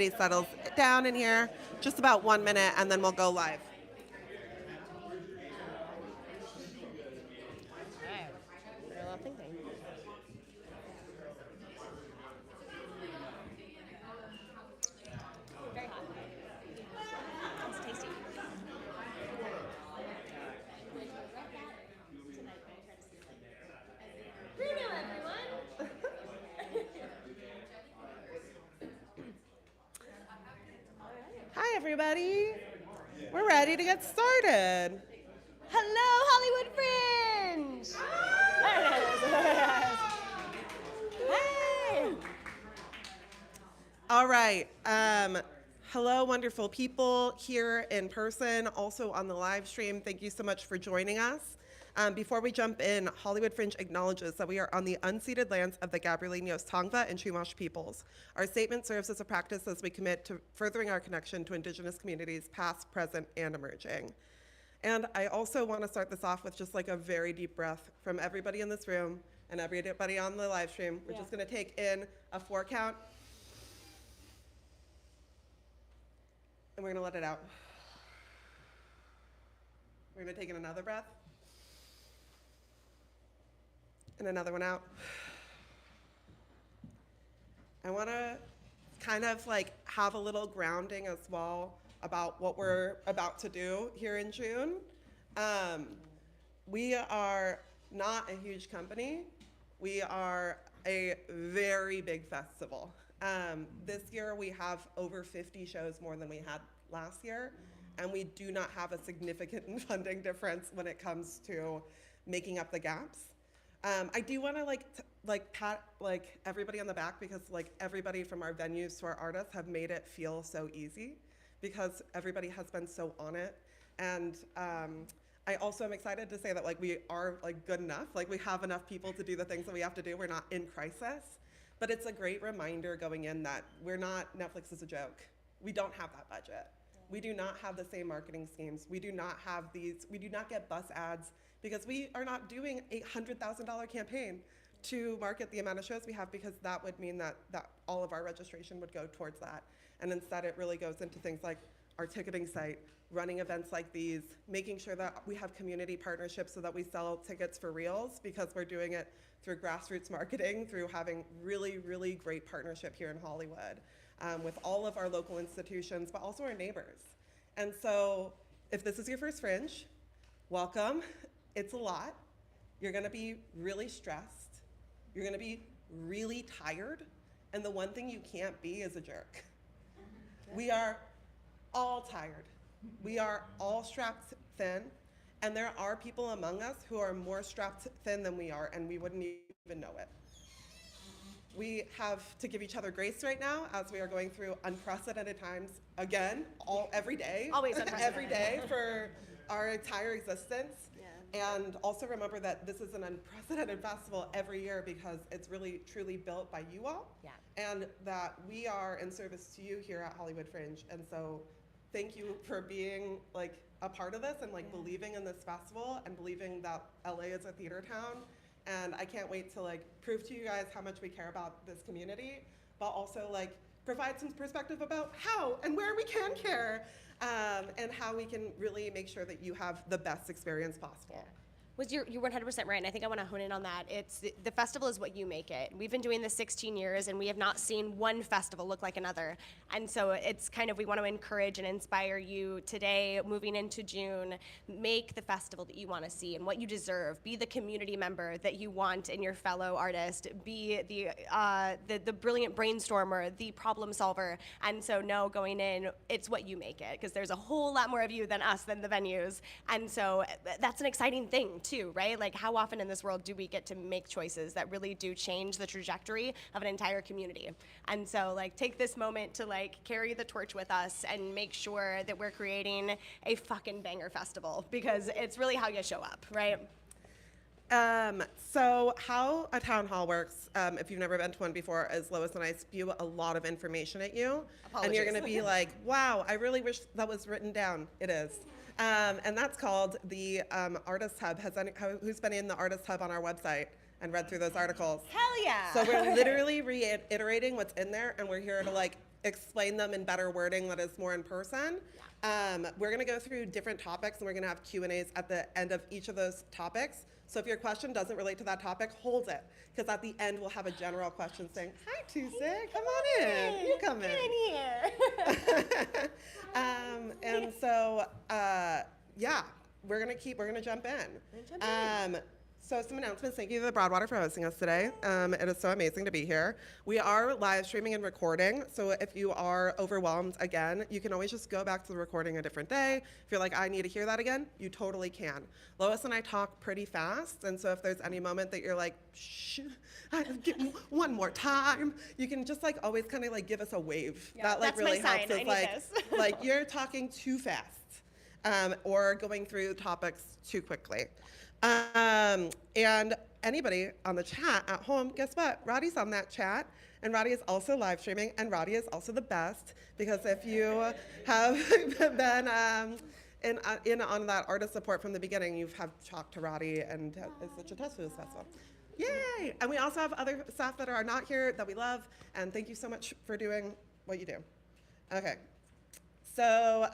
everybody settles down in here. Just about 1 minute, and then we'll go live. Hi, everybody. We're ready to get started. Hello, Hollywood Fringe! Hey! All right. Hello, wonderful people here in person, also on the live stream. Thank you so much for joining us. Before we jump in, Hollywood Fringe acknowledges that we are on the unceded lands of the Gabrielinos, Tongva, and Chumash peoples. Our statement serves as a practice as we commit to furthering our connection to Indigenous communities, past, present, and emerging. And I also want to start this off with just like a very deep breath from everybody in this room and everybody on the live stream. We're just going to take in a 4 count. And we're going to let it out. We're going to take in another breath. And another one out. I want to kind of like have a little grounding as well about what we're about to do here in June. We are not a huge company. We are a very big festival. This year we have over 50 shows more than we had last year, and we do not have a significant funding difference when it comes to making up the gaps. I do want to pat everybody on the back because everybody from our venues to our artists have made it feel so easy because everybody has been so on it. And I also am excited to say that we are good enough. We have enough people to do the things that we have to do. We're not in crisis, but it's a great reminder going in that we're not Netflix is a joke. We don't have that budget. We do not have the same marketing schemes. We do not get bus ads because we are not doing a $100,000 campaign to market the amount of shows we have because that would mean that all of our registration would go towards that. And instead it really goes into things like our ticketing site, running events like these, making sure that we have community partnerships so that we sell tickets for reals because we're doing it through grassroots marketing, through having really, really great partnership here in Hollywood with all of our local institutions, but also our neighbors. And so if this is your first Fringe, welcome. It's a lot. You're gonna be really stressed. You're gonna be really tired. And the one thing you can't be is a jerk. We are all tired. We are all strapped thin. And there are people among us who are more strapped thin than we are, and we wouldn't even know it. We have to give each other grace right now as we are going through unprecedented times again, every day. Always unprecedented. Every day for our entire existence. And also remember that this is an unprecedented festival every year because it's really truly built by you all. Yeah. And that we are in service to you here at Hollywood Fringe. And so thank you for being a part of this and believing in this festival and believing that LA is a theater town. And I can't wait to prove to you guys how much we care about this community, but also provide some perspective about how and where we can care. And how we can really make sure that you have the best experience possible. You're 100% right, and I think I want to hone in on that. It's the festival is what you make it. We've been doing this 16 years, and we have not seen one festival look like another. And so it's kind of, we want to encourage and inspire you today, moving into June, make the festival that you want to see and what you deserve. Be the community member that you want in your fellow artist. Be the brilliant brainstormer, the problem solver. And so going in, it's what you make it, because there's a whole lot more of you than us, than the venues. And so that's an exciting thing too, right? How often in this world do we get to make choices that really do change the trajectory of an entire community? And so take this moment to carry the torch with us and make sure that we're creating a fucking banger festival, because it's really how you show up, right? So how a town hall works, if you've never been to one before, is Lois and I spew a lot of information at you. Apologies. And you're gonna be like, wow, I really wish that was written down. It is. And that's called the Artist Hub. Who's been in the Artist Hub on our website and read through those articles? Hell yeah! So we're literally reiterating what's in there, and we're here to explain them in better wording that is more in person. We're going to go through different topics, and we're going to have Q&As at the end of each of those topics. So if your question doesn't relate to that topic, hold it, because at the end we'll have a general question saying, "Hi, Tuesday, come on in. You come in." Get in here. And so, yeah, we're gonna jump in. So some announcements. Thank you to the Broadwater for hosting us today. It is so amazing to be here. We are live streaming and recording, so if you are overwhelmed again, you can always just go back to the recording a different day. If you're like, I need to hear that again, you totally can. Lois and I talk pretty fast, and so if there's any moment that you're like, shh, give me one more time, you can just like always kind of like give us a wave. Yeah, that like that's really my helps sign. us I need like, this. like you're talking too fast, or going through topics too quickly. And anybody on the chat at home, guess what? Roddy's on that chat, and Roddy is also live streaming, and Roddy is also the best, because if you have been in on that artist support from the beginning, you've have talked to Roddy, and is such a test for this festival. Yay! And we also have other staff that are not here that we love, and thank you so much for doing what you do. Okay, so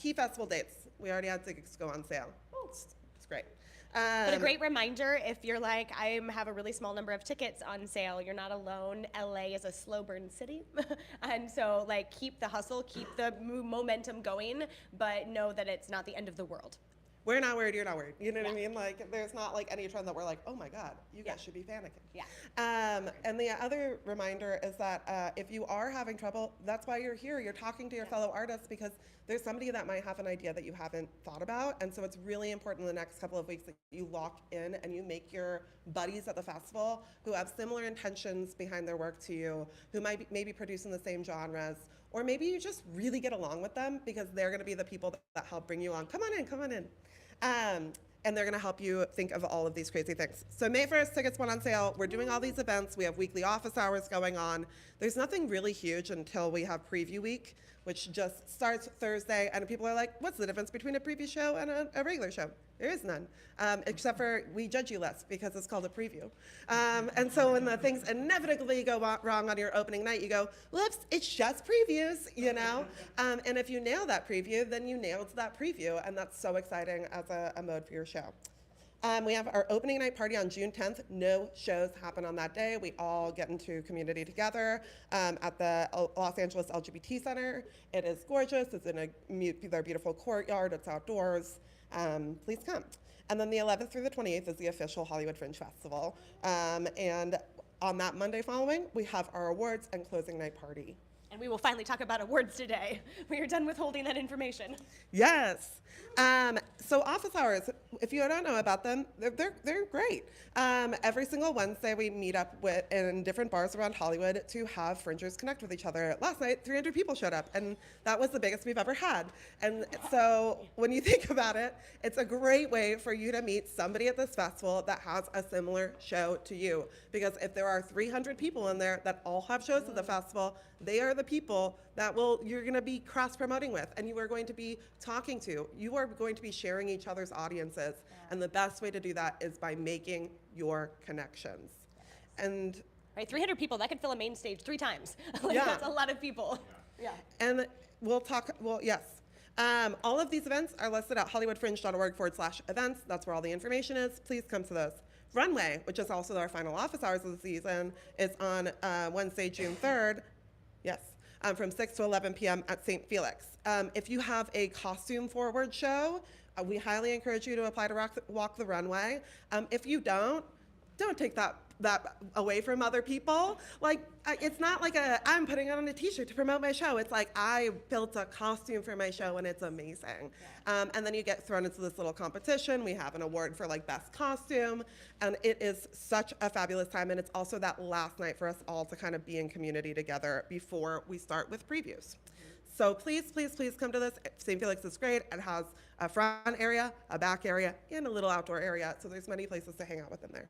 key festival dates. We already had tickets go on sale. It's great. But a great reminder, if you're like, I have a really small number of tickets on sale, you're not alone. LA is a slow burn city. And so like keep the hustle, keep the momentum going, but know that it's not the end of the world. We're not worried, you're not worried. You know what I mean? Like, there's not like any trend that we're like, oh my God, you guys should be panicking. Yeah. And the other reminder is that if you are having trouble, that's why you're here. You're talking to your fellow artists, because there's somebody that might have an idea that you haven't thought about. And so it's really important in the next couple of weeks that you lock in and you make your buddies at the festival who have similar intentions behind their work to you, who might be maybe producing the same genres, or maybe you just really get along with them because they're gonna be the people that help bring you on. Come on in, come on in. And they're gonna help you think of all of these crazy things. So May 1st, tickets went on sale. We're doing all these events. We have weekly office hours going on. There's nothing really huge until we have preview week, which just starts Thursday, and people are like, what's the difference between a preview show and a regular show? There is none, except for we judge you less because it's called a preview. And so when the things inevitably go wrong on your opening night, you go, whoops, it's just previews, you know? And if you nail that preview, then you nailed that preview, and that's so exciting as a mode for your show. We have our opening night party on June 10th. No shows happen on that day. We all get into community together at the Los Angeles LGBT Center. It is gorgeous. It's in their beautiful courtyard. It's outdoors. Please come. And then the 11th through the 28th is the official Hollywood Fringe Festival. And on that Monday following, we have our awards and closing night party. And we will finally talk about awards today. We are done with holding that information. Yes. So office hours, if you don't know about them, they're great. Every single Wednesday we meet up in different bars around Hollywood to have Fringers connect with each other. Last night, 300 people showed up, and that was the biggest we've ever had. And so when you think about it, it's a great way for you to meet somebody at this festival that has a similar show to you. Because if there are 300 people in there that all have shows at the festival, they are the people that you're going to be cross-promoting with, and you are going to be talking to. You are going to be sharing each other's audiences, and the best way to do that is by making your connections. And right, 300 people, that could fill a main stage 3 times. Yeah. That's a lot of people. Yeah. And yes. All of these events are listed at hollywoodfringe.org/events. That's where all the information is. Please come to those. Runway, which is also our final office hours of the season, is on Wednesday, June 3rd. Yes. From 6 to 11 p.m. at St. Felix. If you have a costume forward show, we highly encourage you to apply to walk the runway. If you don't take that away from other people. Like, it's not like I'm putting it on a t-shirt to promote my show. It's like I built a costume for my show and it's amazing. And then you get thrown into this little competition. We have an award for like best costume, and it is such a fabulous time. And it's also that last night for us all to kind of be in community together before we start with previews. So please, please, please come to this. St. Felix is great. It has a front area, a back area, and a little outdoor area. So there's many places to hang out with them there.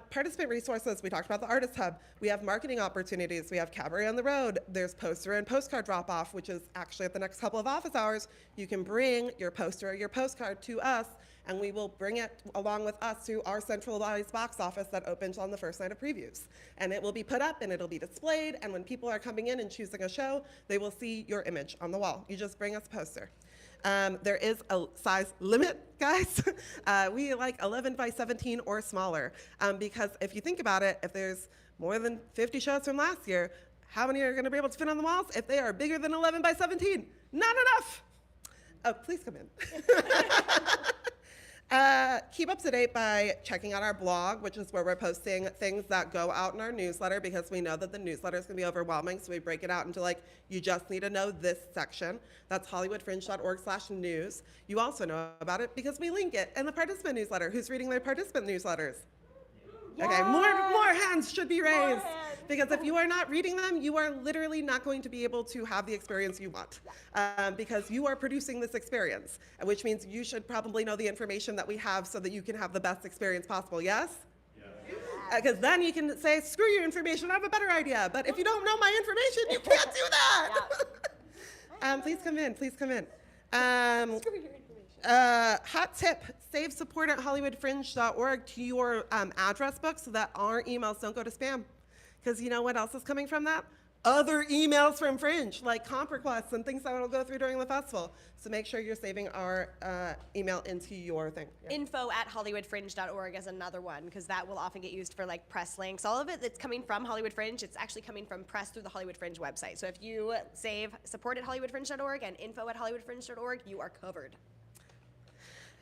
Participant resources, we talked about the Artist Hub. We have marketing opportunities. We have Cabaret on the Road. There's poster and postcard drop-off, which is actually at the next couple of office hours. You can bring your poster or your postcard to us, and we will bring it along with us to our centralized box office that opens on the first night of previews. And it will be put up and it'll be displayed, and when people are coming in and choosing a show, they will see your image on the wall. You just bring us a poster. There is a size limit, guys. We like 11 by 17 or smaller, because if you think about it, if there's more than 50 shows from last year, how many are going to be able to fit on the walls? If they are bigger than 11 by 17, not enough. Oh, please come in. Keep up to date by checking out our blog, which is where we're posting things that go out in our newsletter, because we know that the newsletter is going to be overwhelming, so we break it out into like, you just need to know this section. That's hollywoodfringe.org/news. You also know about it because we link it in the participant newsletter. Who's reading their participant newsletters? Yes. Okay, more hands should be raised. Because if you are not reading them, you are literally not going to be able to have the experience you want. Because you are producing this experience, which means you should probably know the information that we have so that you can have the best experience possible, yes? Because then you can say, screw your information, I have a better idea. But if you don't know my information, you can't do that. Please come in, please come in. Screw your information. Hot tip, save support at hollywoodfringe.org to your address book so that our emails don't go to spam. Because you know what else is coming from that? Other emails from Fringe, like comp requests and things that will go through during the festival. So make sure you're saving our email into your thing. Yeah. Info@hollywoodfringe.org is another one, because that will often get used for like press links. All of it that's coming from Hollywood Fringe, it's actually coming from press through the Hollywood Fringe website. So if you save support at hollywoodfringe.org and info@hollywoodfringe.org, you are covered.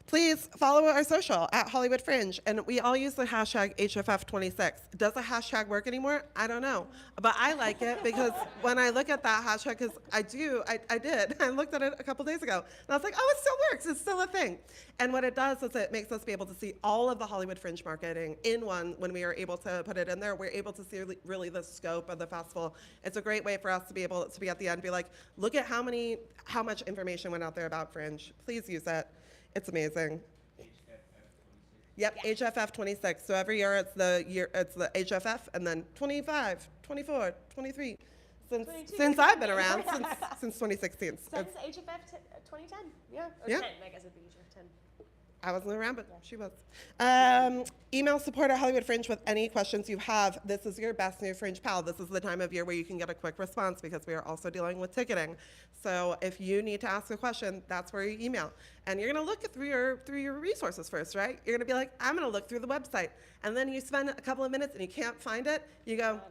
Please follow our social at Hollywood Fringe, and we all use the hashtag HFF26. Does the hashtag work anymore? I don't know, but I like it because when I look at that hashtag, because I did, I looked at it a couple days ago, and I was like, oh, it still works, it's still a thing. And what it does is it makes us be able to see all of the Hollywood Fringe marketing in one. When we are able to put it in there, we're able to see really the scope of the festival. It's a great way for us to be able to be at the end and be like, look at how much information went out there about Fringe. Please use it. It's amazing. Yep, HFF26. So every year it's the HFF, and then 25, 24, 23. Since I've been around, since 2016. Since HFF 2010, yeah. Or yeah. 10, I guess it'd be HFF 10. I wasn't around, but she was. Email support at Hollywood Fringe with any questions you have. This is your best new Fringe pal. This is the time of year where you can get a quick response because we are also dealing with ticketing. So if you need to ask a question, that's where you email. And you're gonna look through your resources first, right? You're gonna be like, I'm gonna look through the website. And then you spend a couple of minutes and you can't find it. You go,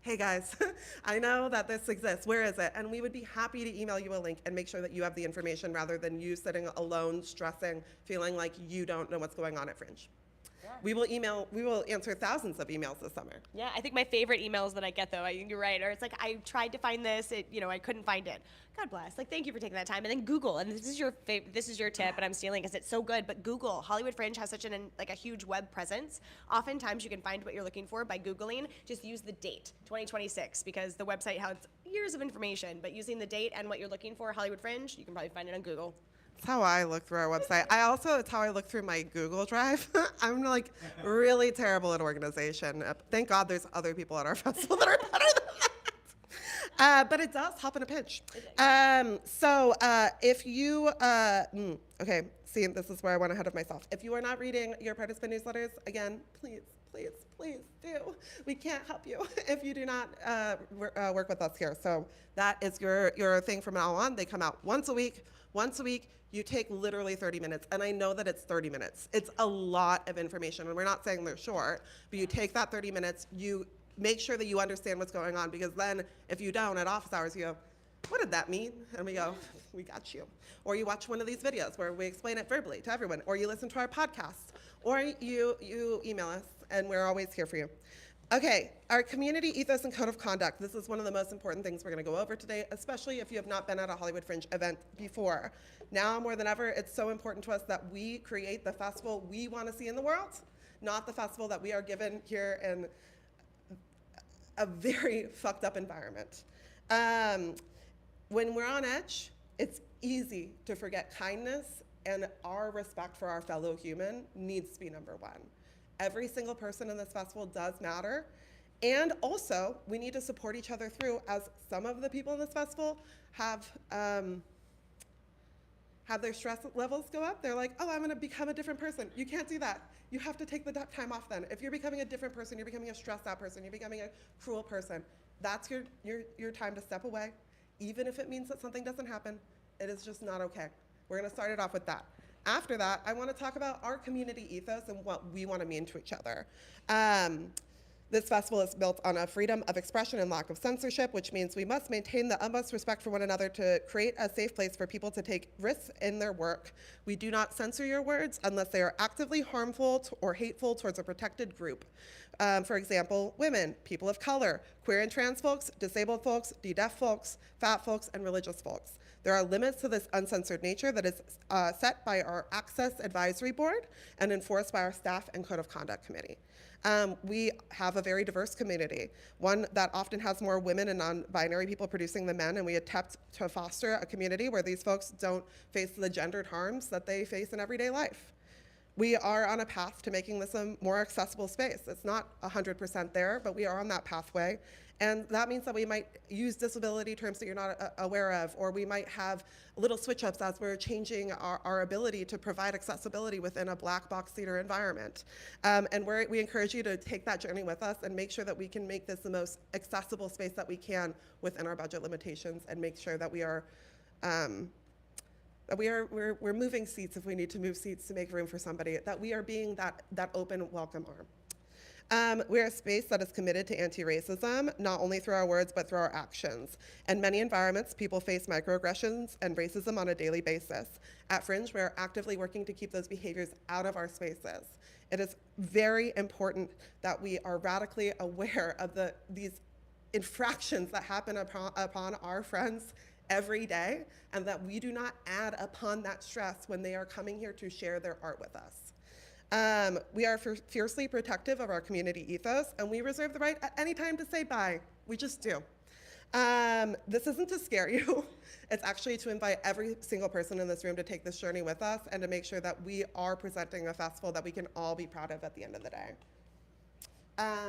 hey guys, I know that this exists, where is it? And we would be happy to email you a link and make sure that you have the information rather than you sitting alone, stressing, feeling like you don't know what's going on at Fringe. Yeah. We will answer thousands of emails this summer. Yeah, I think my favorite emails that I get though, you're right, or it's like, I tried to find this, I couldn't find it. God bless, like thank you for taking that time. And then Google, and this is your tip, and I'm stealing because it's so good, but Google. Hollywood Fringe has such a huge web presence. Oftentimes you can find what you're looking for by Googling. Just use the date, 2026, because the website has years of information, but using the date and what you're looking for, Hollywood Fringe, you can probably find it on Google. That's how I look through our website. It's how I look through my Google Drive. I'm like really terrible at organization. Thank God there's other people at our festival that are better than that. But it does help in a pinch. If you, okay, see, this is where I went ahead of myself. If you are not reading your participant newsletters, again, please do. We can't help you if you do not work with us here. So that is your thing from now on. They come out once a week. You take literally 30 minutes, and I know that it's 30 minutes. It's a lot of information, and we're not saying they're short, but you take that 30 minutes, you make sure that you understand what's going on, because then if you don't, at office hours, you go, what did that mean? And we go, we got you. Or you watch one of these videos where we explain it verbally to everyone, or you listen to our podcast, or you email us, and we're always here for you. Okay, our community ethos and code of conduct. This is one of the most important things we're going to go over today, especially if you have not been at a Hollywood Fringe event before. Now more than ever, it's so important to us that we create the festival we want to see in the world, not the festival that we are given here in a very fucked up environment. When we're on edge, it's easy to forget kindness, and our respect for our fellow human needs to be number one. Every single person in this festival does matter. And also, we need to support each other through, as some of the people in this festival have have their stress levels go up. They're like, oh, I'm gonna become a different person. You can't do that. You have to take the time off then. If you're becoming a different person, you're becoming a stressed out person, you're becoming a cruel person, that's your time to step away. Even if it means that something doesn't happen, it is just not okay. We're gonna start it off with that. After that, I wanna talk about our community ethos and what we wanna mean to each other. This festival is built on a freedom of expression and lack of censorship, which means we must maintain the utmost respect for one another to create a safe place for people to take risks in their work. We do not censor your words unless they are actively harmful or hateful towards a protected group. For example, women, people of color, queer and trans folks, disabled folks, deaf folks, fat folks, and religious folks. There are limits to this uncensored nature that is set by our Access Advisory Board and enforced by our staff and Code of Conduct Committee. We have a very diverse community, one that often has more women and non-binary people producing than men, and we attempt to foster a community where these folks don't face the gendered harms that they face in everyday life. We are on a path to making this a more accessible space. It's not 100% there, but we are on that pathway. And that means that we might use disability terms that you're not aware of, or we might have little switch-ups as we're changing our ability to provide accessibility within a black box theater environment. And we encourage you to take that journey with us and make sure that we can make this the most accessible space that we can within our budget limitations, and make sure that we're moving seats if we need to move seats to make room for somebody, that we are being that open, welcome arm. We're a space that is committed to anti-racism, not only through our words, but through our actions. In many environments, people face microaggressions and racism on a daily basis. At Fringe, we are actively working to keep those behaviors out of our spaces. It is very important that we are radically aware of these infractions that happen upon our friends every day, and that we do not add upon that stress when they are coming here to share their art with us. We are fiercely protective of our community ethos, and we reserve the right at any time to say bye. We just do. This isn't to scare you. It's actually to invite every single person in this room to take this journey with us and to make sure that we are presenting a festival that we can all be proud of at the end of the day. Yeah.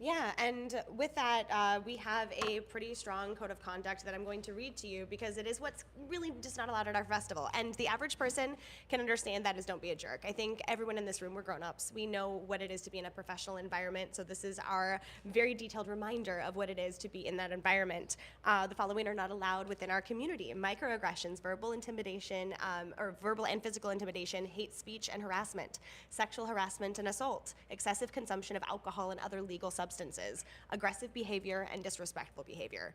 Yeah, and with that, we have a pretty strong code of conduct that I'm going to read to you, because it is what's really just not allowed at our festival. And the average person can understand that as don't be a jerk. I think everyone in this room, we're grown-ups. We know what it is to be in a professional environment, so this is our very detailed reminder of what it is to be in that environment. The following are not allowed within our community: microaggressions, verbal intimidation, or verbal and physical intimidation, hate speech and harassment, sexual harassment and assault, excessive consumption of alcohol and other legal substances, aggressive behavior, and disrespectful behavior.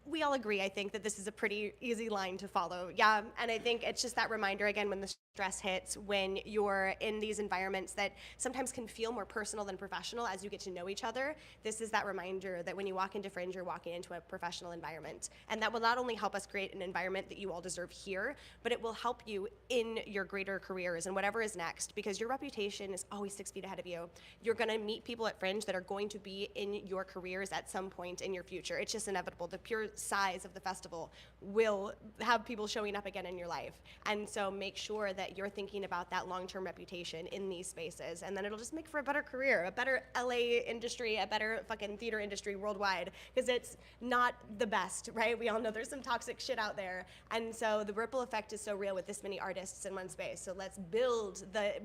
We all agree, I think, that this is a pretty easy line to follow. Yeah, and I think it's just that reminder, again, when the stress hits, when you're in these environments that sometimes can feel more personal than professional as you get to know each other. This is that reminder that when you walk into Fringe, you're walking into a professional environment. And that will not only help us create an environment that you all deserve here, but it will help you in your greater careers and whatever is next, because your reputation is always 6 feet ahead of you. You're gonna meet people at Fringe that are going to be in your careers at some point in your future. It's just inevitable. The pure size of the festival will have people showing up again in your life. And so make sure that you're thinking about that long-term reputation in these spaces, and then it'll just make for a better career, a better LA industry, a better fucking theater industry worldwide, because it's not the best, right? We all know there's some toxic shit out there. And so the ripple effect is so real with this many artists in one space. So let's build the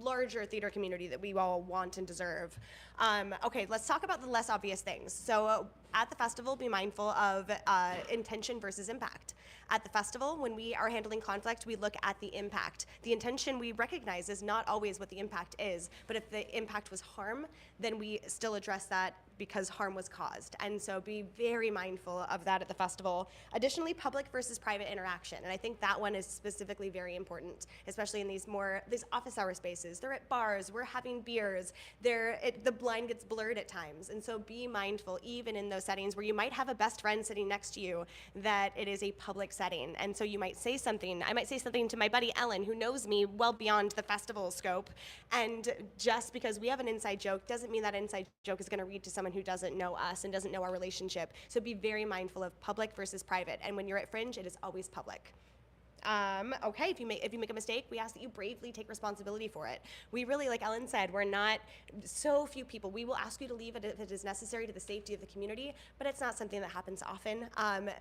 larger theater community that we all want and deserve. Okay, let's talk about the less obvious things. So at the festival, be mindful of intention versus impact. At the festival, when we are handling conflict, we look at the impact. The intention we recognize is not always what the impact is, but if the impact was harm, then we still address that because harm was caused. And so be very mindful of that at the festival. Additionally, public versus private interaction. And I think that one is specifically very important, especially in these office hour spaces. They're at bars, we're having beers, the blind gets blurred at times. And so be mindful, even in those settings where you might have a best friend sitting next to you, that it is a public setting. And so you might say something, I might say something to my buddy Ellen, who knows me well beyond the festival scope. And just because we have an inside joke doesn't mean that inside joke is gonna read to someone who doesn't know us and doesn't know our relationship. So be very mindful of public versus private. And when you're at Fringe, it is always public. Okay, if you make a mistake, we ask that you bravely take responsibility for it. We really, like Ellen said, we're not so few people. We will ask you to leave if it is necessary to the safety of the community, but it's not something that happens often.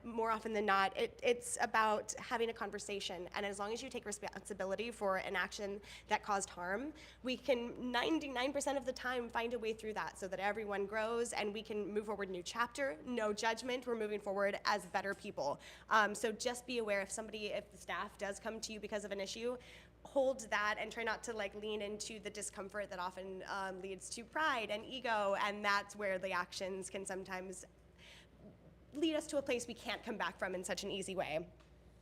More often than not, it's about having a conversation, and as long as you take responsibility for an action that caused harm, we can 99% of the time find a way through that so that everyone grows and we can move forward a new chapter, no judgment, we're moving forward as better people. So just be aware if the staff does come to you because of an issue, hold that and try not to like lean into the discomfort that often leads to pride and ego, and that's where the actions can sometimes lead us to a place we can't come back from in such an easy way.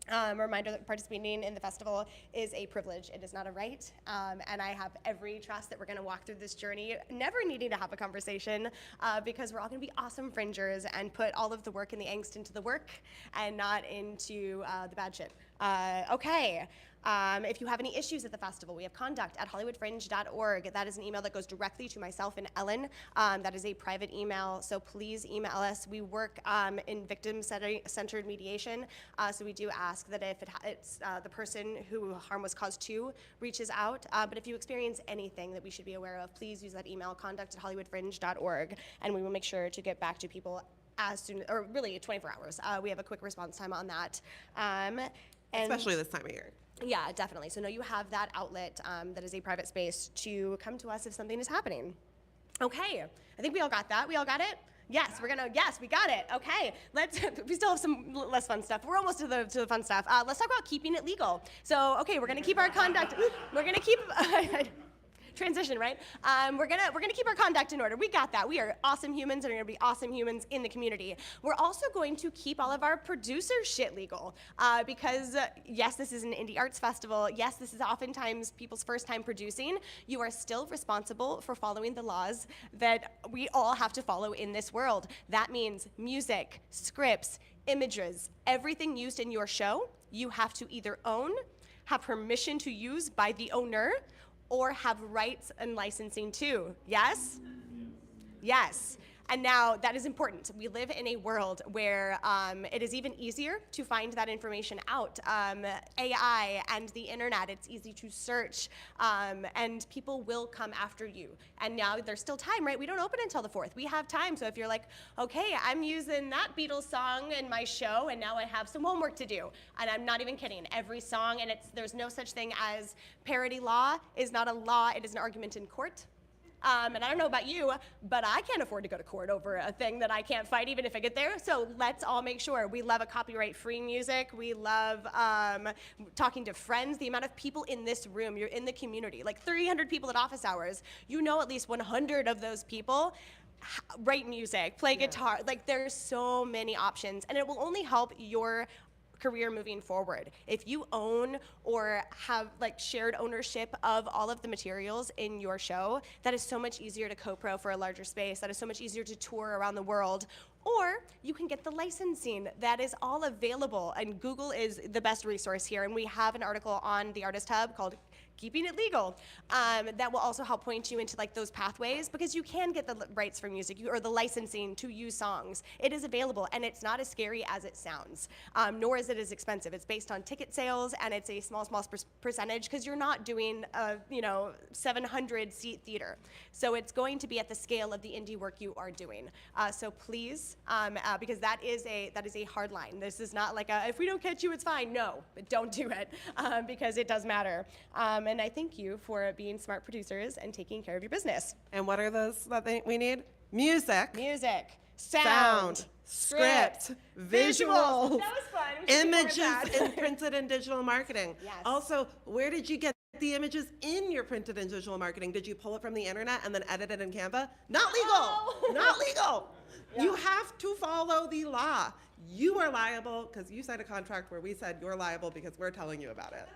A reminder that participating in the festival is a privilege. It is not a right. And I have every trust that we're going to walk through this journey, never needing to have a conversation, because we're all going to be awesome fringers and put all of the work and the angst into the work and not into the bad shit. Okay. If you have any issues at the festival, we have conduct@hollywoodfringe.org. That is an email that goes directly to myself and Ellen. That is a private email, so please email us. We work in victim-centered mediation, so we do ask that if it's the person who harm was caused to reaches out. But if you experience anything that we should be aware of, please use that email, conduct@hollywoodfringe.org, and we will make sure to get back to people as soon, or really 24 hours. We have a quick response time on that. And Especially this time of year. yeah, definitely. So know you have that outlet that is a private space to come to us if something is happening. Okay, I think we all got that. We all got it? Yes, yes, we got it. Okay, we still have some less fun stuff. We're almost to the fun stuff. Let's talk about keeping it legal. So, okay, we're gonna keep our conduct, we're gonna keep, transition, right? We're gonna keep our conduct in order. We got that. We are awesome humans and are gonna be awesome humans in the community. We're also going to keep all of our producer shit legal because yes, this is an indie arts festival. Yes, this is oftentimes people's first time producing. You are still responsible for following the laws that we all have to follow in this world. That means music, scripts, images, everything used in your show, you have to either own, have permission to use by the owner, or have rights and licensing too. Yes? Yes. And now that is important. We live in a world where it is even easier to find that information out. AI and the internet, it's easy to search, and people will come after you. And now there's still time, right? We don't open until the 4th. We have time, so if you're like, okay, I'm using that Beatles song in my show, and now I have some homework to do. And I'm not even kidding. Every song, and there's no such thing as parody law is not a law, it is an argument in court. And I don't know about you, but I can't afford to go to court over a thing that I can't fight even if I get there. So let's all make sure. We love a copyright-free music. We love talking to friends. The amount of people in this room, you're in the community, like 300 people at office hours. You know at least 100 of those people write music, play guitar. Like there's so many options, and it will only help your career moving forward. If you own or have like shared ownership of all of the materials in your show, that is so much easier to co-pro for a larger space. That is so much easier to tour around the world. Or you can get the licensing. That is all available, and Google is the best resource here. And we have an article on the Artist Hub called Keeping It Legal that will also help point you into like those pathways, because you can get the rights for music or the licensing to use songs. It is available, and it's not as scary as it sounds, nor is it as expensive. It's based on ticket sales, and it's a small percentage because you're not doing a 700 seat theater. So it's going to be at the scale of the indie work you are doing. So please, because that is a hard line. This is not like if we don't catch you, it's fine. No, don't do it because it does matter. And I thank you for being smart producers and taking care of your business. And what are those that we need? Music. Sound. Script. Visuals. That was fun. Images in printed and digital marketing. Yes. Also, where did you get the images in your printed and digital marketing? Did you pull it from the internet and then edit it in Canva? Not legal. Oh. Not legal. Yeah. You have to follow the law. You are liable because you signed a contract where we said you're liable because we're telling you about it.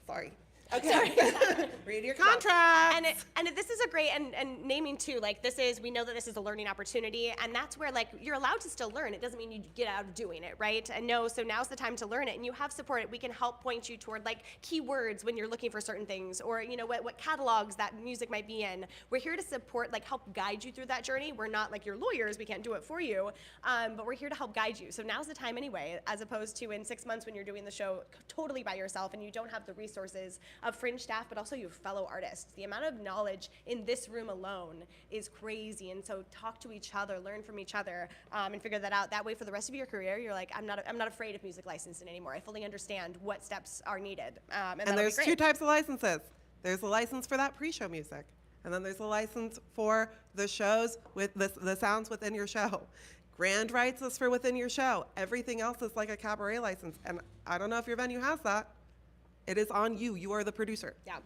Sorry. Okay. Read your contract. And this is a great, and naming too, like this is, we know that this is a learning opportunity, and that's where like you're allowed to still learn. It doesn't mean you get out of doing it, right? And no, so now's the time to learn it, and you have support. We can help point you toward like keywords when you're looking for certain things, or you know what catalogs that music might be in. We're here to support, like help guide you through that journey. We're not like your lawyers, we can't do it for you, but we're here to help guide you. So now's the time anyway, as opposed to in 6 months when you're doing the show totally by yourself and you don't have the resources of Fringe staff, but also your fellow artists. The amount of knowledge in this room alone is crazy, and so talk to each other, learn from each other, and figure that out. That way, for the rest of your career, you're like, I'm not afraid of music licensing anymore. I fully understand what steps are needed, and there's two types of licenses. There's a license for that pre-show music, and then there's a license for the shows with the sounds within your show. Grand rights is for within your show. Everything else is like a cabaret license, and I don't know if your venue has that. It is on you. You are the producer. Yeah.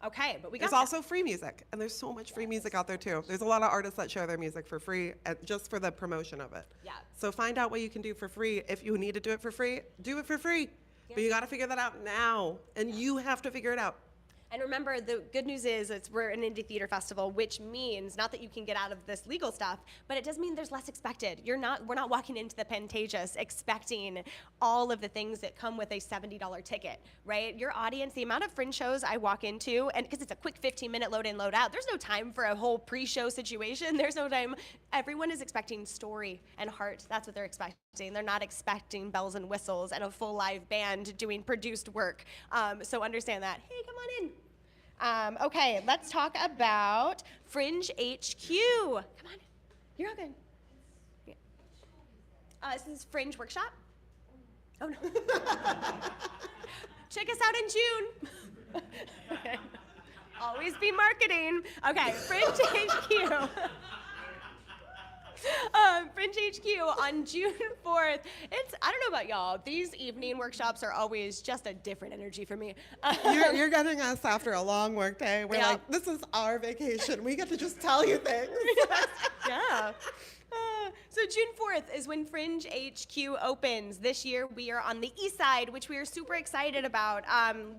Okay, but we got There's also free music, and there's so much free music out there too. There's a lot of artists that share their music for free, just for the promotion of it. Yeah. So find out what you can do for free. If you need to do it for free, do it for free. Yeah. But you got to figure that out now, and you have to figure it out. And remember, the good news is we're an indie theater festival, which means not that you can get out of this legal stuff, but it does mean there's less expected. We're not walking into the Pantages expecting all of the things that come with a $70 ticket, right? Your audience, the amount of Fringe shows I walk into, and because it's a quick 15-minute load in, load out, there's no time for a whole pre-show situation. There's no time. Everyone is expecting story and heart. That's what they're expecting. They're not expecting bells and whistles and a full live band doing produced work. So understand that. Hey, come on in. Okay, let's talk about Fringe HQ. Come on, you're all good. Yeah. This is Fringe Workshop. Oh no. Check us out in June. Always be marketing. Okay, Fringe HQ. Fringe HQ on June 4th. I don't know about y'all, these evening workshops are always just a different energy for me. You're getting us after a long work day. We're like, this is our vacation. We get to just tell you things. Yeah. So June 4th is when Fringe HQ opens. This year we are on the east side, which we are super excited about.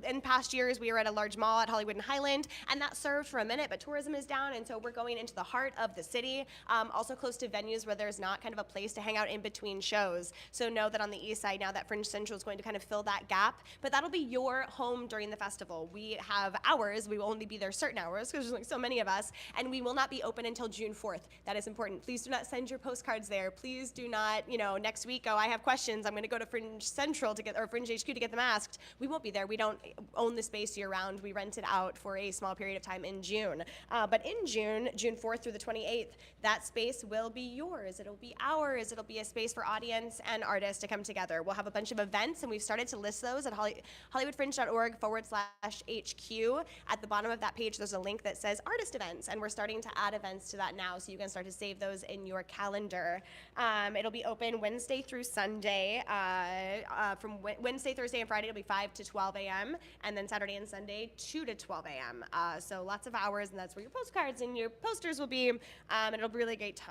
In past years we were at a large mall at Hollywood and Highland, and that served for a minute, but tourism is down, and so we're going into the heart of the city, also close to venues where there's not kind of a place to hang out in between shows. So know that on the east side now that Fringe Central is going to kind of fill that gap, but that'll be your home during the festival. We have hours. We will only be there certain hours because there's like so many of us, and we will not be open until June 4th. That is important. Please do not send your postcards there. Please do not, next week, I have questions. I'm going to go to Fringe Central or Fringe HQ to get them asked. We won't be there. We don't own the space year round. We rent it out for a small period of time in June. But in June 4th through the 28th, that space will be yours. It'll be ours. It'll be a space for audience and artists to come together. We'll have a bunch of events, and we've started to list those at hollywoodfringe.org/HQ. At the bottom of that page, there's a link that says artist events, and we're starting to add events to that now, so you can start to save those in your calendar. It'll be open Wednesday through Sunday. From Wednesday, Thursday, and Friday, it'll be 5 to 12 a.m., and then Saturday and Sunday, 2 to 12 a.m. So lots of hours, and that's where your postcards and your posters will be, and it'll be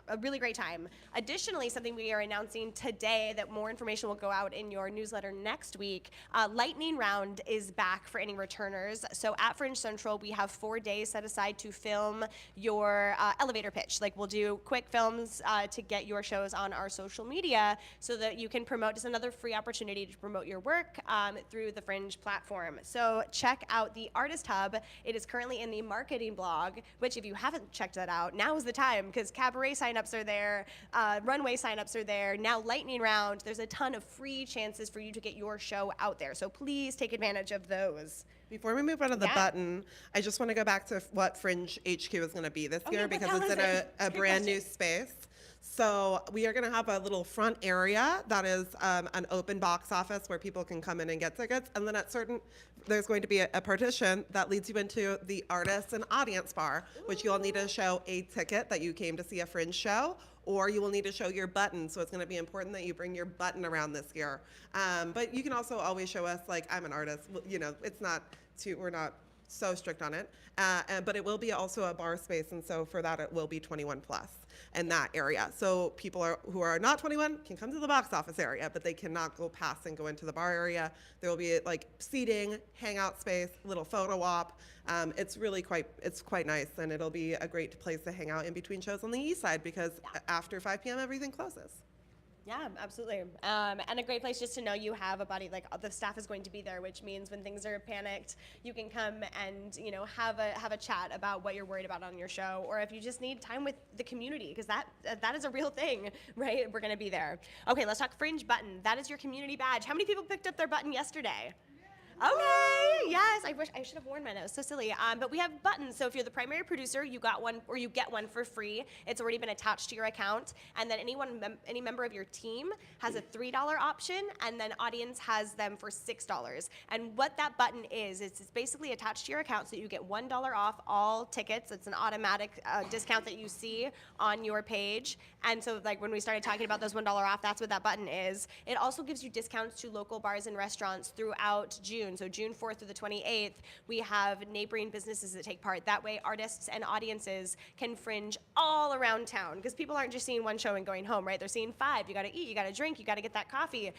a really great time. Additionally, something we are announcing today that more information will go out in your newsletter next week, Lightning Round is back for any returners. So at Fringe Central, we have 4 days set aside to film your elevator pitch. Like, we'll do quick films to get your shows on our social media so that you can promote. Just another free opportunity to promote your work through the Fringe platform. So check out the Artist Hub. It is currently in the marketing blog, which if you haven't checked that out, now is the time, because cabaret signups are there, runway signups are there, now Lightning Round. There's a ton of free chances for you to get your show out there. So please take advantage of those. Before we move on to the button, I just want to go back to what Fringe HQ is going to be this year, because it's in a brand new space. So we are going to have a little front area that is an open box office where people can come in and get tickets. And then there's going to be a partition that leads you into the artist and audience bar, which you'll need to show a ticket that you came to see a Fringe show, or you will need to show your button. So it's going to be important that you bring your button around this year. But you can also always show us, like, I'm an artist. It's not we're not so strict on it. But it will be also a bar space, and so for that it will be 21 plus in that area. So people who are not 21 can come to the box office area, but they cannot go past and go into the bar area. There will be like seating, hangout space, little photo op. It's quite nice, and it'll be a great place to hang out in between shows on the east side because after 5 p.m. everything closes. Yeah, absolutely. And a great place just to know you have a buddy, like the staff is going to be there, which means when things are panicked, you can come and, you know, have a chat about what you're worried about on your show, or if you just need time with the community, because that is a real thing, right? We're going to be there. Okay, let's talk Fringe button. That is your community badge. How many people picked up their button yesterday? Okay, yes, I wish I should have worn mine. It was so silly. But we have buttons. So if you're the primary producer, you got one, or you get one for free. It's already been attached to your account. And then any member of your team has a $3 option, and then audience has them for $6. And what that button is it's basically attached to your account, so you get $1 off all tickets. It's an automatic discount that you see on your page. And so, like when we started talking about those $1 off, that's what that button is. It also gives you discounts to local bars and restaurants throughout June. So June 4th through the 28th, we have neighboring businesses that take part. That way, artists and audiences can fringe all around town, because people aren't just seeing one show and going home, right? They're seeing 5. You got to eat, you got to drink, you got to get that coffee.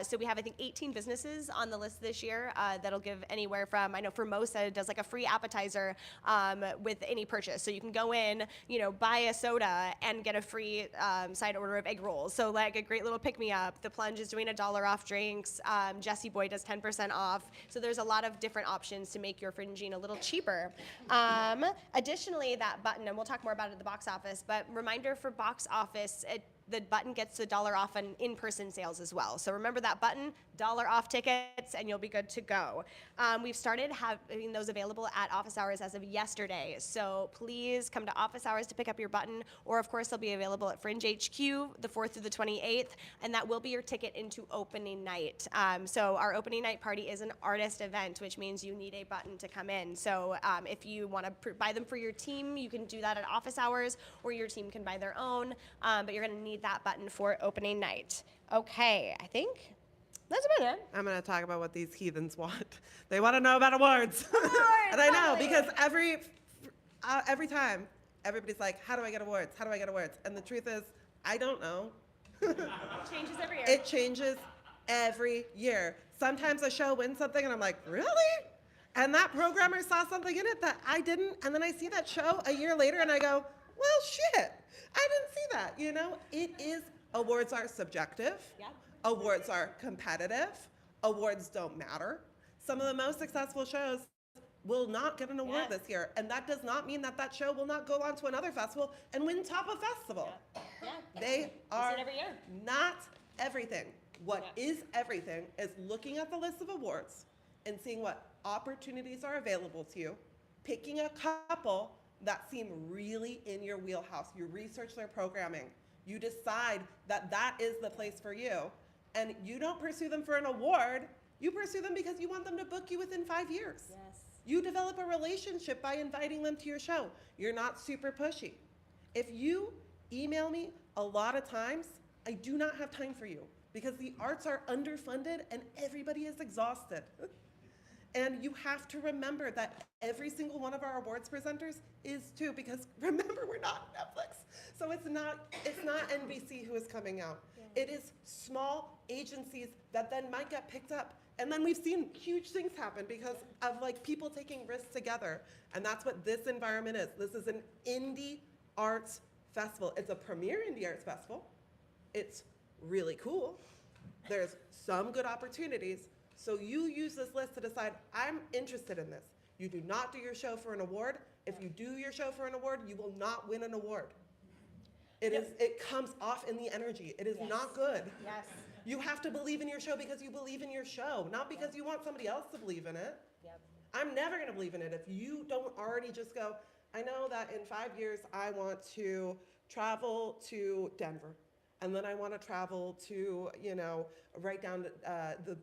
So we have, I think, 18 businesses on the list this year that'll give anywhere from, I know Formosa does like a free appetizer with any purchase. So you can go in, you know, buy a soda and get a free side order of egg rolls. So like a great little pick-me-up. The Plunge is doing $1 off drinks. Jesse Boy does 10% off. So there's a lot of different options to make your fringing a little cheaper. Additionally, that button, and we'll talk more about it at the box office, but reminder for box office, the button gets $1 off on in-person sales as well. So remember that button, $1 off tickets, and you'll be good to go. We've started having those available at office hours as of yesterday. So please come to office hours to pick up your button, or of course they'll be available at Fringe HQ the 4th through the 28th, and that will be your ticket into opening night. So our opening night party is an artist event, which means you need a button to come in. So if you want to buy them for your team, you can do that at office hours, or your team can buy their own, but you're gonna need that button for opening night. Okay, I think that's about it. I'm going to talk about what these heathens want. They want to know about awards. And I know, because every time, everybody's like, how do I get awards? How do I get awards? And the truth is, I don't know. It changes every year. It changes every year. Sometimes a show wins something, and I'm like, really? And that programmer saw something in it that I didn't, and then I see that show a year later, and I go, well, shit, I didn't see that, you know? Awards are subjective. Yep. Awards are competitive. Awards don't matter. Some of the most successful shows will not get an award this year, and that does not mean that that show will not go on to another festival and win top of festival. Yeah. They are every year. not everything. What is everything is looking at the list of awards and seeing what opportunities are available to you, picking a couple that seem really in your wheelhouse. You research their programming. You decide that that is the place for you, and you don't pursue them for an award. You pursue them because you want them to book you within 5 years. Yes. You develop a relationship by inviting them to your show. You're not super pushy. If you email me a lot of times, I do not have time for you, because the arts are underfunded and everybody is exhausted. And you have to remember that every single one of our awards presenters is too, because remember, we're not Netflix. So it's not NBC who is coming out. Yeah. It is small agencies that then might get picked up. And then we've seen huge things happen because of like people taking risks together. And that's what this environment is. This is an indie arts festival. It's a premier indie arts festival. It's really cool. There's some good opportunities. So you use this list to decide, I'm interested in this. You do not do your show for an award. If you do your show for an award, you will not win an award. It comes off in the energy. It is not good. Yes. You have to believe in your show because you believe in your show, not because you want somebody else to believe in it. Yep. I'm never going to believe in it if you don't already just go, I know that in 5 years I want to travel to Denver. And then I want to travel to, right down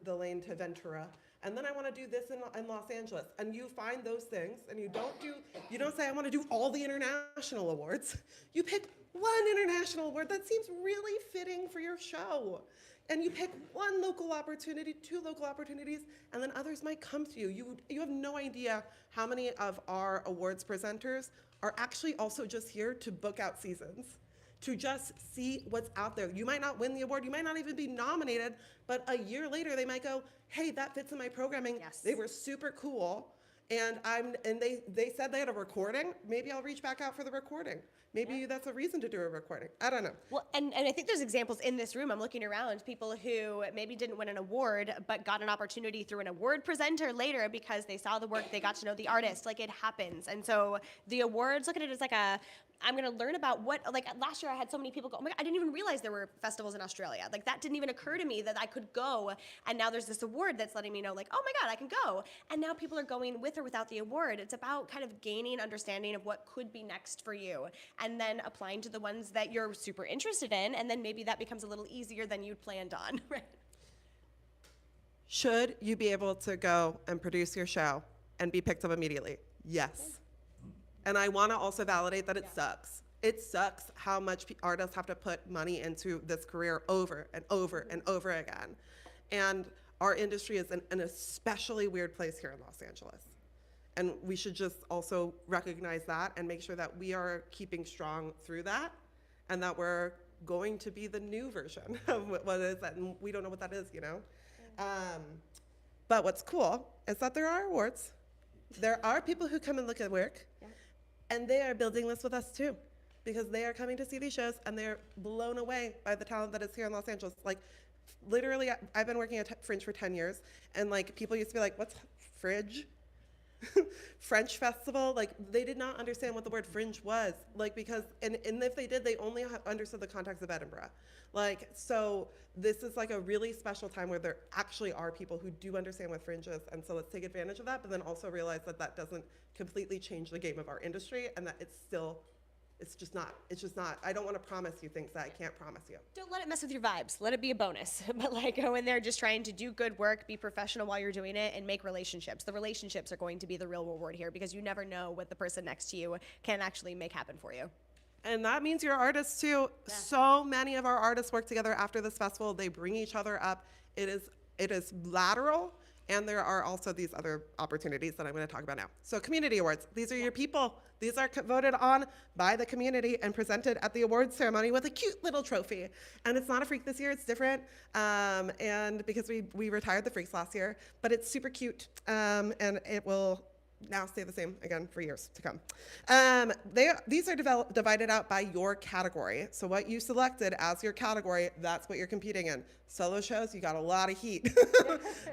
the lane to Ventura. And then I want to do this in Los Angeles. And you find those things, and you don't say, I want to do all the international awards. You pick one international award that seems really fitting for your show. And you pick one local opportunity, two local opportunities, and then others might come to you. You have no idea how many of our awards presenters are actually also just here to book out seasons, to just see what's out there. You might not win the award, you might not even be nominated, but a year later they might go, hey, that fits in my programming. Yes. They were super cool. And they said they had a recording. Maybe I'll reach back out for the recording. Maybe that's a reason to do a recording. I don't know. Well, and I think there's examples in this room. I'm looking around, people who maybe didn't win an award, but got an opportunity through an award presenter later because they saw the work, they got to know the artist. Like, it happens. And so the awards, look at it as like I'm going to learn about what, like last year I had so many people go, oh my God, I didn't even realize there were festivals in Australia. Like, that didn't even occur to me that I could go. And now there's this award that's letting me know, like, oh my God, I can go. And now people are going with or without the award. It's about kind of gaining understanding of what could be next for you, and then applying to the ones that you're super interested in. And then maybe that becomes a little easier than you'd planned on, right? Should you be able to go and produce your show and be picked up immediately? Yes. And I want to also validate that it sucks. It sucks how much artists have to put money into this career over and over and over again. And our industry is in an especially weird place here in Los Angeles. And we should just also recognize that and make sure that we are keeping strong through that, and that we're going to be the new version of what it is, and we don't know what that is, you know? But what's cool is that there are awards. There are people who come and look at work, and they are building this with us too, because they are coming to see these shows and they're blown away by the talent that is here in Los Angeles. Like, literally, I've been working at Fringe for 10 years, and like, people used to be like, what's Fringe? French festival? Like, they did not understand what the word fringe was, like, because, and if they did, they only understood the context of Edinburgh. Like, so this is like a really special time where there actually are people who do understand what fringe is, and so let's take advantage of that, but then also realize that that doesn't completely change the game of our industry, and that it's just not. I don't want to promise you things that I can't promise you. Don't let it mess with your vibes. Let it be a bonus. But like, go in there just trying to do good work, be professional while you're doing it, and make relationships. The relationships are going to be the real reward here, because you never know what the person next to you can actually make happen for you. And that means your artists too. Yeah. So many of our artists work together after this festival. They bring each other up. It is lateral. And there are also these other opportunities that I'm going to talk about now. So community awards, these are your people. These are voted on by the community and presented at the awards ceremony with a cute little trophy. And it's not a freak this year, it's different. And because we retired the freaks last year, but it's super cute. And it will now stay the same again for years to come. These are divided out by your category. So what you selected as your category, that's what you're competing in. Solo shows, you got a lot of heat.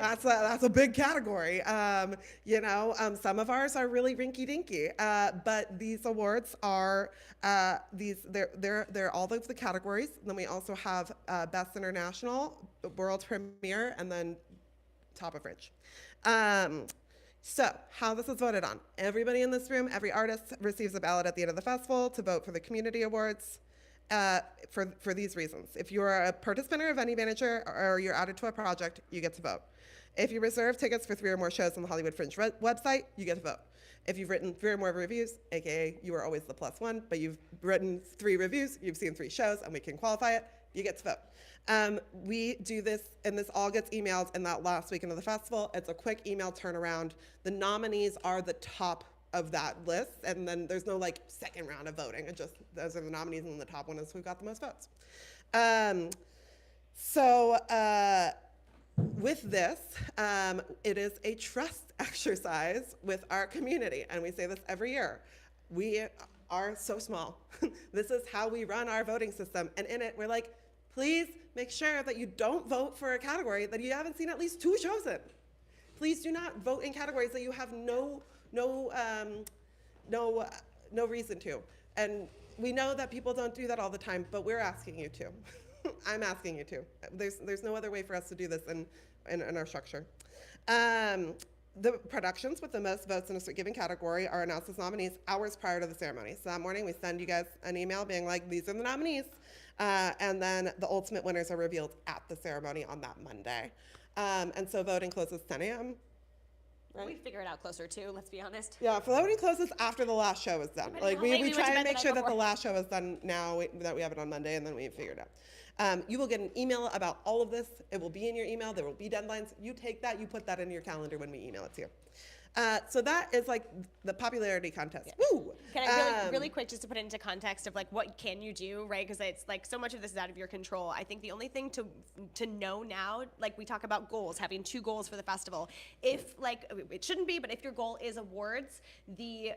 That's a big category. Some of ours are really rinky-dinky, but these awards are they're all of the categories. Then we also have Best International, World Premiere, and then Top of Fringe. So how this is voted on. Everybody in this room, every artist receives a ballot at the end of the festival to vote for the community awards for these reasons. If you are a participant or a venue manager, or you're added to a project, you get to vote. If you reserve tickets for 3 or more shows on the Hollywood Fringe website, you get to vote. If you've written 3 or more reviews, AKA you are always the +1, but you've written 3 reviews, you've seen 3 shows, and we can qualify it, you get to vote. We do this, and this all gets emailed in that last weekend of the festival. It's a quick email turnaround. The nominees are the top of that list, and then there's no like second round of voting. It just, those are the nominees, and the top one is who got the most votes. With this, it is a trust exercise with our community, and we say this every year. We are so small. This is how we run our voting system, and in it, we're like, please make sure that you don't vote for a category that you haven't seen at least 2 shows in. Please do not vote in categories that you have no reason to. And we know that people don't do that all the time, but we're asking you to. I'm asking you to. There's no other way for us to do this in our structure. The productions with the most votes in a given category are announced as nominees hours prior to the ceremony. So that morning we send you guys an email being like, these are the nominees. And then the ultimate winners are revealed at the ceremony on that Monday. And so voting closes 10 a.m. right? We figure it out closer too, let's be honest. Yeah, floating closes after the last show is done. Depending Like how late we we went to try bed and the make night sure that the before. last show is done now that we have it on Monday, and then we figure it out. You will get an email about all of this. It will be in your email. There will be deadlines. You take that, you put that in your calendar when we email it to you. So that is like the popularity contest. Yeah. Woo! Can I really quick, just to put it into context of like what can you do, right? Because it's like so much of this is out of your control. I think the only thing to know now, like we talk about goals, having 2 goals for the festival. If like it shouldn't be, but if your goal is awards, the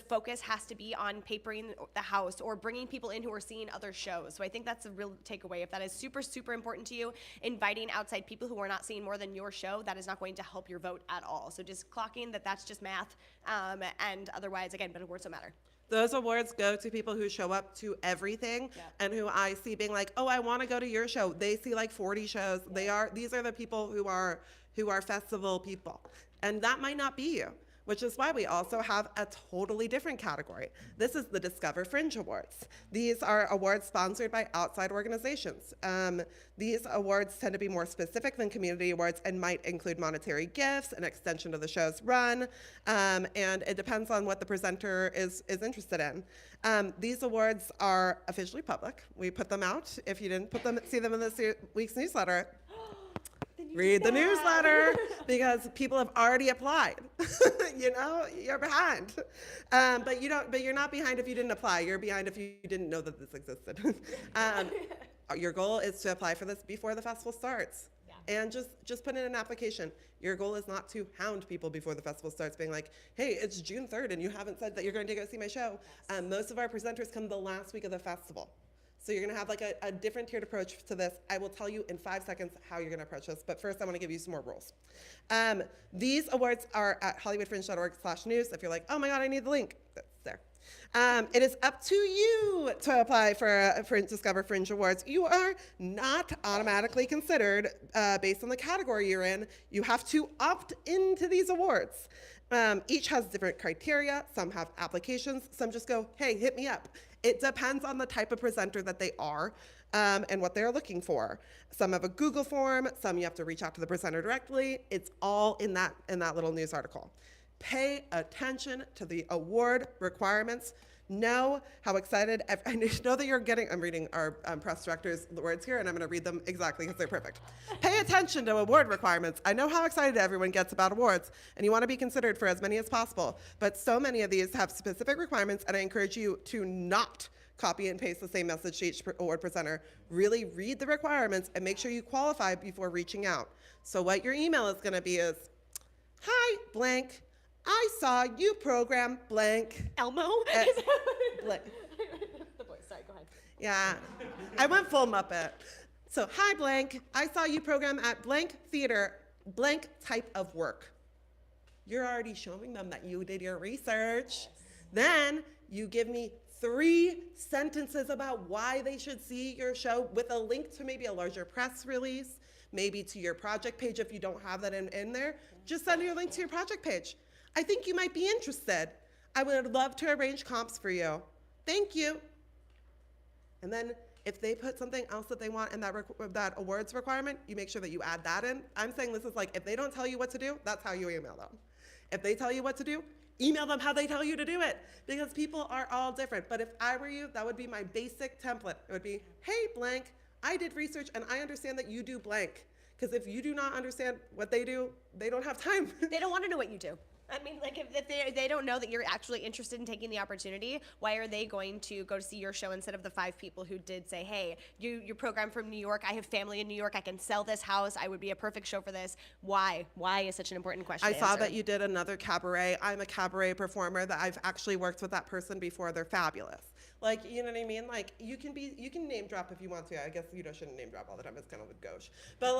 focus has to be on papering the house or bringing people in who are seeing other shows. So I think that's a real takeaway. If that is super, super important to you, inviting outside people who are not seeing more than your show, that is not going to help your vote at all. So just clocking that's just math. And otherwise, again, but awards don't matter. Those awards go to people who show up to everything and who I see being like, oh, I want to go to your show. They see like 40 shows. These are the people who are festival people. And that might not be you, which is why we also have a totally different category. This is the Discover Fringe Awards. These are awards sponsored by outside organizations. These awards tend to be more specific than community awards and might include monetary gifts, an extension of the show's run, and it depends on what the presenter is interested in. These awards are officially public. We put them out. If you didn't see them in this week's newsletter, read the newsletter because people have already applied. You're behind. But you're not behind if you didn't apply. You're behind if you didn't know that this existed. Your goal is to apply for this before the festival starts. Yeah. And just put in an application. Your goal is not to hound people before the festival starts being like, hey, it's June 3rd and you haven't said that you're going to go see my show. Yes. Most of our presenters come the last week of the festival. So you're gonna have like a different tiered approach to this. I will tell you in 5 seconds how you're gonna approach this, but first I wanna give you some more rules. These awards are at hollywoodfringe.org/news. If you're like, oh my God, I need the link, that's there. It is up to you to apply for Discover Fringe Awards. You are not automatically considered based on the category you're in. You have to opt into these awards. Each has different criteria. Some have applications. Some just go, hey, hit me up. It depends on the type of presenter that they are and what they're looking for. Some have a Google form. Some you have to reach out to the presenter directly. It's all in that little news article. Pay attention to the award requirements. Know how excited, I know that you're getting, I'm reading our press director's words here, and I'm going to read them exactly because they're perfect. Pay attention to award requirements. I know how excited everyone gets about awards, and you want to be considered for as many as possible, but so many of these have specific requirements, and I encourage you to not copy and paste the same message to each award presenter. Really read the requirements and make sure you qualify before reaching out. So what your email is going to be is, hi, blank. I saw you program blank. Elmo? Blank. The voice, sorry, go ahead. Yeah, I went full Muppet. So, hi blank, I saw you program at blank theater, blank type of work. You're already showing them that you did your research. Yes. Then you give me 3 sentences about why they should see your show with a link to maybe a larger press release, maybe to your project page if you don't have that in there. Just send your link to your project page. I think you might be interested. I would love to arrange comps for you. Thank you. And then if they put something else that they want in that awards requirement, you make sure that you add that in. I'm saying this is like, if they don't tell you what to do, that's how you email them. If they tell you what to do, email them how they tell you to do it, because people are all different. But if I were you, that would be my basic template. It would be, hey, blank, I did research and I understand that you do blank. Because if you do not understand what they do, they don't have time. They don't want to know what you do. I mean, like, if they don't know that you're actually interested in taking the opportunity, why are they going to go to see your show instead of the 5 people who did say, hey, you're programmed from New York, I have family in New York, I can sell this house, I would be a perfect show for this. Why? Why is such an important question I to saw answer? that you did another cabaret. I'm a cabaret performer that I've actually worked with that person before. They're fabulous. Like, you know what I mean? Like, you can name drop if you want to. I guess you shouldn't name drop all the time. It's kind of a gauche. But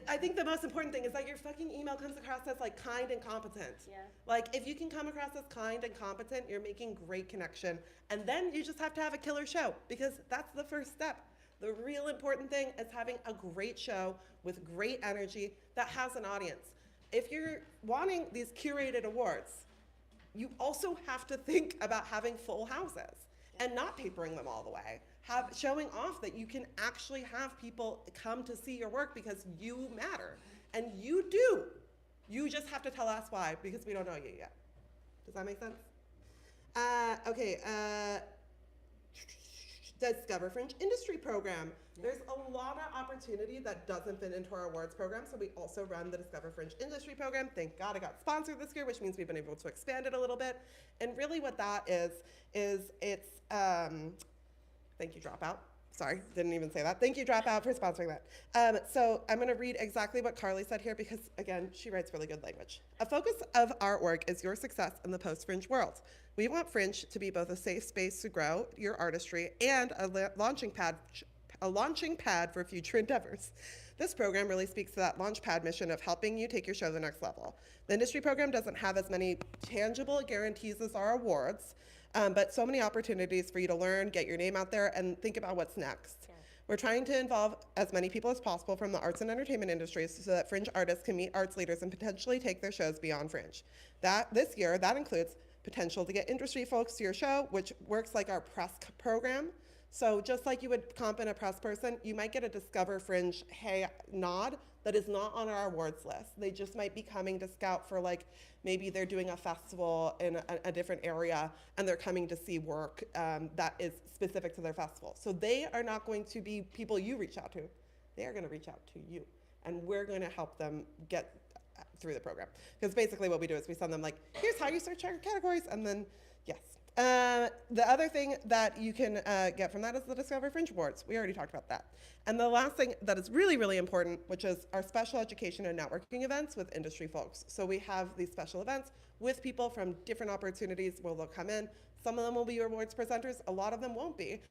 I think the most important thing is that your fucking email comes across as like kind and competent. Yeah. Like, if you can come across as kind and competent, you're making great connection. And then you just have to have a killer show, because that's the first step. The real important thing is having a great show with great energy that has an audience. If you're wanting these curated awards, you also have to think about having full houses and not papering them all the way. Showing off that you can actually have people come to see your work because you matter. And you do. You just have to tell us why, because we don't know you yet. Does that make sense? Okay, Discover Fringe Industry Program. There's a lot of opportunity that doesn't fit into our awards program, so we also run the Discover Fringe Industry Program. Thank God it got sponsored this year, which means we've been able to expand it a little bit. And really what that is it's, thank you, Dropout. Sorry, didn't even say that. Thank you, Dropout, for sponsoring that. So I'm going to read exactly what Carly said here because, again, she writes really good language. A focus of our work is your success in the post-Fringe world. We want Fringe to be both a safe space to grow your artistry and a launching pad for future endeavors. This program really speaks to that launch pad mission of helping you take your show to the next level. The industry program doesn't have as many tangible guarantees as our awards, but so many opportunities for you to learn, get your name out there, and think about what's next. Yeah. We're trying to involve as many people as possible from the arts and entertainment industries so that Fringe artists can meet arts leaders and potentially take their shows beyond Fringe. This year, that includes potential to get industry folks to your show, which works like our press program. So just like you would comp in a press person, you might get a Discover Fringe hey nod that is not on our awards list. They just might be coming to scout for, like, maybe they're doing a festival in a different area and they're coming to see work that is specific to their festival. So they are not going to be people you reach out to. They are going to reach out to you, and we're going to help them get through the program. Because basically what we do is we send them, like, here's how you search our categories, and then, yes. The other thing that you can get from that is the Discover Fringe Awards. We already talked about that. And the last thing that is really, really important, which is our special education and networking events with industry folks. So we have these special events with people from different opportunities where they'll come in. Some of them will be your awards presenters. A lot of them won't be.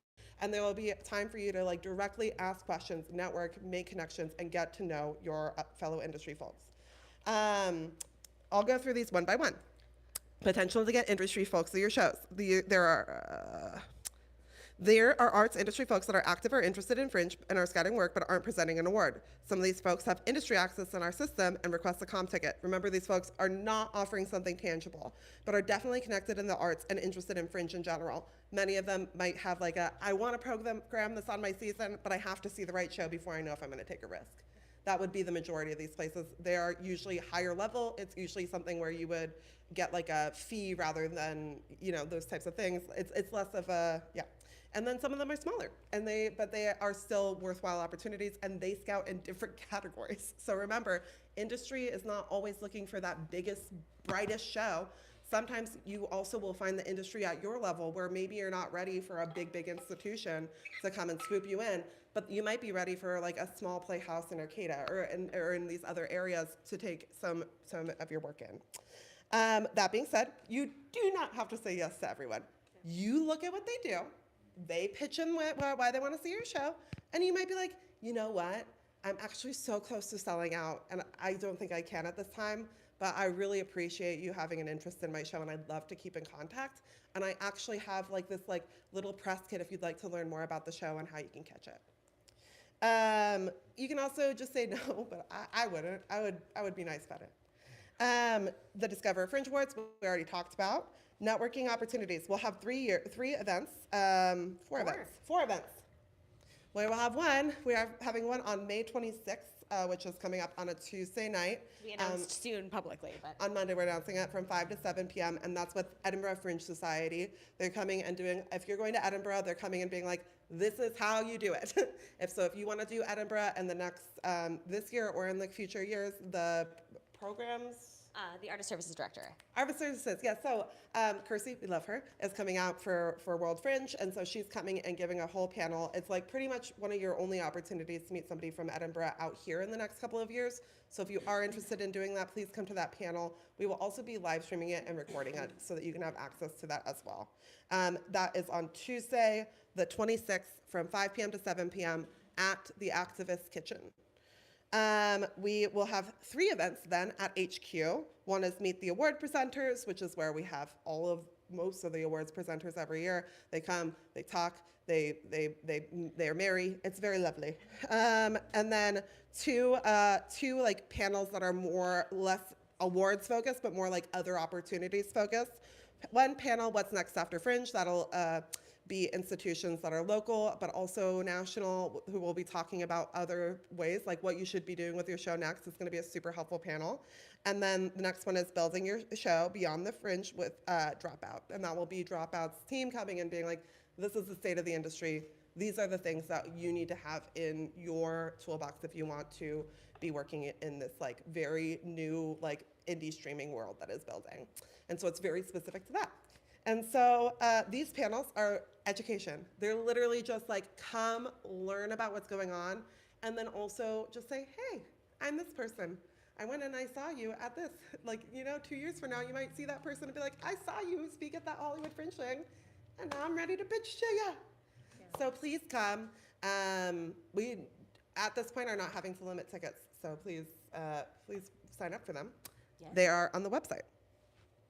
And there will be time for you to, like, directly ask questions, network, make connections, and get to know your fellow industry folks. I'll go through these one by one. Potential to get industry folks to your shows. There are arts industry folks that are active or interested in Fringe and are scouting work but aren't presenting an award. Some of these folks have industry access in our system and request a comp ticket. Remember, these folks are not offering something tangible, but are definitely connected in the arts and interested in Fringe in general. Many of them might have like I want to program this on my season, but I have to see the right show before I know if I'm going to take a risk. That would be the majority of these places. They are usually higher level. It's usually something where you would get like a fee rather than, you know, those types of things. It's less of a, yeah. And then some of them are smaller, but they are still worthwhile opportunities, and they scout in different categories. So remember, industry is not always looking for that biggest, brightest show. Sometimes you also will find the industry at your level where maybe you're not ready for a big, big institution to come and swoop you in, but you might be ready for like a small playhouse in Arcata or in these other areas to take some of your work in. That being said, you do not have to say yes to everyone. You look at what they do. They pitch in why they want to see your show, and you might be like, you know what? I'm actually so close to selling out, and I don't think I can at this time, but I really appreciate you having an interest in my show, and I'd love to keep in contact. And I actually have like this like little press kit if you'd like to learn more about the show and how you can catch it. You can also just say no, but I wouldn't. I would be nice about it. The Discover Fringe Awards, we already talked about. Networking opportunities. We'll have four events. We will have one. We are having one on May 26th, which is coming up on a Tuesday night. We announced soon publicly, but on Monday we're announcing it from 5 to 7 p.m. and that's with Edinburgh Fringe Society. They're coming and doing. If you're going to Edinburgh, they're coming and being like, this is how you do it. If you want to do Edinburgh and the next this year or in the future years, the programs. The Artist Services Director. Artist Services, yeah. So Kirsty, we love her, is coming out for World Fringe, and so she's coming and giving a whole panel. It's like pretty much one of your only opportunities to meet somebody from Edinburgh out here in the next couple of years. So if you are interested in doing that, please come to that panel. We will also be live streaming it and recording it so that you can have access to that as well. That is on Tuesday, the 26th, from 5 p.m. to 7 p.m. at the Activist Kitchen. We will have 3 events then at HQ. One is Meet the Award Presenters, which is where we have most of the awards presenters every year. They come, they talk, they're merry. It's very lovely. And then two like panels that are less awards focused, but more like other opportunities focused. One panel, What's Next After Fringe, that'll be institutions that are local, but also national, who will be talking about other ways, like what you should be doing with your show next. It's going to be a super helpful panel. And then the next one is building your show beyond the fringe with Dropout. And that will be Dropout's team coming and being like, this is the state of the industry. These are the things that you need to have in your toolbox if you want to be working in this like very new like indie streaming world that is building. And so it's very specific to that. And so these panels are education. They're literally just like, come learn about what's going on, and then also just say, hey, I'm this person. I went and I saw you at this. Like, 2 years from now, you might see that person and be like, I saw you speak at that Hollywood Fringe thing, and now I'm ready to pitch to you. Yeah. So please come. We, at this point, are not having to limit tickets, so please sign up for them. Yeah. They are on the website.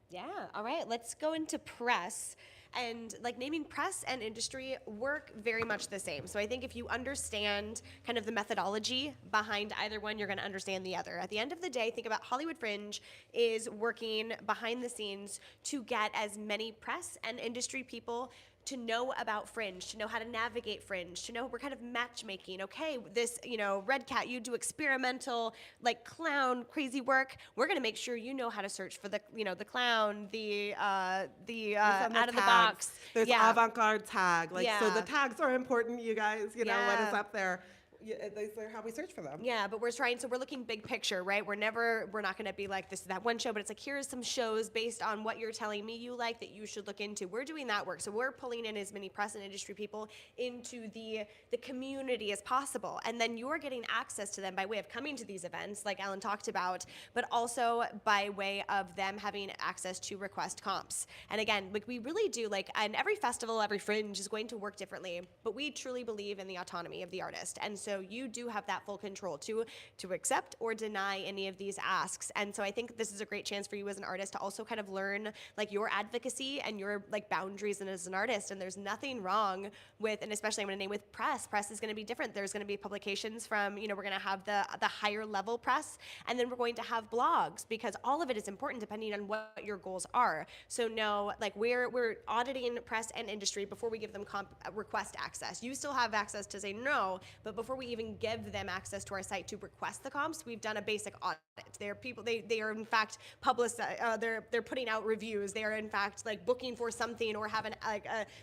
Yeah, all right, let's go into press. And like naming press and industry work very much the same. So I think if you understand kind of the methodology behind either one, you're going to understand the other. At the end of the day, think about Hollywood Fringe is working behind the scenes to get as many press and industry people to know about Fringe, to know how to navigate Fringe, to know we're kind of matchmaking. Okay, this, Red Cat, you do experimental, like clown, crazy work. We're gonna make sure you know how to search for the, the clown, the out of the box. There's avant-garde tag. So the tags are important, you guys. What is up there? These are how we search for them. Yeah, but we're looking big picture, right? We're not going to be like, this is that one show, but it's like, here's some shows based on what you're telling me you like that you should look into. We're doing that work. So we're pulling in as many press and industry people into the community as possible. And then you're getting access to them by way of coming to these events, like Ellen talked about, but also by way of them having access to request comps. And again, like we really do, and every festival, every Fringe is going to work differently, but we truly believe in the autonomy of the artist. And so you do have that full control to accept or deny any of these asks. And so I think this is a great chance for you as an artist to also kind of learn like your advocacy and your like boundaries and as an artist. And there's nothing wrong with, and especially I'm going to name with press. Press is going to be different. There's going to be publications from, we're going to have the higher level press, and then we're going to have blogs, because all of it is important depending on what your goals are. So no, like we're auditing press and industry before we give them request access. You still have access to say no, but before we even give them access to our site to request the comps, we've done a basic audit. They're people, they are in fact they're putting out reviews. They are in fact like booking for something, or have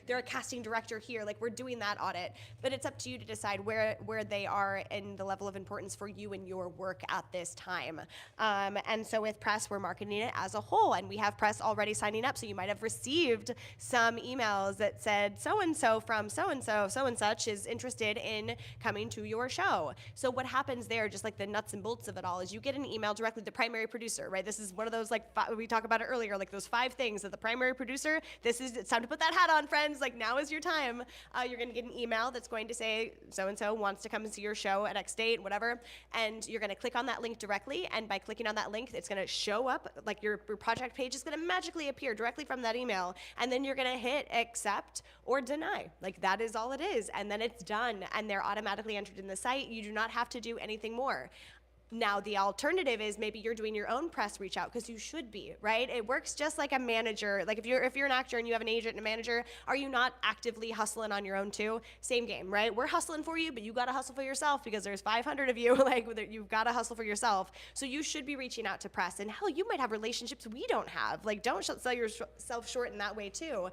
they're a casting director here. Like we're doing that audit, but it's up to you to decide where they are in the level of importance for you and your work at this time. And so with press, we're marketing it as a whole, and we have press already signing up. So you might have received some emails that said so-and-so from so-and-so, so-and-such is interested in coming to your show. So what happens there, just like the nuts and bolts of it all, is you get an email directly to the primary producer, right? This is one of those, like, we talked about it earlier, like those 5 things that the primary producer, it's time to put that hat on, friends, like now is your time. You're gonna get an email that's going to say, so-and-so wants to come and see your show at X date, whatever, and you're gonna click on that link directly, and by clicking on that link, it's gonna show up, like your project page is gonna magically appear directly from that email, and then you're gonna hit accept or deny. Like that is all it is, and then it's done, and they're automatically entered in the site. You do not have to do anything more. Now, the alternative is maybe you're doing your own press reach out, because you should be, right? It works just like a manager. Like if you're an actor and you have an agent and a manager, are you not actively hustling on your own too? Same game, right? We're hustling for you, but you got to hustle for yourself, because there's 500 of you. Like you've got to hustle for yourself. So you should be reaching out to press. And hell, you might have relationships we don't have. Like don't sell yourself short in that way too.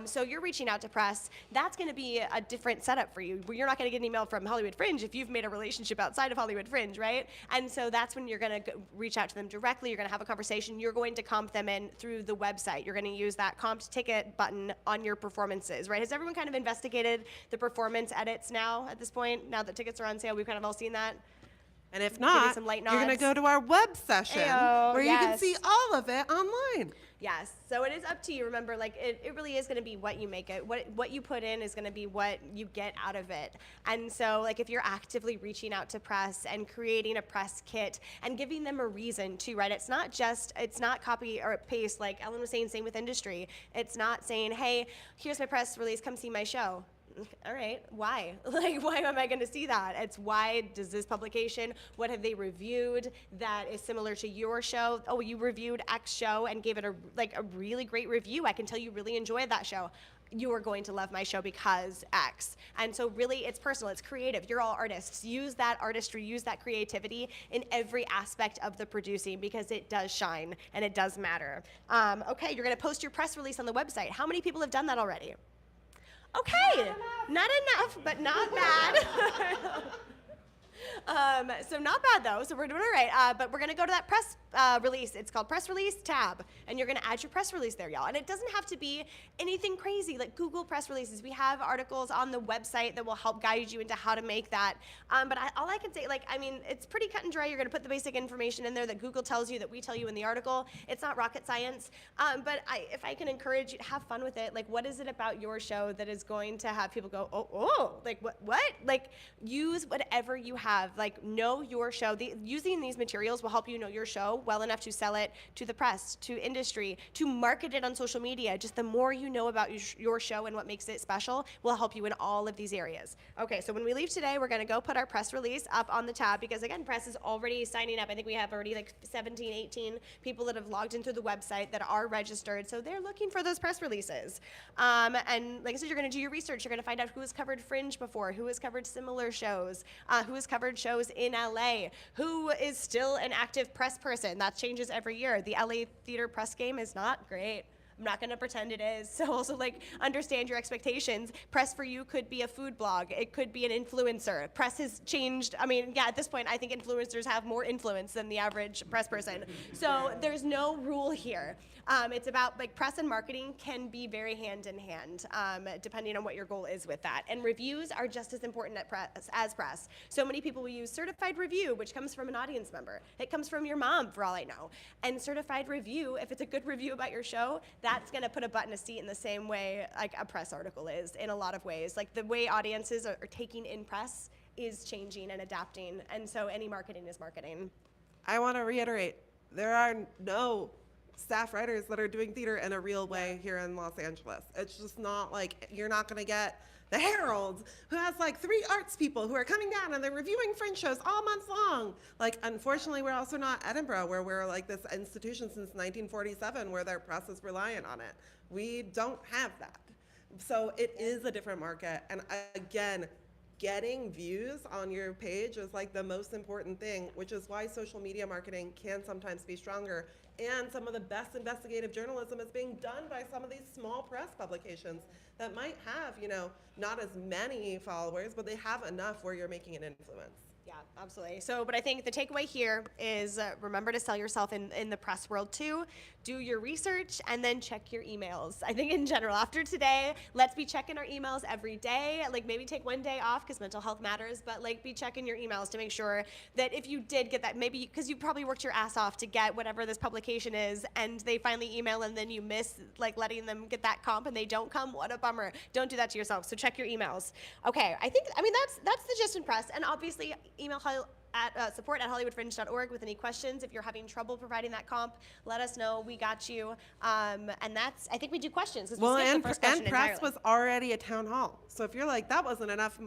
So you're reaching out to press. That's going to be a different setup for you. You're not going to get an email from Hollywood Fringe if you've made a relationship outside of Hollywood Fringe, right? And so that's when you're going to reach out to them directly. You're going to have a conversation. You're going to comp them in through the website. You're going to use that comped ticket button on your performances, right? Has everyone kind of investigated the performance edits now at this point? Now that tickets are on sale, we've kind of all seen that. And if not, you're going to go to our web session where you can see all of it online. Yes. So it is up to you. Remember, like it really is going to be what you make it. What you put in is going to be what you get out of it. And so like if you're actively reaching out to press and creating a press kit and giving them a reason to, right? It's not copy or paste, like Ellen was saying, same with industry. It's not saying, hey, here's my press release, come see my show. All right, why? Like, why am I going to see that? It's why does this publication, what have they reviewed that is similar to your show? Oh, you reviewed X show and gave it a really great review. I can tell you really enjoyed that show. you are going to love my show because X. And so really it's personal, it's creative. You're all artists. Use that artistry, use that creativity in every aspect of the producing because it does shine and it does matter. Okay, you're gonna post your press release on the website. How many people have done that already? Okay, not enough, but not bad. So not bad though, so we're doing all right. But we're gonna go to that press release. It's called Press Release tab, and you're gonna add your press release there, y'all. And it doesn't have to be anything crazy like Google press releases. We have articles on the website that will help guide you into how to make that. But all I can say, it's pretty cut and dry. You're gonna put the basic information in there that Google tells you, that we tell you in the article. It's not rocket science. But if I can encourage you to have fun with it, like what is it about your show that is going to have people go, oh, like what? Like use whatever you have. Like know your show. Using these materials will help you know your show well enough to sell it to the press, to industry, to market it on social media. Just the more you know about your show and what makes it special will help you in all of these areas. Okay, so when we leave today, we're gonna go put our press release up on the tab because again, press is already signing up. I think we have already like 17, 18 people that have logged into the website that are registered. So they're looking for those press releases. And like I said, you're gonna do your research. You're gonna find out who has covered Fringe before, who has covered similar shows, who has covered shows in LA, who is still an active press person. That changes every year. The LA theater press game is not great. I'm not gonna pretend it is. So also like understand your expectations. Press for you could be a food blog. It could be an influencer. Press has changed. I mean, yeah, at this point, I think influencers have more influence than the average press person. So there's no rule here. It's about like press and marketing can be very hand in hand, depending on what your goal is with that. And reviews are just as important at as press. So many people will use certified review, which comes from an audience member. It comes from your mom, for all I know. And certified review, if it's a good review about your show, that's gonna put a butt in a seat in the same way like a press article is in a lot of ways. Like the way audiences are taking in press is changing and adapting. And so any marketing is marketing. I want to reiterate, there are no staff writers that are doing theater in a real way here in Los Angeles. It's just not like, you're not going to get the Herald, who has like 3 arts people who are coming down and they're reviewing Fringe shows all month long. Like, unfortunately, we're also not Edinburgh, where we're like this institution since 1947 where their press is reliant on it. We don't have that. So it is a different market. And again, getting views on your page is like the most important thing, which is why social media marketing can sometimes be stronger. And some of the best investigative journalism is being done by some of these small press publications that might have, not as many followers, but they have enough where you're making an influence. Yeah, absolutely. So, but I think the takeaway here is remember to sell yourself in the press world too. Do your research and then check your emails. I think in general, after today, let's be checking our emails every day. Like maybe take one day off because mental health matters, but like be checking your emails to make sure that if you did get that, maybe because you probably worked your ass off to get whatever this publication is and they finally email and then you miss like letting them get that comp and they don't come, what a bummer. Don't do that to yourself. So check your emails. Okay, I mean, that's the gist in press. And obviously, email at support@hollywoodfringe.org with any questions. If you're having trouble providing that comp, let us know. We got you. And that's, I think we do questions. Well, and press entirely. was already a town hall. So if you're like, that wasn't enough,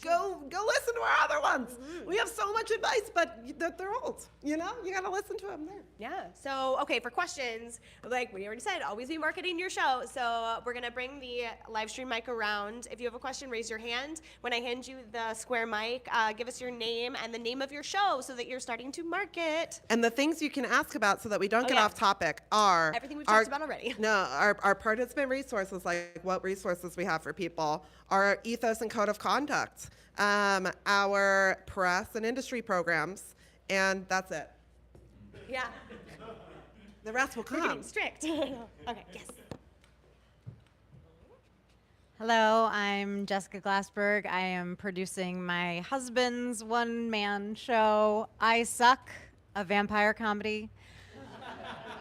go listen to our other ones. Mm-hmm. We have so much advice, but they're old. You got to listen to them there. Yeah. So, okay, for questions, like we already said, always be marketing your show. So we're going to bring the live stream mic around. If you have a question, raise your hand. When I hand you the square mic, give us your name and the name of your show so that you're starting to market. And the things you can ask about so that we don't get off topic are everything we've talked about already. No, our participant resources, like what resources we have for people, our ethos and code of conduct, our press and industry programs, and that's it. Yeah. The rest will come. We're getting strict. Okay, yes. Hello, I'm Jessica Glassberg. I am producing my husband's one-man show, I Suck, a vampire comedy.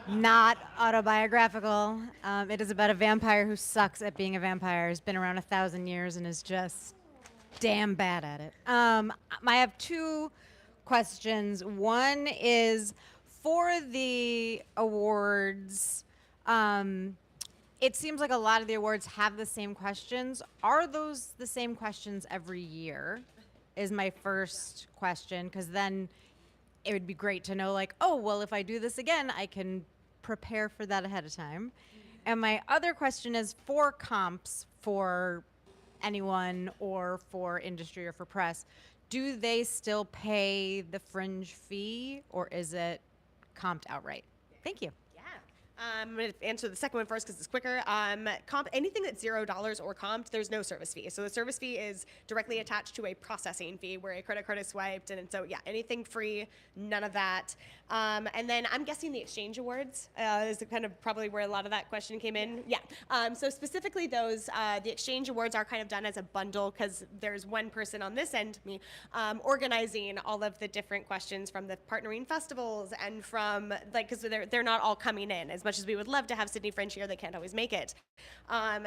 Not autobiographical. It is about a vampire who sucks at being a vampire. He's been around 1,000 years and is just damn bad at it. I have 2 questions. One is for the awards, it seems like a lot of the awards have the same questions. Are those the same questions every year? Is my first question, because then it would be great to know, like, oh, well, if I do this again, I can prepare for that ahead of time. And my other question is for comps for anyone or for industry or for press, do they still pay the Fringe fee or is it comped outright? Thank you. Yeah. I'm going to answer the second one first because it's quicker. Anything that's $0 or comped, there's no service fee. So the service fee is directly attached to a processing fee where a credit card is swiped. And so, yeah, anything free, none of that. And then I'm guessing the exchange awards is kind of probably where a lot of that question came in. Yeah. So specifically those, the exchange awards are kind of done as a bundle because there's one person on this end, me, organizing all of the different questions from the partnering festivals and from, like, because they're not all coming in. As much as we would love to have Sydney Fringe here, they can't always make it.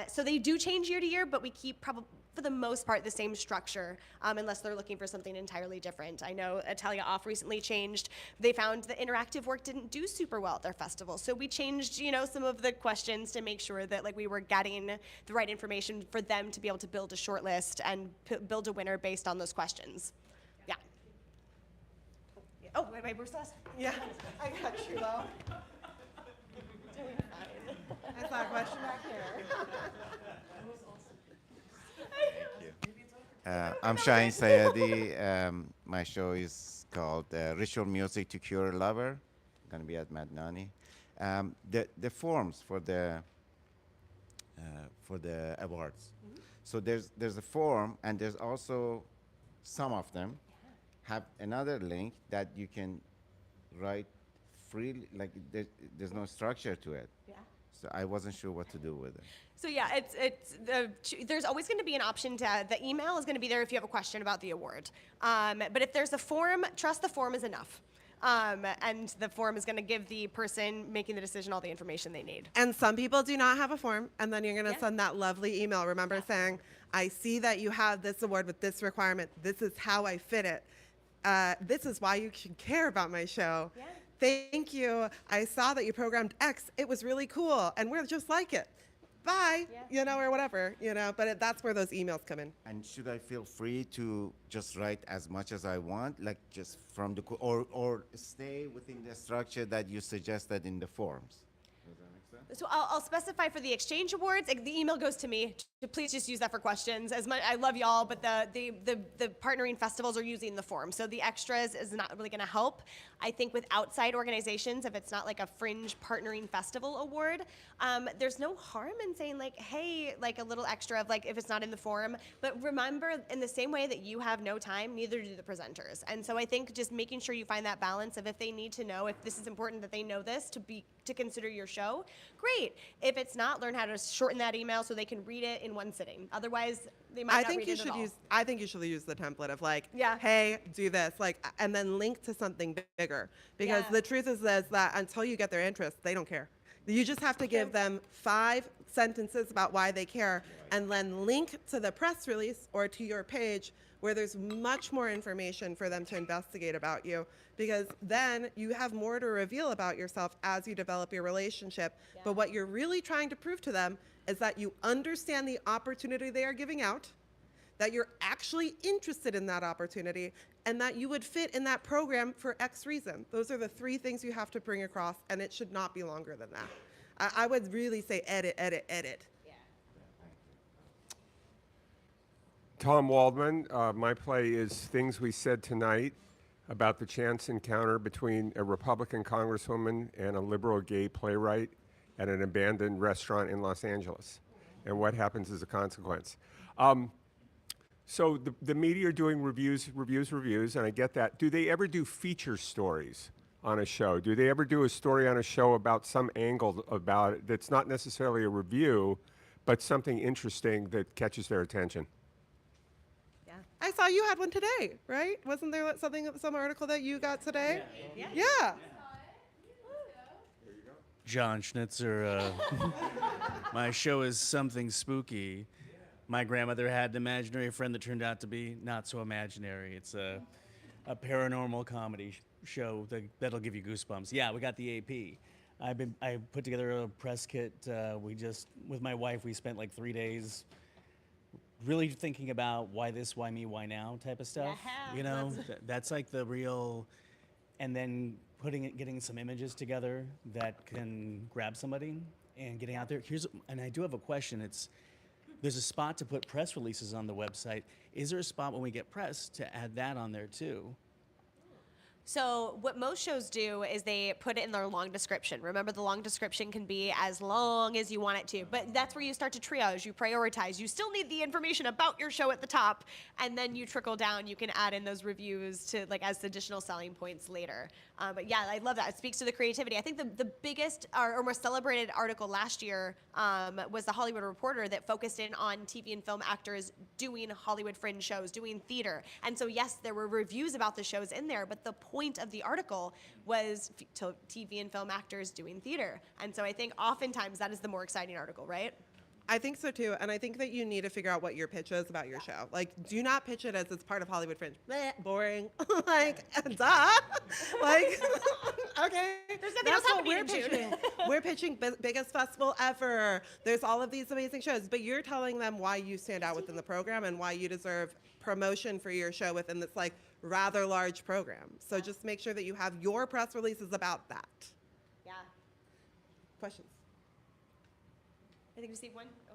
So they do change year to year, but we keep probably, for the most part, the same structure, unless they're looking for something entirely different. I know Italia Off recently changed. They found that interactive work didn't do super well at their festival. So we changed, some of the questions to make sure that we were getting the right information for them to be able to build a short list and build a winner based on those questions. Yeah. Oh, wait, where's that? Yeah, I got you though. Doing fine. I saw a question back here. I'm Shahin Sayedi. My show is called Ritual Music to Cure a Lover. Going to be at Madnani. The forms for the awards. So there's a form, and there's also some of them have another link that you can write freely. Like there's no structure to it. Yeah. So I wasn't sure what to do with it. So yeah, there's always going to be an option the email is going to be there if you have a question about the award. But if there's a form, trust the form is enough. And the form is going to give the person making the decision all the information they need. And some people do not have a form, and then you're going to Yeah. send that lovely email, remember, saying, I see that you have this award with this requirement. This is how I fit it. This is why you should care about my show. Yeah. Thank you. I saw that you programmed X. It was really cool, and we're just like it. Bye, Yeah. or whatever, but that's where those emails come in. And should I feel free to just write as much as I want, like just from the or stay within the structure that you suggested in the forms? Does that make sense? So I'll specify for the exchange awards. The email goes to me. Please just use that for questions. As much I love y'all, but the partnering festivals are using the form, so the extras is not really going to help. I think with outside organizations, if it's not like a Fringe partnering festival award, there's no harm in saying hey, a little extra of if it's not in the form. But remember, in the same way that you have no time, neither do the presenters. And so I think just making sure you find that balance of if they need to know, if this is important that they know this to consider your show, great. If it's not, learn how to shorten that email so they can read it in one sitting. Otherwise, they might not read it at all. I think you should use the template of Yeah. hey, do this, and then link to something bigger. Because Yeah. the truth is that until you get their interest, they don't care. You just have to give them 5 sentences about why they care, and then link to the press release or to your page where there's much more information for them to investigate about you, because then you have more to reveal about yourself as you develop your relationship. Yeah. But what you're really trying to prove to them is that you understand the opportunity they are giving out, that you're actually interested in that opportunity, and that you would fit in that program for X reason. Those are the 3 things you have to bring across, and it should not be longer than that. I would really say edit, edit, edit. Tom Waldman, my play is Things We Said Tonight, about the chance encounter between a Republican congresswoman and a liberal gay playwright at an abandoned restaurant in Los Angeles, and what happens as a consequence. So the media are doing reviews, and I get that. Do they ever do feature stories on a show? Do they ever do a story on a show about some angle about it that's not necessarily a review, but something interesting that catches their attention? I saw you had one today, right? Wasn't there some article that you got today? Yeah. John Schnitzer. My show is Something Spooky. My grandmother had an imaginary friend that turned out to be not so imaginary. It's a paranormal comedy show that'll give you goosebumps. Yeah, we got the AP. I put together a press kit. With my wife, we spent 3 days really thinking about why this, why me, why now type of stuff. Yeah, That's the real, and then getting some images together that can grab somebody and getting out there. And I do have a question. There's a spot to put press releases on the website. Is there a spot when we get press to add that on there too? So what most shows do is they put it in their long description. Remember, the long description can be as long as you want it to, but that's where you start to triage, you prioritize. You still need the information about your show at the top, and then you trickle down. You can add in those reviews to like as additional selling points later. But yeah, I love that. It speaks to the creativity. I think the biggest or more celebrated article last year was the Hollywood Reporter that focused in on TV and film actors doing Hollywood Fringe shows, doing theater. And so yes, there were reviews about the shows in there, but the point of the article was TV and film actors doing theater. And so I think oftentimes that is the more exciting article, right? I think so too, and I think that you need to figure out what your pitch is about your show. Like, do not pitch it as it's part of Hollywood Fringe. Bleh, boring. Like, duh. Like, okay. There's nothing That's else what we're happening in June. pitching. We're pitching biggest festival ever. There's all of these amazing shows, but you're telling them why you stand out within the program and why you deserve promotion for your show within this like rather large program. So just make sure that you have your press releases about that. Yeah. Questions? I think we received one. Oh.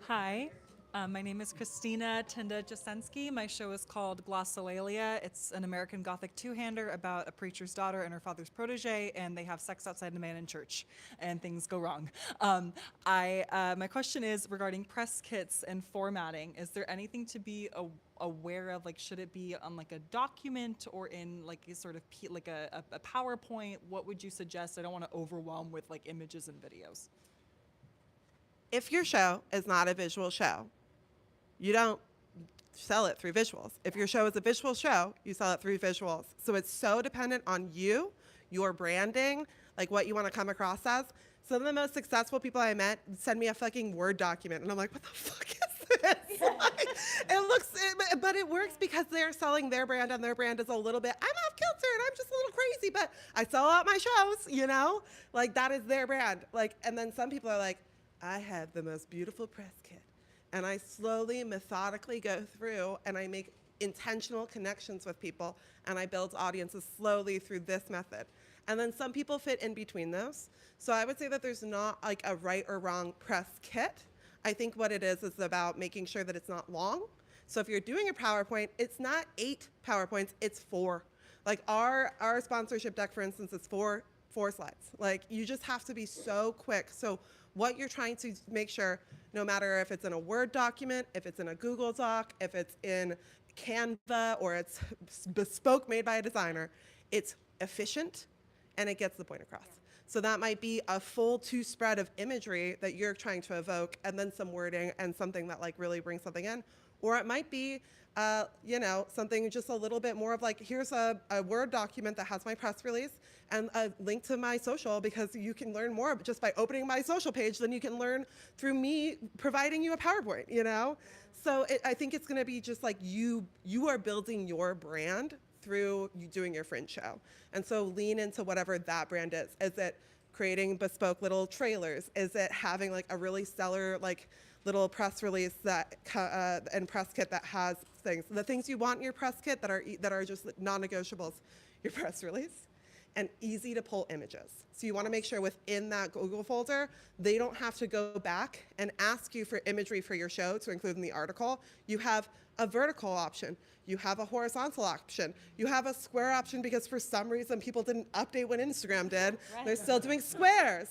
Hi, my name is Christina Tinda Jasensky. My show is called Glossolalia. It's an American Gothic two-hander about a preacher's daughter and her father's protege, and they have sex outside the man in church, and things go wrong. My question is regarding press kits and formatting. Is there anything to be aware of? Like, should it be on like a document or in like a sort of like a PowerPoint? What would you suggest? I don't want to overwhelm with like images and videos. If your show is not a visual show, you don't sell it through visuals. If your show is a visual show, you sell it through visuals. So it's so dependent on you, your branding, like what you want to come across as. Some of the most successful people I met send me a fucking Word document, and I'm like, what the fuck is this? Like, but it works because they're selling their brand, and their brand is a little bit, I'm off kilter, and I'm just a little crazy, but I sell out my shows, you know? Like, that is their brand. Like, and then some people are like, I have the most beautiful press kit. And I slowly, methodically go through and I make intentional connections with people and I build audiences slowly through this method. And then some people fit in between those. So I would say that there's not like a right or wrong press kit. I think what it is about making sure that it's not long. So if you're doing a PowerPoint, it's not 8 PowerPoints, it's 4. Like our sponsorship deck, for instance, is four slides. Like you just have to be so quick. So what you're trying to make sure, no matter if it's in a Word document, if it's in a Google Doc, if it's in Canva, or it's bespoke made by a designer, it's efficient and it gets the point across. So that might be a full 2 spread of imagery that you're trying to evoke, and then some wording and something that like really brings something in. Or it might be, you know, something just a little bit more of like, here's a Word document that has my press release and a link to my social, because you can learn more just by opening my social page than you can learn through me providing you a PowerPoint, you know? So I think it's gonna be just like you are building your brand through you doing your Fringe show. And so lean into whatever that brand is. Is it creating bespoke little trailers? Is it having like a really stellar like little press release that and press kit that has things? The things you want in your press kit that are just non-negotiables, your press release, and easy to pull images. So you want to make sure within that Google folder, they don't have to go back and ask you for imagery for your show to include in the article. You have a vertical option. You have a horizontal option. You have a square option because for some reason people didn't update when Instagram did. Right. They're still doing squares.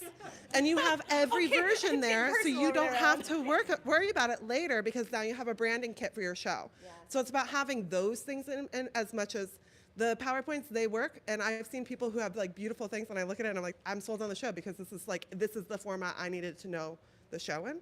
And you have every version there, so you don't have to worry about it later, because now you have a branding kit for your show. Yeah. So it's about having those things in as much as the PowerPoints, they work. And I've seen people who have like beautiful things, and I look at it and I'm like, I'm sold on the show because this is the format I needed to know the show in.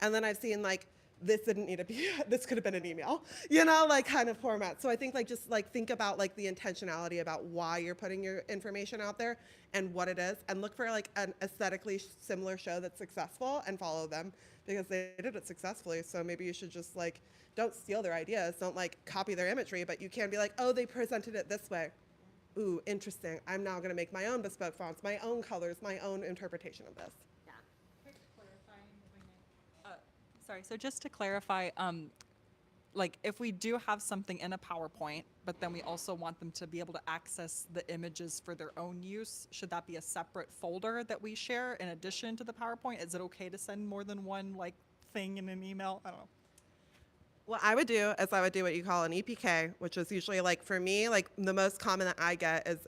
And then I've seen like, this didn't need to be, this could have been an email, you know, like kind of format. So I think like just like think about like the intentionality about why you're putting your information out there and what it is, and look for like an aesthetically similar show that's successful and follow them because they did it successfully. So maybe you should just like, don't steal their ideas, don't like copy their imagery, but you can be like, oh, they presented it this way. Ooh, interesting. I'm now gonna make my own bespoke fonts, my own colors, my own interpretation of this. Sorry, so just to clarify, like if we do have something in a PowerPoint, but then we also want them to be able to access the images for their own use, should that be a separate folder that we share in addition to the PowerPoint? Is it okay to send more than one like thing in an email? I don't know. What I would do is I would do what you call an EPK, which is usually like for me, like the most common that I get is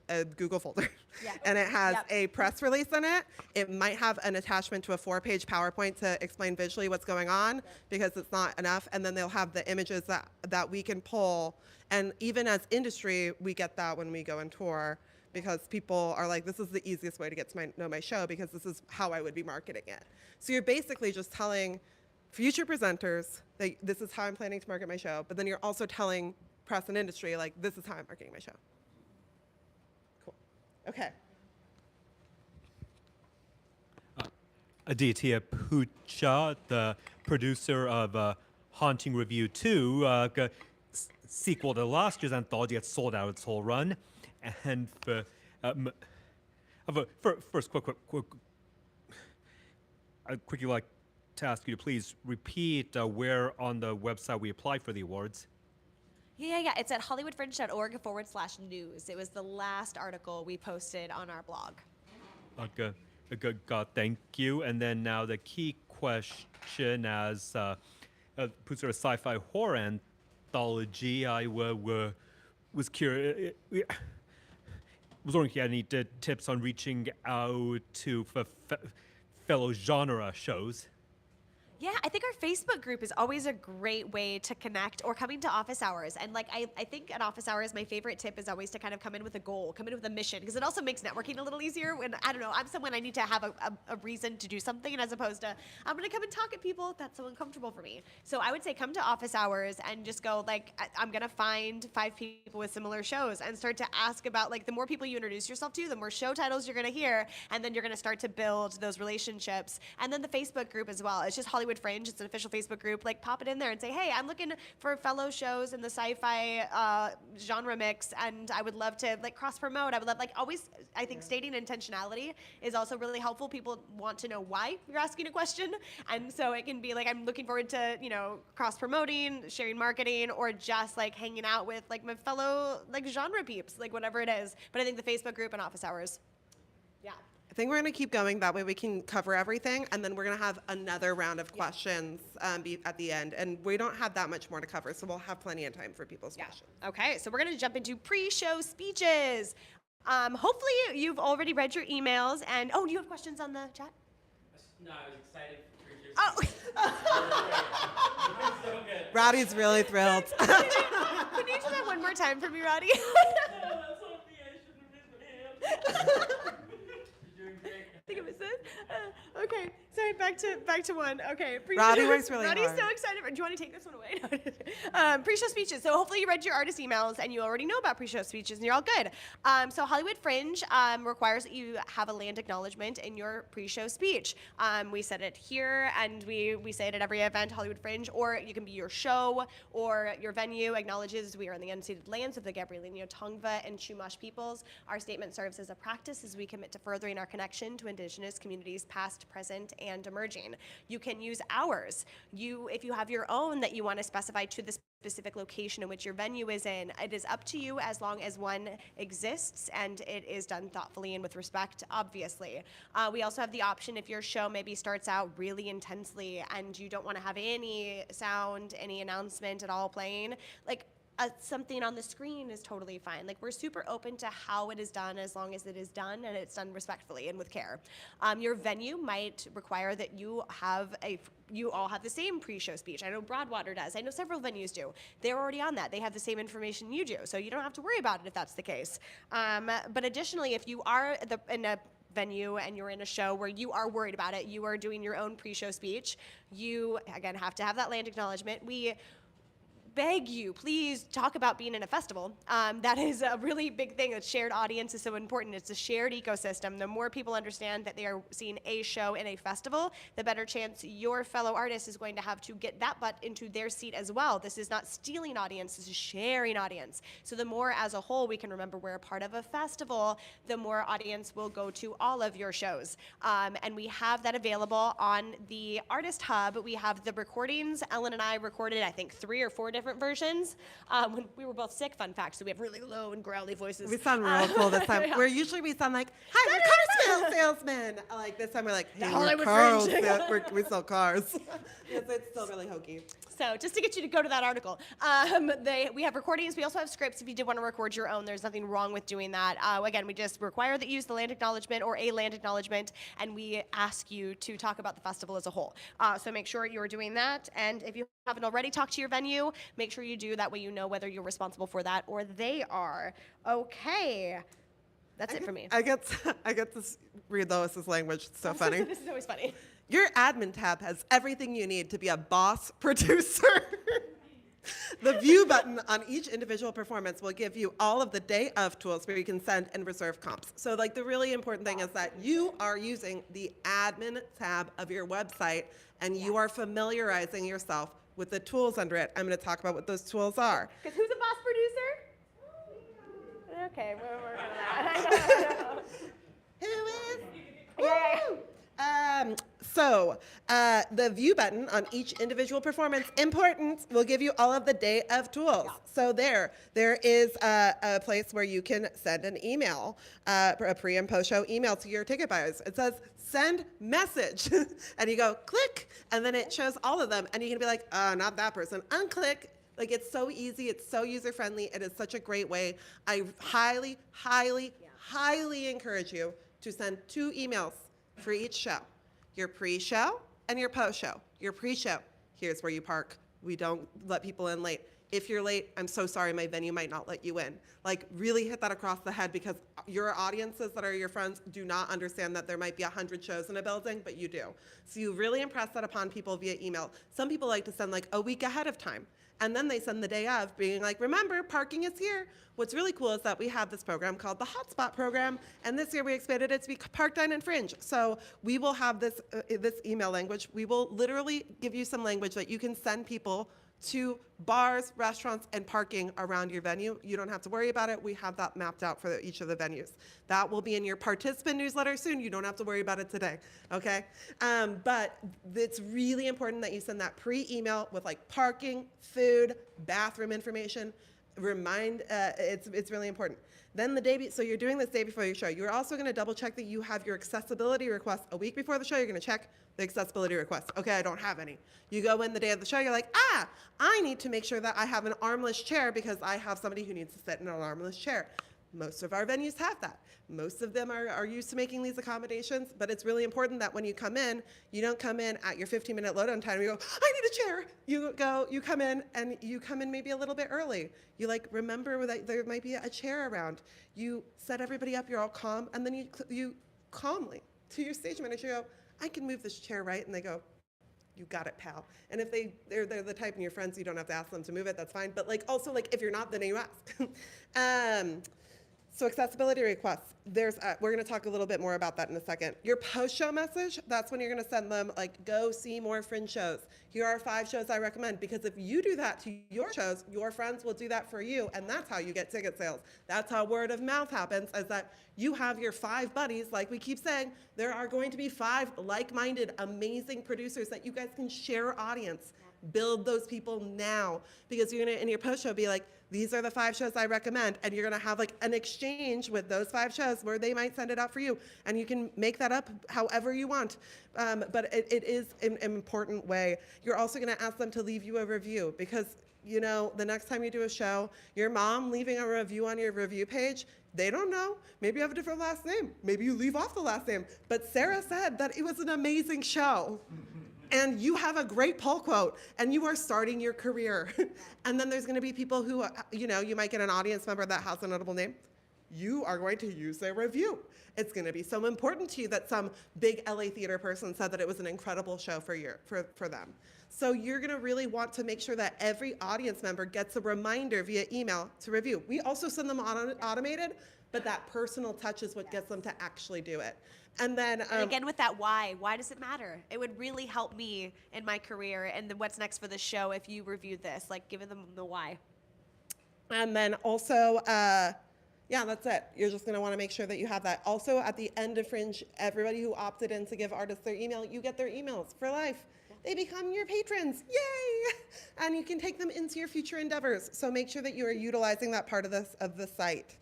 a Google folder. Yeah. And it has Yep. a press release in it. It might have an attachment to a 4-page PowerPoint to explain visually what's going on because it's not enough. And then they'll have the images that we can pull. And even as industry, we get that when we go and tour because people are like, this is the easiest way to get to know my show because this is how I would be marketing it. So you're basically just telling future presenters that this is how I'm planning to market my show, but then you're also telling press and industry, like, this is how I'm marketing my show. Cool. Okay. Aditya Pucha, the producer of Haunting Review 2, sequel to last year's anthology that sold out its whole run. And first, I'd quickly like to ask you to please repeat where on the website we apply for the awards. Yeah. It's at hollywoodfringe.org/news. It was the last article we posted on our blog. Good God, thank you. And then now the key question as producer of sci-fi horror anthology, I was curious. Was wondering if you had any tips on reaching out to fellow genre shows. Yeah, I think our Facebook group is always a great way to connect or coming to office hours. And like, I think at office hours, my favorite tip is always to kind of come in with a goal, come in with a mission, because it also makes networking a little easier when, I don't know, I'm someone I need to have a reason to do something, and as opposed to, I'm going to come and talk at people, that's so uncomfortable for me. So I would say come to office hours and just go like, I'm going to find 5 people with similar shows and start to ask about, like, the more people you introduce yourself to, the more show titles you're going to hear, and then you're going to start to build those relationships. And then the Facebook group as well. It's just Hollywood Fringe. It's an official Facebook group. Like, pop it in there and say, hey, I'm looking for fellow shows in the sci-fi genre mix, and I would love to like cross promote. I would love, like, always. I think stating intentionality is also really helpful. People want to know why you're asking a question, and so it can be like, I'm looking forward to cross promoting, sharing marketing, or just like hanging out with like my fellow like genre peeps, like whatever it is. But I think the Facebook group and office hours. Yeah. I think we're going to keep going. That way we can cover everything. And then we're going to have another round of questions at the end. And we don't have that much more to cover, so we'll have plenty of time for people's questions. Okay, so we're going to jump into pre-show speeches. Hopefully you've already read your emails. And, do you have questions on the chat? No, I was excited for pre-show speeches. Oh. So good. Roddy's really thrilled. Can you do that one more time for me, Roddy? No, that's not me. I shouldn't have raised my hand. You're doing great. I think it was this. Okay, sorry, back to one. Okay, Roddy works really Roddy's hard. so excited. Do you want to take this one away? Pre-show speeches. So hopefully you read your artist emails and you already know about pre-show speeches and you're all good. So Hollywood Fringe requires that you have a land acknowledgement in your pre-show speech. We said it here and we say it at every event, Hollywood Fringe, or you can be your show or your venue acknowledges we are in the unceded lands of the Gabrielino, Tongva, and Chumash peoples. Our statement serves as a practice as we commit to furthering our connection to Indigenous communities past, present, and emerging. You can use ours. If you have your own that you want to specify to the specific location in which your venue is in, it is up to you as long as one exists and it is done thoughtfully and with respect, obviously. We also have the option if your show maybe starts out really intensely and you don't want to have any sound, any announcement at all playing, like something on the screen is totally fine. Like, we're super open to how it is done as long as it is done and it's done respectfully and with care. Your venue might require that you all have the same pre-show speech. I know Broadwater does. I know several venues do. They're already on that. They have the same information you do, so you don't have to worry about it if that's the case. But additionally, if you are in a venue and you're in a show where you are worried about it, you are doing your own pre-show speech, you, again, have to have that land acknowledgement. beg you, please talk about being in a festival. That is a really big thing. That shared audience is so important. It's a shared ecosystem. The more people understand that they are seeing a show in a festival, the better chance your fellow artist is going to have to get that butt into their seat as well. This is not stealing audience, this is sharing audience. So the more as a whole we can remember we're a part of a festival, the more audience will go to all of your shows. And we have that available on the Artist Hub. We have the recordings. Ellen and I recorded, I think, 3 or 4 different versions. When we were both sick, fun fact, so we have really low and growly voices. We sound real cool this time. Yeah. Where usually we sound like, hi, we're car salesmen. Like this time we're like, hey, we're Hollywood car Fringe. we sell cars. Yes, it's still really hokey. So just to get you to go to that article, we have recordings. We also have scripts if you did want to record your own. There's nothing wrong with doing that. Again, we just require that you use the land acknowledgement or a land acknowledgement, and we ask you to talk about the festival as a whole. So make sure you're doing that. And if you haven't already talked to your venue, make sure you do. That way you know whether you're responsible for that or they are. Okay. That's it for me. I get to read Lois's language. It's so funny. This is always funny. Your admin tab has everything you need to be a boss producer. The view button on each individual performance will give you all of the day of tools where you can send and reserve comps. So like the really important thing is that you are using the admin tab of your website and you are familiarizing yourself with the tools under it. I'm going to talk about what those tools are. Because who's a boss producer? Okay, we're working on that. Who is? Yeah. Woo! The view button on each individual performance, important, will give you all of the day of tools. Yeah. So there is a place where you can send an email, a pre and post show email to your ticket buyers. It says send message, and you go click, and then it shows all of them, and you can be like, not that person, unclick. Like it's so easy, it's so user friendly, it is such a great way. I highly, highly, highly encourage you to send 2 emails for each show. Your pre-show and your post-show. Your pre-show, here's where you park. We don't let people in late. If you're late, I'm so sorry, my venue might not let you in. Like really hit that across the head because your audiences that are your friends do not understand that there might be 100 shows in a building, but you do. So you really impress that upon people via email. Some people like to send like a week ahead of time. And then they send the day of being like, remember, parking is here. What's really cool is that we have this program called the Hotspot program. And this year we expanded it to be Park, Dine, and Fringe. So we will have this email language. We will literally give you some language that you can send people to bars, restaurants, and parking around your venue. You don't have to worry about it. We have that mapped out for each of the venues. That will be in your participant newsletter soon. You don't have to worry about it today, okay? But it's really important that you send that pre-email with like parking, food, bathroom information. It's really important. Then so you're doing this day before your show. You're also gonna double check that you have your accessibility requests a week before the show. You're gonna check the accessibility requests. Okay, I don't have any. You go in the day of the show, you're like, I need to make sure that I have an armless chair because I have somebody who needs to sit in an armless chair. Most of our venues have that. Most of them are used to making these accommodations, but it's really important that when you come in, you don't come in at your 15-minute load-on time and you go, I need a chair. You come in and you come in maybe a little bit early. You like remember that there might be a chair around. You set everybody up, you're all calm, and then you calmly to your stage manager go, I can move this chair right, and they go, you got it, pal. And if they're the type and your friends, you don't have to ask them to move it, that's fine. But like also like if you're not, then you ask. So accessibility requests, we're gonna talk a little bit more about that in a second. Your post-show message, that's when you're gonna send them like, go see more Fringe shows. Here are 5 shows I recommend, because if you do that to your shows, your friends will do that for you, and that's how you get ticket sales. That's how word of mouth happens, is that you have your 5 buddies, like we keep saying, there are going to be 5 like-minded, amazing producers that you guys can share audience. Build those people now, because you're gonna, in your post show, be like, these are the 5 shows I recommend, and you're gonna have like an exchange with those 5 shows where they might send it out for you, and you can make that up however you want. But it is an important way. You're also gonna ask them to leave you a review, because you know, the next time you do a show, your mom leaving a review on your review page, they don't know. Maybe you have a different last name. Maybe you leave off the last name. But Sarah said that it was an amazing show. And you have a great pull quote, and you are starting your career. And then there's gonna be people who, you know, you might get an audience member that has a notable name. you are going to use their review. It's going to be so important to you that some big LA theater person said that it was an incredible show for them. So you're going to really want to make sure that every audience member gets a reminder via email to review. We also send them automated, but that personal touch is what gets them to actually do it. And then And again, with that why does it matter? It would really help me in my career and what's next for the show if you reviewed this, like giving them the why. And then also, yeah, that's it. You're just going to want to make sure that you have that. Also, at the end of Fringe, everybody who opted in to give artists their email, you get their emails for life. They become your patrons. Yay! And you can take them into your future endeavors. So make sure that you are utilizing that part of the site.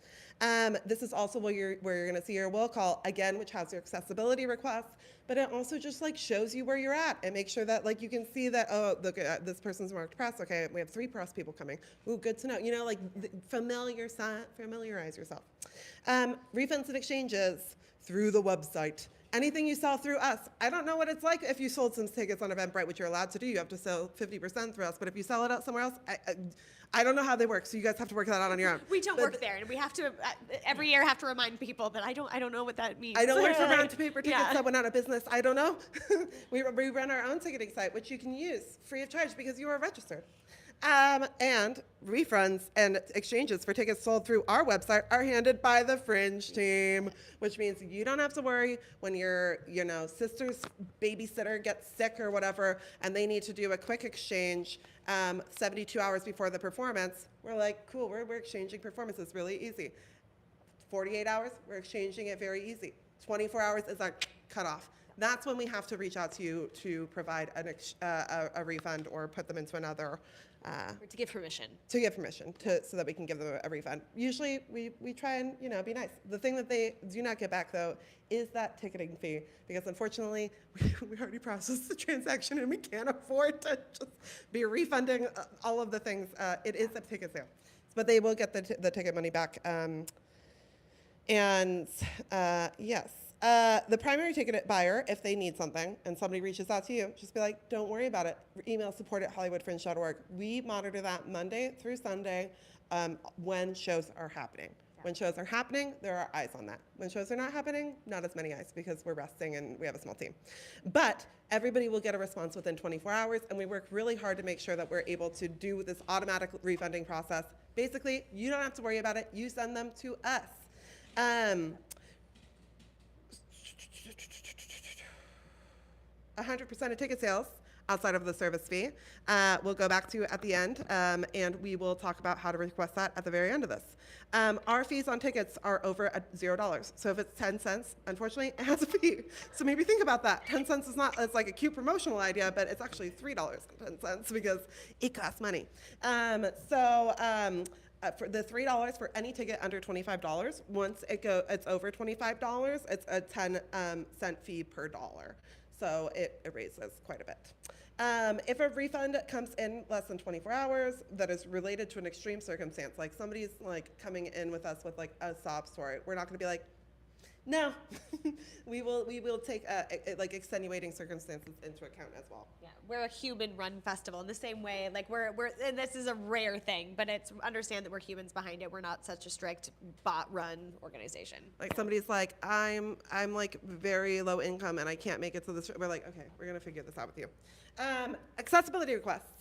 This is also where you're going to see your will call, again, which has your accessibility requests, but it also just like shows you where you're at and make sure that like you can see that, oh, look, this person's marked press. Okay, we have 3 press people coming. Ooh, good to know. You know, like familiarize yourself. Refunds and exchanges through the website. Anything you sell through us. I don't know what it's like if you sold some tickets on Eventbrite, which you're allowed to do. You have to sell 50% through us. But if you sell it out somewhere else, I don't know how they work. So you guys have to work that out on your own. We don't work there, and we have to every year have to remind people that I don't know what that means. I don't work for Round to Paper Tickets Yeah. that went out of business. I don't know. we run our own ticketing site, which you can use free of charge because you are registered. And refunds and exchanges for tickets sold through our website are handled by the Fringe team, which means you don't have to worry when your sister's babysitter gets sick or whatever, and they need to do a quick exchange 72 hours before the performance. We're like, cool, we're exchanging performances really easy. 48 hours, we're exchanging it very easy. 24 hours is our cutoff. That's when we have to reach out to you to provide a refund or put them into another. Or to give permission. To give permission so that we can give them a refund. Usually we try and be nice. The thing that they do not get back though is that ticketing fee, because unfortunately we already processed the transaction and we can't afford to just be refunding all of the things. It is a ticket sale, but they will get the ticket money back. Yes. The primary ticket buyer, if they need something and somebody reaches out to you, just be like, don't worry about it. Email support@hollywoodfringe.org. We monitor that Monday through Sunday when shows are happening. When shows are happening, there are eyes on that. When shows are not happening, not as many eyes because we're resting and we have a small team. But everybody will get a response within 24 hours, and we work really hard to make sure that we're able to do this automatic refunding process. Basically, you don't have to worry about it. You send them to us. 100% of ticket sales outside of the service fee we'll go back to at the end, and we will talk about how to request that at the very end of this. Our fees on tickets are over at $0. So if it's 10 cents, unfortunately, it has a fee. So maybe think about that. 10 cents is not, it's like a cute promotional idea, but it's actually $3.10 because it costs money. For the $3 for any ticket under $25, once it's over $25, it's a 10 cent fee per dollar. So it raises quite a bit. If a refund comes in less than 24 hours that is related to an extreme circumstance, like somebody's like coming in with us with like a sob story, we're not going to be like, no. we will take like extenuating circumstances into account as well. Yeah, we're a human-run festival in the same way. Like we're and this is a rare thing, but it's understand that we're humans behind it. We're not such a strict bot-run organization. Like somebody's like, I'm like very low income and I can't make it to this. We're like, okay, we're gonna figure this out with you. Accessibility requests.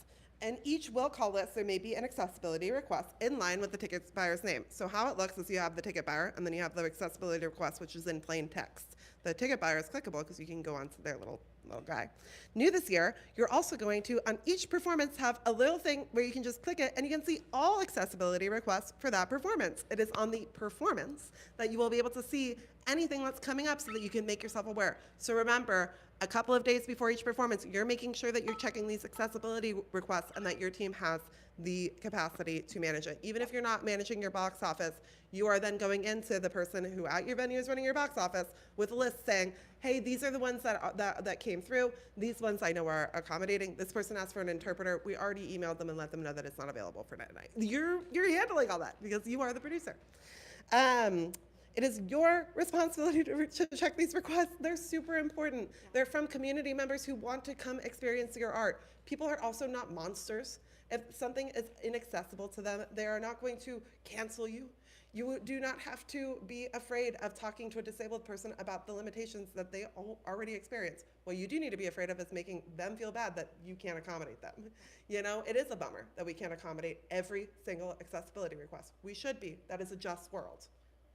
In each will call list, there may be an accessibility request in line with the ticket buyer's name. So how it looks is you have the ticket buyer, and then you have the accessibility request, which is in plain text. The ticket buyer is clickable because you can go onto their little guy. New this year, you're also going to, on each performance, have a little thing where you can just click it, and you can see all accessibility requests for that performance. It is on the performance that you will be able to see anything that's coming up so that you can make yourself aware. So remember, a couple of days before each performance, you're making sure that you're checking these accessibility requests and that your team has the capacity to manage it. Even if you're not managing your box office, you are then going into the person who at your venue is running your box office with a list saying, hey, these are the ones that came through. These ones I know are accommodating. This person asked for an interpreter. We already emailed them and let them know that it's not available for tonight. You're handling all that because you are the producer. It is your responsibility to check these requests. They're super important. They're from community members who want to come experience your art. People are also not monsters. If something is inaccessible to them, they are not going to cancel you. You do not have to be afraid of talking to a disabled person about the limitations that they already experience. What you do need to be afraid of is making them feel bad that you can't accommodate them. You know, it is a bummer that we can't accommodate every single accessibility request. We should be. That is a just world.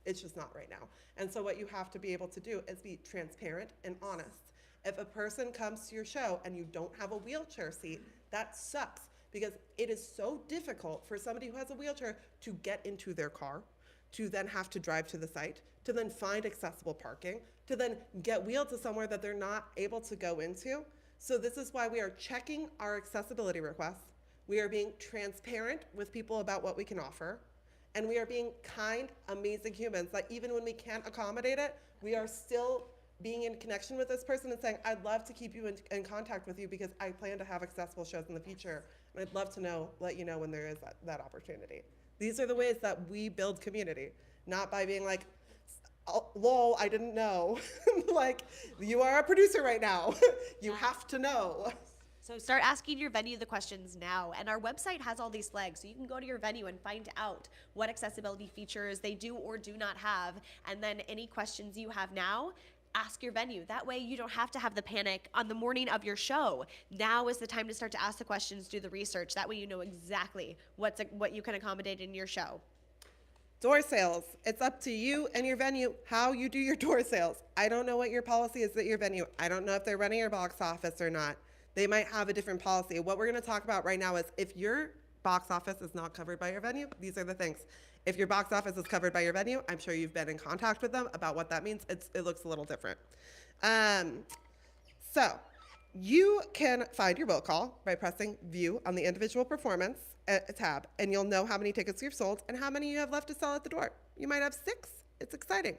It's just not right now. And so what you have to be able to do is be transparent and honest. If a person comes to your show and you don't have a wheelchair seat, that sucks, because it is so difficult for somebody who has a wheelchair to get into their car, to then have to drive to the site, to then find accessible parking, to then get wheeled to somewhere that they're not able to go into. So this is why we are checking our accessibility requests. We are being transparent with people about what we can offer. And we are being kind, amazing humans that even when we can't accommodate it, we are still being in connection with this person and saying, I'd love to keep you in contact with you because I plan to have accessible shows in the future. And I'd love to let you know when there is that opportunity. These are the ways that we build community, not by being like, oh, lol, I didn't know. Like, you are a producer right now. You have to know. So start asking your venue the questions now. And our website has all these flags. So you can go to your venue and find out what accessibility features they do or do not have. And then any questions you have now, ask your venue. That way you don't have to have the panic on the morning of your show. Now is the time to start to ask the questions, do the research. That way you know exactly what you can accommodate in your show. Door sales. It's up to you and your venue how you do your door sales. I don't know what your policy is at your venue. I don't know if they're running your box office or not. They might have a different policy. What we're going to talk about right now is if your box office is not covered by your venue, these are the things. If your box office is covered by your venue, I'm sure you've been in contact with them about what that means. It looks a little different. So you can find your will call by pressing View on the individual performance tab, and you'll know how many tickets you've sold and how many you have left to sell at the door. You might have 6. It's exciting.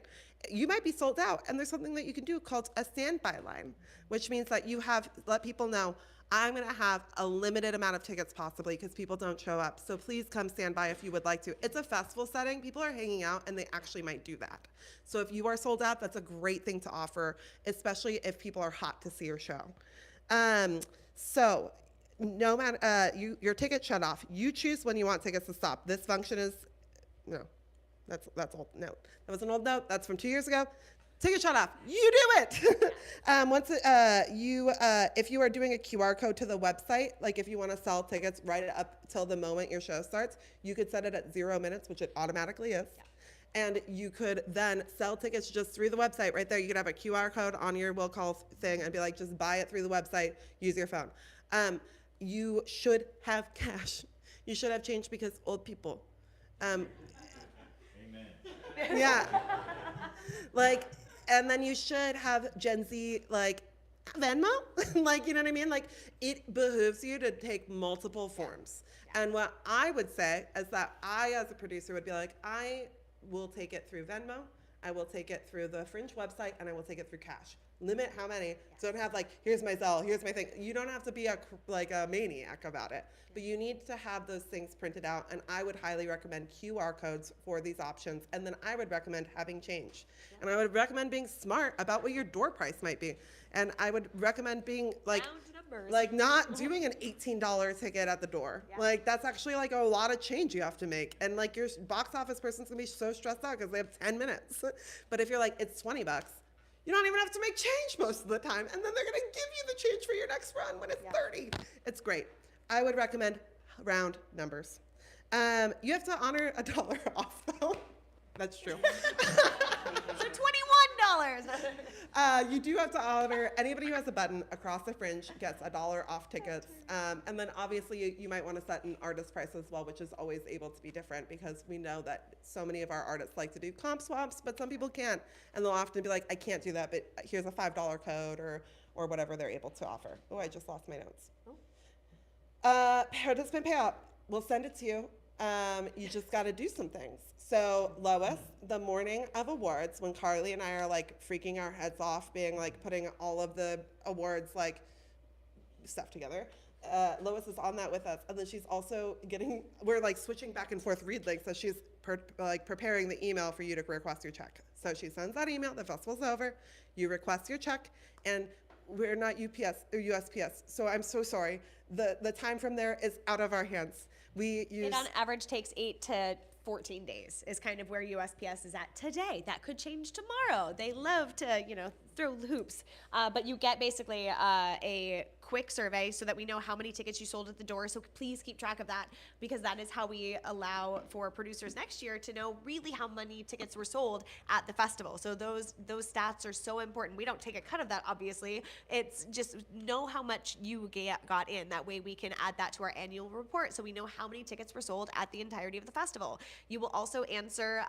You might be sold out, and there's something that you can do called a standby line, which means that you have let people know, I'm going to have a limited amount of tickets possibly because people don't show up. So please come stand by if you would like to. It's a festival setting. People are hanging out, and they actually might do that. So if you are sold out, that's a great thing to offer, especially if people are hot to see your show. So no matter your ticket shut off. You choose when you want tickets to stop. This function is no. That's old note. That was an old note. That's from 2 years ago. Ticket shut off. You do it. If you are doing a QR code to the website, like if you want to sell tickets right up till the moment your show starts, you could set it at 0 minutes, which it automatically is. Yeah. And you could then sell tickets just through the website right there. You could have a QR code on your will call thing and be like, just buy it through the website, use your phone. You should have cash. You should have change because old people. Yeah. Like, and then you should have Gen Z, like, Venmo. Like, you know what I mean? Like, it behooves you to take multiple forms. Yeah. And what I would say is that I, as a producer, would be like, I will take it through Venmo, I will take it through the Fringe website, and I will take it through cash. Limit how many. Yeah. So don't have like, here's my Zelle, here's my thing. You don't have to be a maniac about it, but you need to have those things printed out. And I would highly recommend QR codes for these options. And then I would recommend having change. Yeah. And I would recommend being smart about what your door price might be. And I would recommend being like not doing an $18 ticket at the door. Yeah. Like that's actually like a lot of change you have to make. And like your box office person's gonna be so stressed out because they have 10 minutes. But if you're like, it's $20, you don't even have to make change most of the time. And then they're gonna give you the change for your next run when it's 30. It's great. I would recommend round numbers. You have to honor $1 off though. That's true. So $21. You do have to honor anybody who has a button across the Fringe gets $1 off tickets. And then obviously you might want to set an artist price as well, which is always able to be different because we know that so many of our artists like to do comp swaps, but some people can't. And they'll often be like, I can't do that, but here's a $5 code or whatever they're able to offer. Oh, I just lost my notes. Participant payout, we'll send it to you. You just got to do some things. So Lois, the morning of awards, when Carly and I are like freaking our heads off, being like putting all of the awards like stuff together, Lois is on that with us, and then she's also we're like switching back and forth read links, so she's preparing the email for you to request your check. So she sends that email, the festival's over, you request your check, and we're not UPS or USPS, so I'm so sorry. The time from there is out of our hands. We use It on average takes 8 to 14 days is kind of where USPS is at today. That could change tomorrow. They love to, throw hoops. But you get basically a quick survey so that we know how many tickets you sold at the door. So please keep track of that, because that is how we allow for producers next year to know really how many tickets were sold at the festival. So those stats are so important. We don't take a cut of that, obviously. It's just know how much you got in. That way we can add that to our annual report so we know how many tickets were sold at the entirety of the festival. You will also answer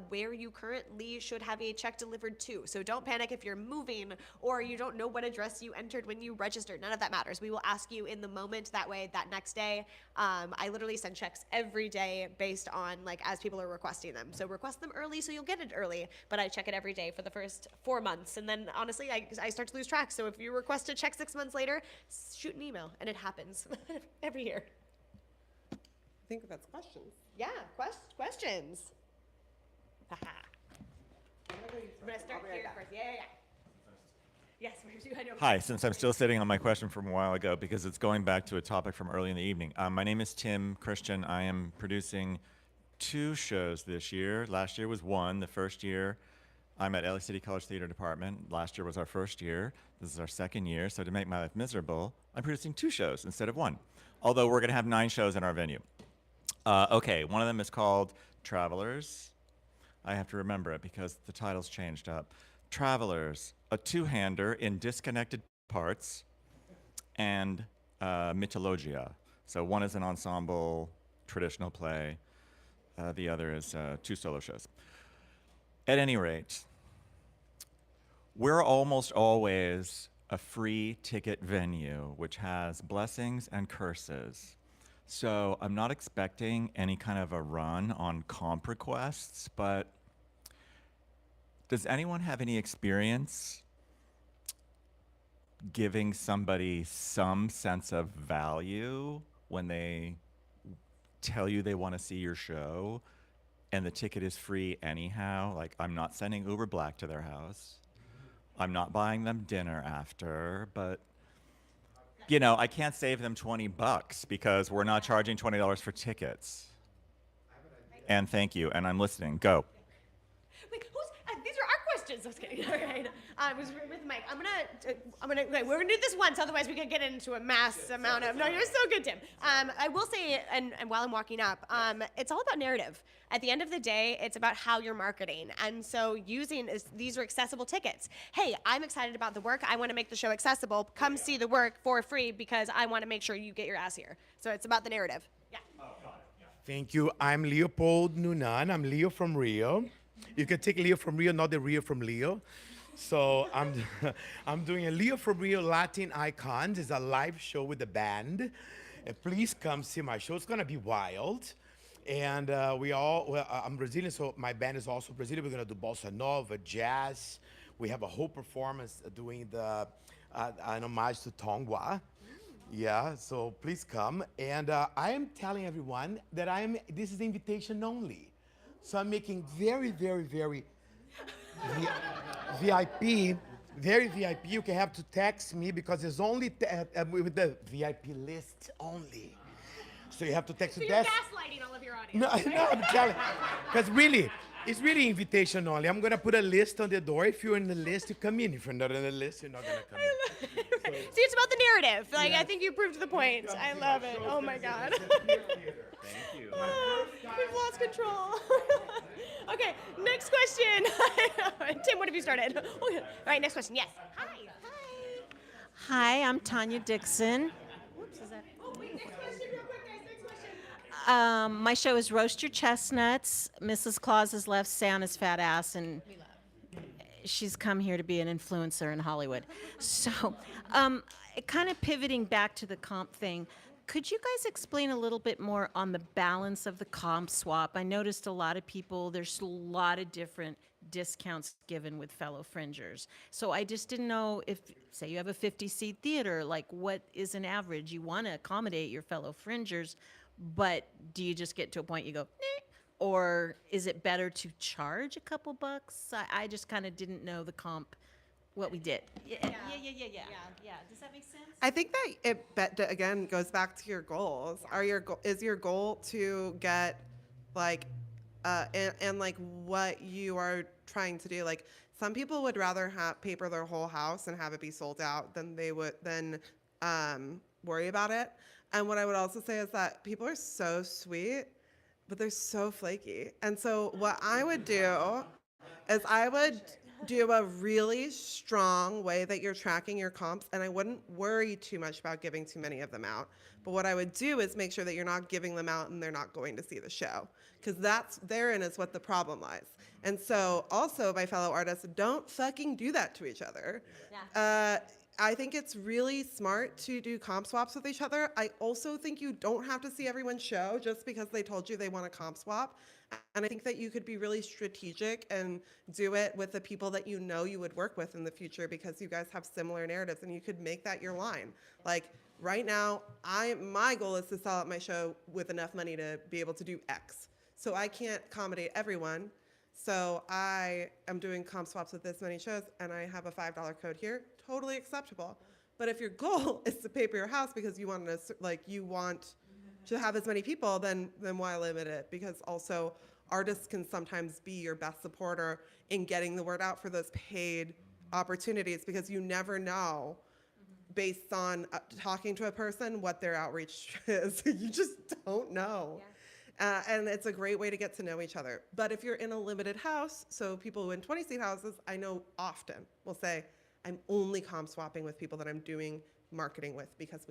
where you currently should have a check delivered to. So don't panic if you're moving or you don't know what address you entered when you registered. None of that matters. We will ask you in the moment. That way, that next day, I literally send checks every day based on as people are requesting them. So request them early so you'll get it early. But I check it every day for the first 4 months. And then honestly, I start to lose track. So if you request a check 6 months later, shoot an email. And it happens every year. I think that's questions. Yeah, questions. I'm gonna start here first. Yeah. Yes, I know. Hi, since I'm still sitting on my question from a while ago because it's going back to a topic from early in the evening. My name is Tim Christian. I am producing 2 shows this year. Last year was 1. The first year, I'm at LA City College Theater Department. Last year was our first year. This is our second year. So to make my life miserable, I'm producing 2 shows instead of 1. Although we're going to have 9 shows in our venue. Okay, one of them is called Travelers. I have to remember it because the title's changed up. Travelers, a 2-hander in disconnected parts, and Mythologia. So one is an ensemble traditional play. The other is 2 solo shows. At any rate, we're almost always a free ticket venue, which has blessings and curses. So I'm not expecting any kind of a run on comp requests, but does anyone have any experience giving somebody some sense of value when they tell you they want to see your show and the ticket is free anyhow? Like, I'm not sending Uber Black to their house. I'm not buying them dinner after, but I can't save them $20 because we're not charging $20 for tickets. And thank you, and I'm listening. Go. Wait, these are our questions. I was kidding. All right. I was with Mike. Okay, we're gonna do this once, otherwise we could get into a mass amount of. No, you're so good, Tim. I will say, and while I'm walking up, it's all about narrative. At the end of the day, it's about how you're marketing, and so these are accessible tickets. Hey, I'm excited about the work. I want to make the show accessible. Come see the work for free because I want to make sure you get your ass here. So it's about the narrative. Yeah. Thank you. I'm Leopold Nunan. I'm Leo from Rio. You can take Leo from Rio, not the Rio from Leo. So I'm doing a Leo from Rio Latin Icons. It's a live show with the band. Please come see my show. It's gonna be wild. And I'm Brazilian, so my band is also Brazilian. We're gonna do bossa nova, jazz. We have a whole performance doing an homage to Tongwa. Yeah, so please come. And I am telling everyone that this is invitation only. So I'm making very, very, very VIP, very VIP. You can have to text me because it's only with the VIP list only. So you have to text. So you're gaslighting all of your audience. No, I'm telling. Because really, it's really invitation only. I'm gonna put a list on the door. If you're in the list, you come in. If you're not in the list, you're not gonna come in. See, it's about the narrative. I think you proved the point. I love it. Oh my God. Thank you. We've lost control. Okay, next question. Tim, what have you started? All right, next question. Yes. Hi. Hi, I'm Tanya Dixon. Whoops, is that? Oh, wait, next question, real quick, guys. Next question. My show is Roast Your Chestnuts. Mrs. Claus has left Santa's fat ass, and she's come here to be an influencer in Hollywood. So, kind of pivoting back to the comp thing, could you guys explain a little bit more on the balance of the comp swap? I noticed a lot of people, there's a lot of different discounts given with fellow fringers. So I just didn't know if, say you have a 50-seat theater, like what is an average? You want to accommodate your fellow fringers, but do you just get to a point you go, eh? Or is it better to charge a couple bucks? I just kind of didn't know the comp what we did. Yeah. Does that make sense? I think that that again goes back to your goals. Is your goal to get like and like what you are trying to do? Like some people would rather paper their whole house and have it be sold out than they would worry about it. And what I would also say is that people are so sweet, but they're so flaky. And so what I would do is I would do a really strong way that you're tracking your comps, and I wouldn't worry too much about giving too many of them out. But what I would do is make sure that you're not giving them out and they're not going to see the show, because therein is what the problem lies. And so also, my fellow artists, don't fucking do that to each other. Yeah. I think it's really smart to do comp swaps with each other. I also think you don't have to see everyone's show just because they told you they want a comp swap. And I think that you could be really strategic and do it with the people that you know you would work with in the future, because you guys have similar narratives and you could make that your line. Like right now, my goal is to sell out my show with enough money to be able to do X. So I can't accommodate everyone. So I am doing comp swaps with this many shows, and I have a $5 code here. Totally acceptable. But if your goal is to paper your house because you want to have as many people, then why limit it? Because also artists can sometimes be your best supporter in getting the word out for those paid opportunities, because you never know based on talking to a person what their outreach is. You just don't know. Yeah. And it's a great way to get to know each other. But if you're in a limited house, so people who in 20-seat houses, I know often will say, I'm only comp swapping with people that I'm doing marketing with because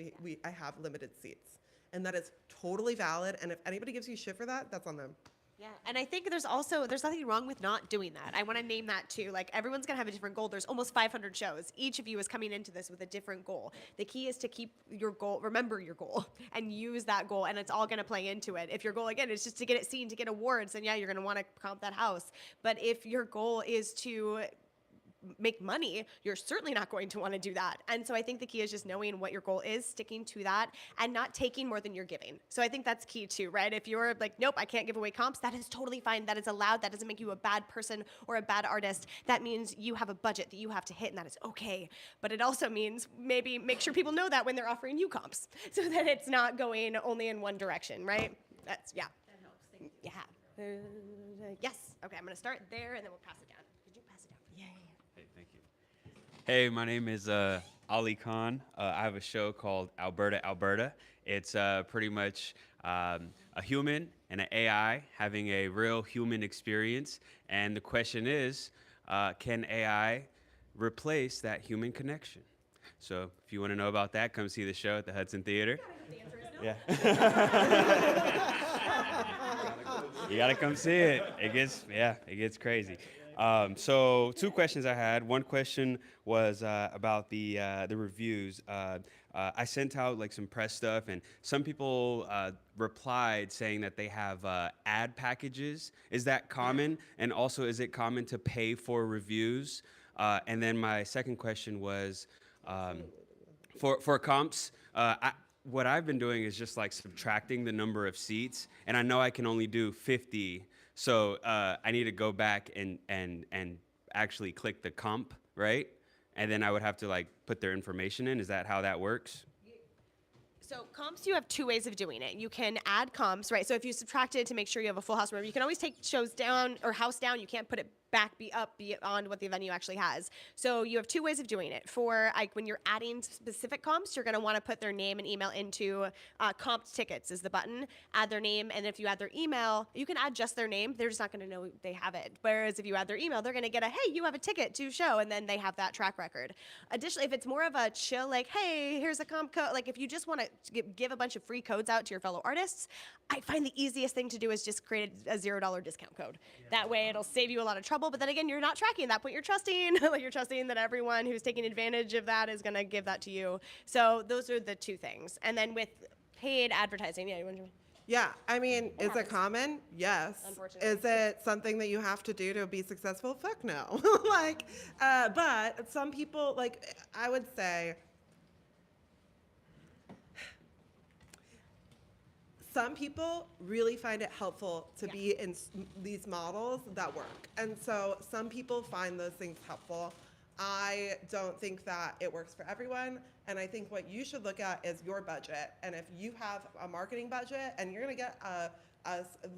I have limited seats. And that is totally valid. And if anybody gives you shit for that, that's on them. Yeah, and I think there's nothing wrong with not doing that. I want to name that too. Like everyone's gonna have a different goal. There's almost 500 shows. Each of you is coming into this with a different goal. The key is to keep your goal, remember your goal, and use that goal, and it's all gonna play into it. If your goal again is just to get it seen, to get awards, then yeah, you're gonna want to comp that house. But if your goal is to make money, you're certainly not going to want to do that. And so I think the key is just knowing what your goal is, sticking to that, and not taking more than you're giving. So I think that's key too, right? If you're like, nope, I can't give away comps, that is totally fine. That is allowed. That doesn't make you a bad person or a bad artist. That means you have a budget that you have to hit, and that is okay. But it also means maybe make sure people know that when they're offering you comps, so that it's not going only in one direction, right? That's, yeah. That helps. Thank you. Yeah. Yes. Okay, I'm going to start there, and then we'll pass it down. Could you pass it down? Yeah. Hey, thank you. Hey, my name is Ali Khan. I have a show called Alberta. It's pretty much a human and an AI having a real human experience. And the question is, can AI replace that human connection? So if you want to know about that, come see the show at the Hudson Theater. Yeah. You gotta come see it. It gets crazy. So 2 questions I had. One question was about the reviews. I sent out like some press stuff, and some people replied saying that they have ad packages. Is that common? And also, is it common to pay for reviews? And then my second question was for comps. What I've been doing is just like subtracting the number of seats, and I know I can only do 50. So I need to go back and actually click the comp, right? And then I would have to like put their information in. Is that how that works? So comps, you have 2 ways of doing it. You can add comps, right? So if you subtract it to make sure you have a full house, remember, you can always take shows down or house down. You can't put it back, be up beyond what the venue actually has. So you have 2 ways of doing it. For like when you're adding specific comps, you're going to want to put their name and email into comped tickets is the button. Add their name, and if you add their email, you can add just their name. They're just not going to know they have it. Whereas if you add their email, they're going to get a, hey, you have a ticket to show, and then they have that track record. Additionally, if it's more of a chill, like, hey, here's a comp code, like if you just want to give a bunch of free codes out to your fellow artists, I find the easiest thing to do is just create a $0 discount code. That way it'll save you a lot of trouble, but then again, you're not tracking at that point. You're trusting, like you're trusting that everyone who's taking advantage of that is gonna give that to you. So those are the 2 things. And then with paid advertising, yeah, you want to? Yeah, I mean, is it common? Yes. Unfortunately. Is it something that you have to do to be successful? Fuck no. But some people, like, I would say, some people really find it helpful to be in these models that work. And so some people find those things helpful. I don't think that it works for everyone. And I think what you should look at is your budget. And if you have a marketing budget and you're going to get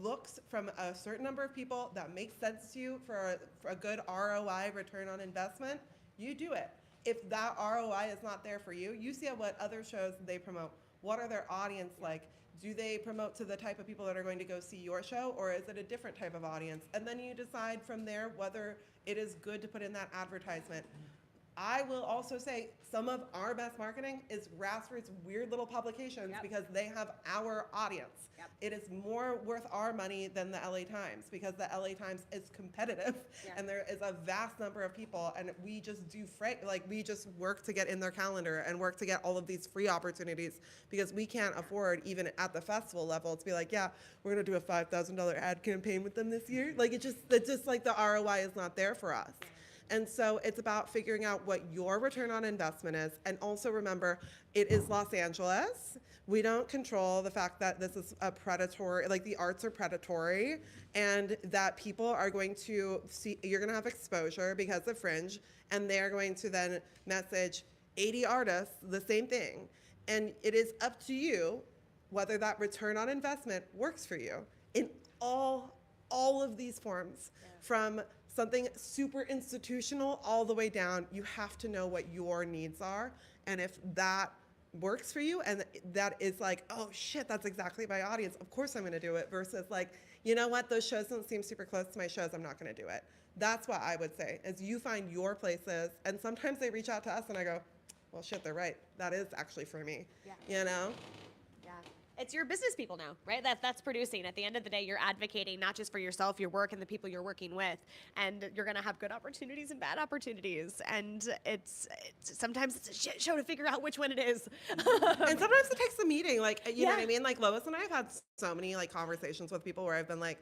looks from a certain number of people that makes sense to you for a good ROI, return on investment, you do it. If that ROI is not there for you, you see what other shows they promote. What are their audience like? Do they promote to the type of people that are going to go see your show, or is it a different type of audience? And then you decide from there whether it is good to put in that advertisement. I will also say some of our best marketing is grassroots weird little publications because they have our audience. It is more worth our money than the LA Times because the LA Times is competitive and there is a vast number of people, and we just do we just work to get in their calendar and work to get all of these free opportunities because we can't afford, even at the festival level, to be like, yeah, we're gonna do a $5,000 ad campaign with them this year. Like it's just like the ROI is not there for us. And so it's about figuring out what your return on investment is. And also remember, it is Los Angeles. We don't control the fact that this is a predatory, like the arts are predatory, and that people are going to see, you're going to have exposure because of Fringe, and they're going to then message 80 artists the same thing. And it is up to you whether that return on investment works for you in all of these forms, from something super institutional all the way down. You have to know what your needs are, and if that works for you and that is like, oh shit, that's exactly my audience, of course I'm going to do it, versus like, you know what, those shows don't seem super close to my shows, I'm not going to do it. That's what I would say, is you find your places, and sometimes they reach out to us and I go, well shit, they're right, that is actually for me. You know. It's your business people now, right? That's producing. At the end of the day, you're advocating not just for yourself, your work, and the people you're working with, and you're gonna have good opportunities and bad opportunities. And it's sometimes it's a shit show to figure out which one it is. And sometimes it takes a meeting, like you know what I mean. Like Lois and I have had so many like conversations with people where I've been like,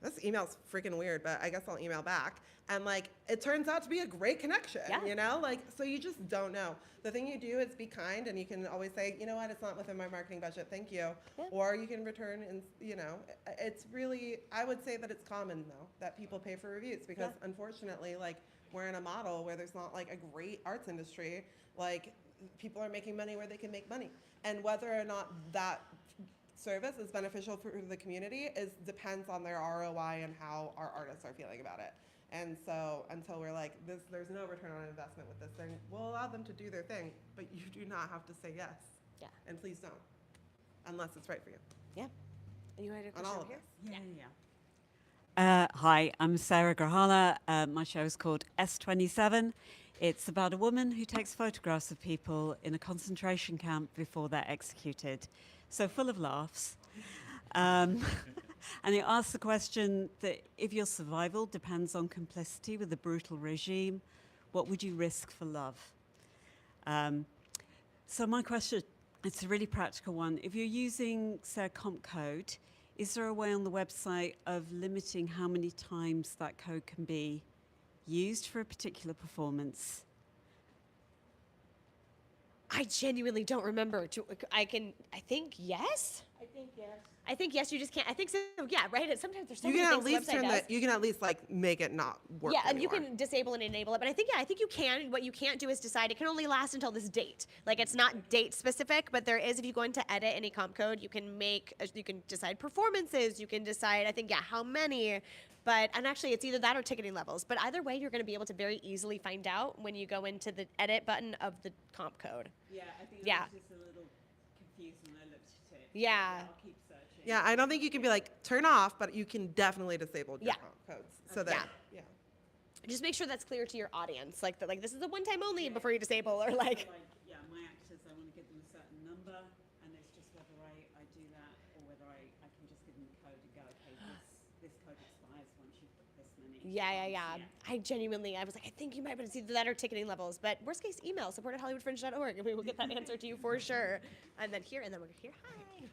this email's freaking weird, but I guess I'll email back. And like, it turns out to be a great connection, you know? Like, so you just don't know. The thing you do is be kind, and you can always say, you know what, it's not within my marketing budget, thank you. Or you can return, and you know, it's really, I would say that it's common though, that people pay for reviews, because unfortunately, like, we're in a model where there's not like a great arts industry. Like, people are making money where they can make money. And whether or not that service is beneficial for the community depends on their ROI and how our artists are feeling about it. And so until we're like, there's no return on investment with this thing, we'll allow them to do their thing, but you do not have to say yes. Yeah. And please don't, unless it's right for you. Yeah. And you had a On question all over of here? us. Hi, I'm Sarah Grahala. My show is called S27. It's about a woman who takes photographs of people in a concentration camp before they're executed. So full of laughs. And it asks the question that if your survival depends on complicity with a brutal regime, what would you risk for love? So my question, it's a really practical one. If you're using, say, a comp code, is there a way on the website of limiting how many times that code can be used for a particular performance? I genuinely don't remember. I think yes. I think yes. You just can't. I think so. Yeah, right. Sometimes there's so You many can at things least the website does. you can at least like make it not work. Yeah, and anymore. you can disable and enable it. But I think you can. What you can't do is decide it can only last until this date. Like, it's not date specific, but there is, if you go into edit any comp code, you can decide performances. You can decide, I think, how many. And actually, it's either that or ticketing levels. But either way, you're going to be able to very easily find out when you go into the edit button of the comp code. Yeah, I think Yeah. I was just a little confused when I looked at it. Yeah. I'll keep searching. Yeah, I don't think you can be like turn off, but you can definitely disable your codes. So that Just make sure that's clear to your audience. Like this is a one-time only before you disable, or like. Yeah, my actors, I want to give them a certain number, and it's just whether I do that or whether I can just give them the code and go, okay, this code expires once you've put this many. Yeah. I was like, I think you might, but it's either that or ticketing levels. But worst case, email support@hollywoodfringe.org, and we will get that answer to you for sure. And then we're here. Hi.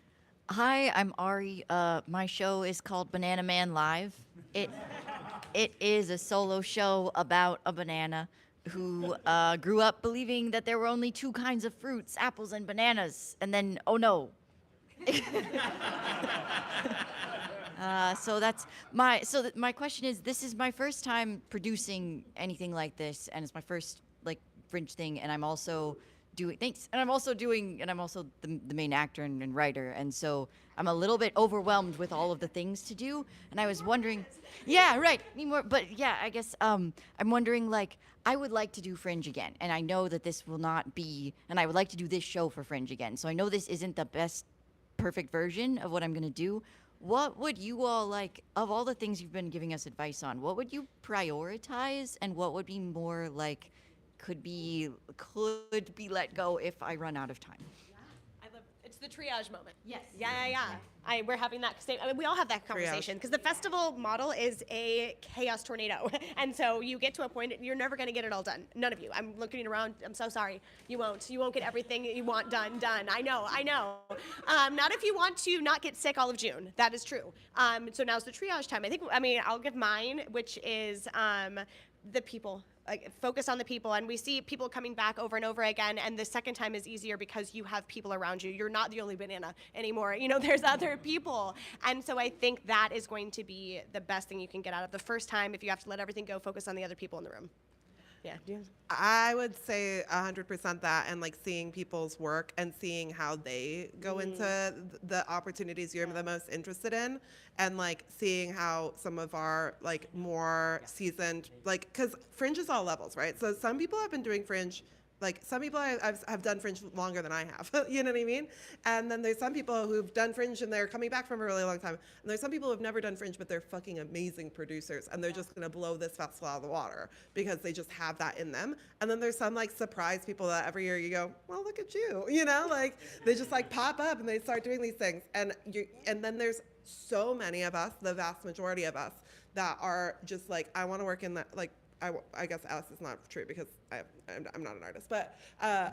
Hi, I'm Ari. My show is called Banana Man Live. It is a solo show about a banana who grew up believing that there were only two kinds of fruits, apples and bananas, and then, oh no. My question is, this is my first time producing anything like this, and it's my first like Fringe thing, and I'm also doing the main actor and writer, and so I'm a little bit overwhelmed with all of the things to do, and I was wondering, yeah, right, need more, but yeah, I guess I'm wondering, like, I would like to do Fringe again, and I know that this will not be, and I would like to do this show for Fringe again, so I know this isn't the best perfect version of what I'm gonna do. What would you all, like, of all the things you've been giving us advice on, what would you prioritize, and what would be more like could be let go if I run out of time? It's the triage moment. Yes. Yeah. We're having that same. I mean, we all have that conversation because the festival model is a chaos tornado, and so you get to a point you're never going to get it all done. None of you. I'm looking around. I'm so sorry. You won't. You won't get everything you want done. I know. Not if you want to not get sick all of June. That is true. So now's the triage time. I'll give mine, which is the people. Like, focus on the people, and we see people coming back over and over again, and the second time is easier because you have people around you. You're not the only banana anymore. There's other people, and so I think that is going to be the best thing you can get out of the first time. If you have to let everything go, focus on the other people in the room. Yeah. I would say 100% that, and like seeing people's work and seeing how they go into the opportunities you're the most interested in, and like seeing how some of our like more seasoned, like, because Fringe is all levels, right? So some people have been doing Fringe. Like, some people have done Fringe longer than I have, you know what I mean? And then there's some people who've done Fringe and they're coming back from a really long time. And there's some people who've never done Fringe, but they're fucking amazing producers, and they're just gonna blow this festival out of the water because they just have that in them. And then there's some like surprise people that every year you go, well, look at you, like they just like pop up and they start doing these things. And then there's so many of us, the vast majority of us, that are just like, I wanna work in that, like, I guess us is not true because I'm not an artist, but I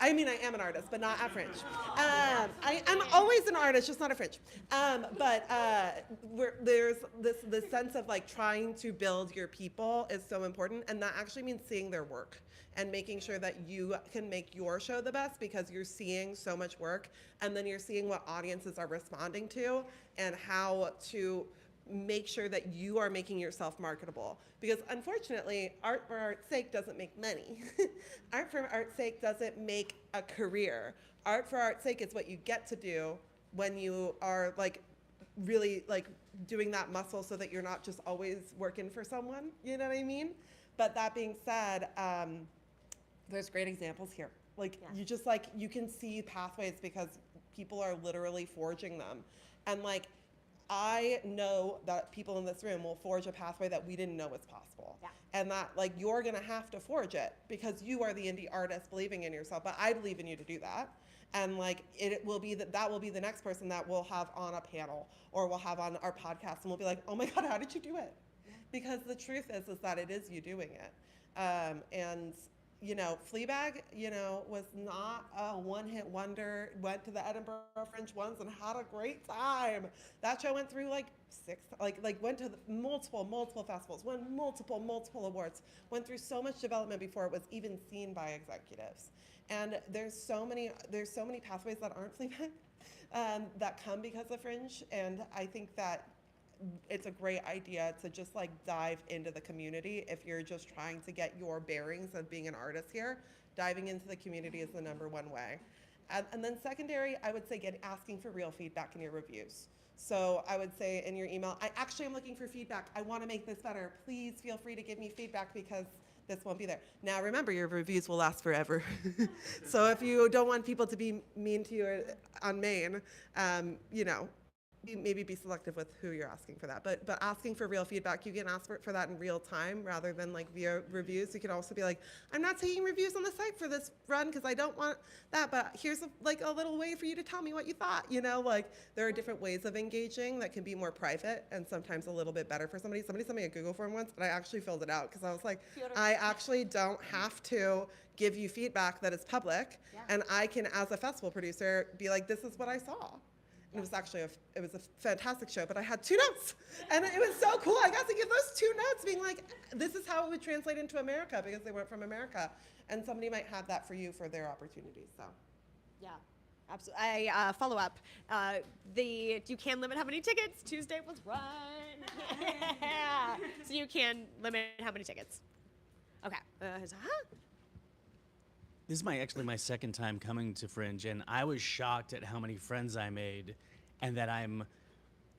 am an artist, but not at Fringe. I'm always an artist, just not at Fringe. But there's this sense of like trying to build your people is so important, and that actually means seeing their work and making sure that you can make your show the best because you're seeing so much work, and then you're seeing what audiences are responding to and how to make sure that you are making yourself marketable. Because unfortunately, art for art's sake doesn't make money. Art for art's sake doesn't make a career. Art for art's sake is what you get to do when you are like really like doing that muscle so that you're not just always working for someone, you know what I mean? But that being said, there's great examples here. Like, you just like, you can see pathways because people are literally forging them. And like, I know that people in this room will forge a pathway that we didn't know was possible. Yeah. And that like you're gonna have to forge it because you are the indie artist believing in yourself, but I believe in you to do that. And like it will be that will be the next person that we'll have on a panel or we'll have on our podcast, and we'll be like, oh my God, how did you do it? Because the truth is that it is you doing it. And Fleabag, was not a one-hit wonder, went to the Edinburgh Fringe once and had a great time. That show went through like went to multiple festivals, won multiple awards, went through so much development before it was even seen by executives. And there's so many pathways that aren't Fleabag that come because of Fringe, and I think that it's a great idea to just like dive into the community if you're just trying to get your bearings of being an artist here. Diving into the community is the number one way. And then secondary, I would say asking for real feedback in your reviews. So I would say in your email, I actually am looking for feedback. I want to make this better. Please feel free to give me feedback because this won't be there. Now remember, your reviews will last forever. So if you don't want people to be mean to you on Maine, maybe be selective with who you're asking for that, but asking for real feedback, you can ask for that in real time rather than like via reviews. You can also be like, I'm not taking reviews on the site for this run because I don't want that, but here's a little way for you to tell me what you thought. Like there are different ways of engaging that can be more private and sometimes a little bit better for somebody. Somebody sent me a Google form once, and I actually filled it out because I was like, I actually don't have to give you feedback that is public, and I can, as a festival producer, be like, this is what I saw. It was actually it was a fantastic show, but I had 2 notes, and it was so cool. I got to give those 2 notes, being like, this is how it would translate into America because they weren't from America, and somebody might have that for you for their opportunities. So, yeah, Absolutely. I follow up. You can limit how many tickets. Tuesday was run. So you can limit how many tickets. Okay. This is actually my second time coming to Fringe, and I was shocked at how many friends I made and that I'm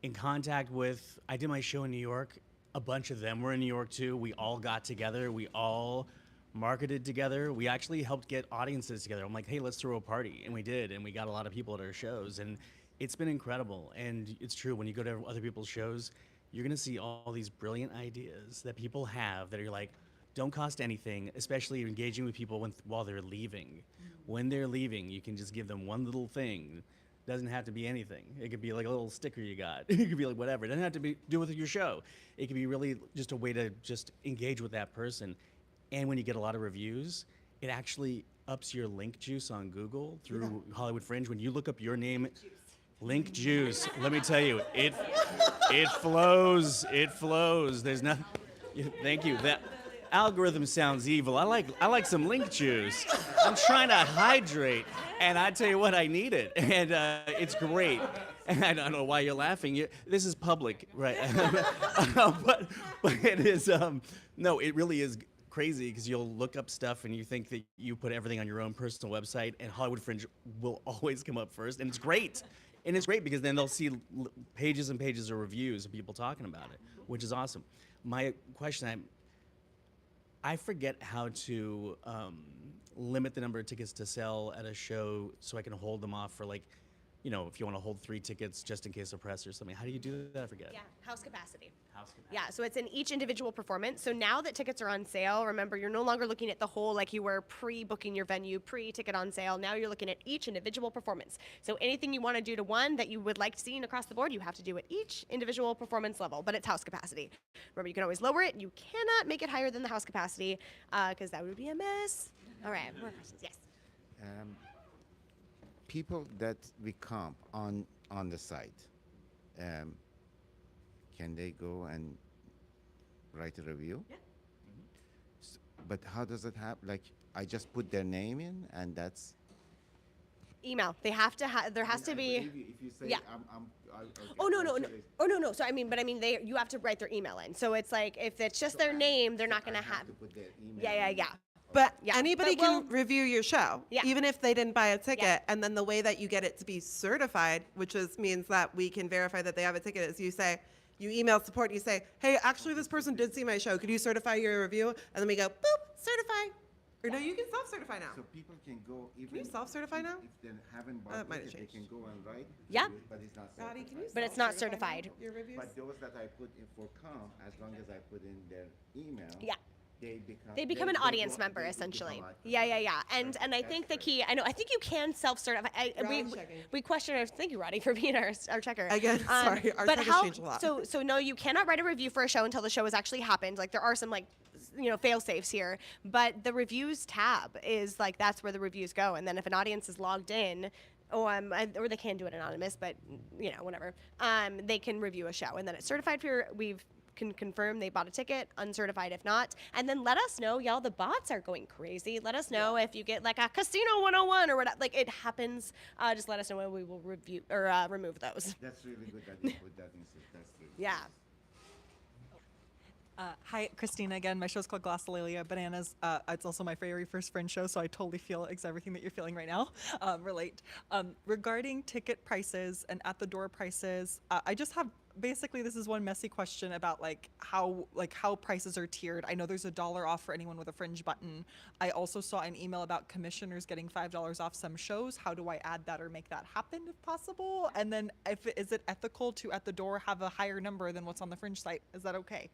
in contact with. I did my show in New York. A bunch of them were in New York too. We all got together. We all marketed together. We actually helped get audiences together. I'm like, hey, let's throw a party. And we did, and we got a lot of people at our shows. And it's been incredible. And it's true, when you go to other people's shows, you're gonna see all these brilliant ideas that people have that are like, don't cost anything, especially engaging with people while they're leaving. When they're leaving, you can just give them one little thing. Doesn't have to be anything. It could be like a little sticker you got. It could be like whatever. It doesn't have to do with your show. It could be really just a way to just engage with that person. And when you get a lot of reviews, it actually ups your link juice on Google through Hollywood Fringe. When you look up your name, link juice, let me tell you, it flows. It flows. There's nothing. Thank you. That algorithm sounds evil. I like some link juice. I'm trying to hydrate, and I tell you what, I need it, and it's great. And I don't know why you're laughing. This is public, right? but it is. No, it really is crazy because you'll look up stuff and you think that you put everything on your own personal website, and Hollywood Fringe will always come up first, and it's great. And it's great because then they'll see pages and pages of reviews of people talking about it, which is awesome. My question, I forget how to limit the number of tickets to sell at a show so I can hold them off for, like, you know, if you want to hold 3 tickets just in case of press or something. How do you do that? I forget. Yeah, house capacity. House capacity. Yeah, so it's in each individual performance. So now that tickets are on sale, remember, you're no longer looking at the whole like you were pre-booking your venue, pre-ticket on sale. Now you're looking at each individual performance. So anything you want to do to one that you would like to see across the board, you have to do at each individual performance level, but it's house capacity. Remember, you can always lower it. You cannot make it higher than the house capacity because that would be a mess. All right, more questions? Yes. People that we comp on the site, can they go and write a review? Yeah. But how does it happen? Like, I just put their name in, and that's. Email. They have to have. There has to be. If you say, yeah. Oh no. So you have to write their email in. So it's like if it's just their name, they're not going to have. To put their email Yeah. But Yeah, anybody but we'll- can review your show, Yeah. even if they didn't buy a ticket. Yeah. And then the way that you get it to be certified, which means that we can verify that they have a ticket, is you email support, you say, hey, actually this person did see my show. Could you certify your review? And then we go, boop, certify. Or no, you can self-certify now. So people can go even. Can you self-certify now? If they haven't bought That might ticket, have they can changed. go and write. Yeah. reviews, But it's not Dottie, certified. can you But it's not self-certify certified. Your reviews? But those that I put in for comp, as long as I put in their email. Yeah. They become an they audience go- member they essentially. become Yeah. And I think the key. I think you can self-certify. We questioned. Thank you, Roddy, for being our checker. Again, sorry, our but checkers how? change a lot. So no, you cannot write a review for a show until the show has actually happened. Like there are some fail safes here, but the reviews tab is like that's where the reviews go. And then if an audience is logged in. Or they can do it anonymous, but whatever. They can review a show, and then it's certified for can confirm they bought a ticket, uncertified if not, and then let us know, y'all. The bots are going crazy. Let us know if you get like a Casino 101 or whatever. Like it happens. Just let us know and we will review or remove those. That's really good that you put that in. That's really Yeah. Hi, Christina again. My show's called Glossolalia Bananas. It's also my very first Fringe show, so I totally feel everything that you're feeling right now. Relate. Regarding ticket prices and at the door prices, I just have basically this is one messy question about how prices are tiered. I know there's $1 off for anyone with a Fringe button. I also saw an email about commissioners getting $5 off some shows. How do I add that or make that happen if possible? And then is it ethical to at the door have a higher number than what's on the Fringe site? Is that okay?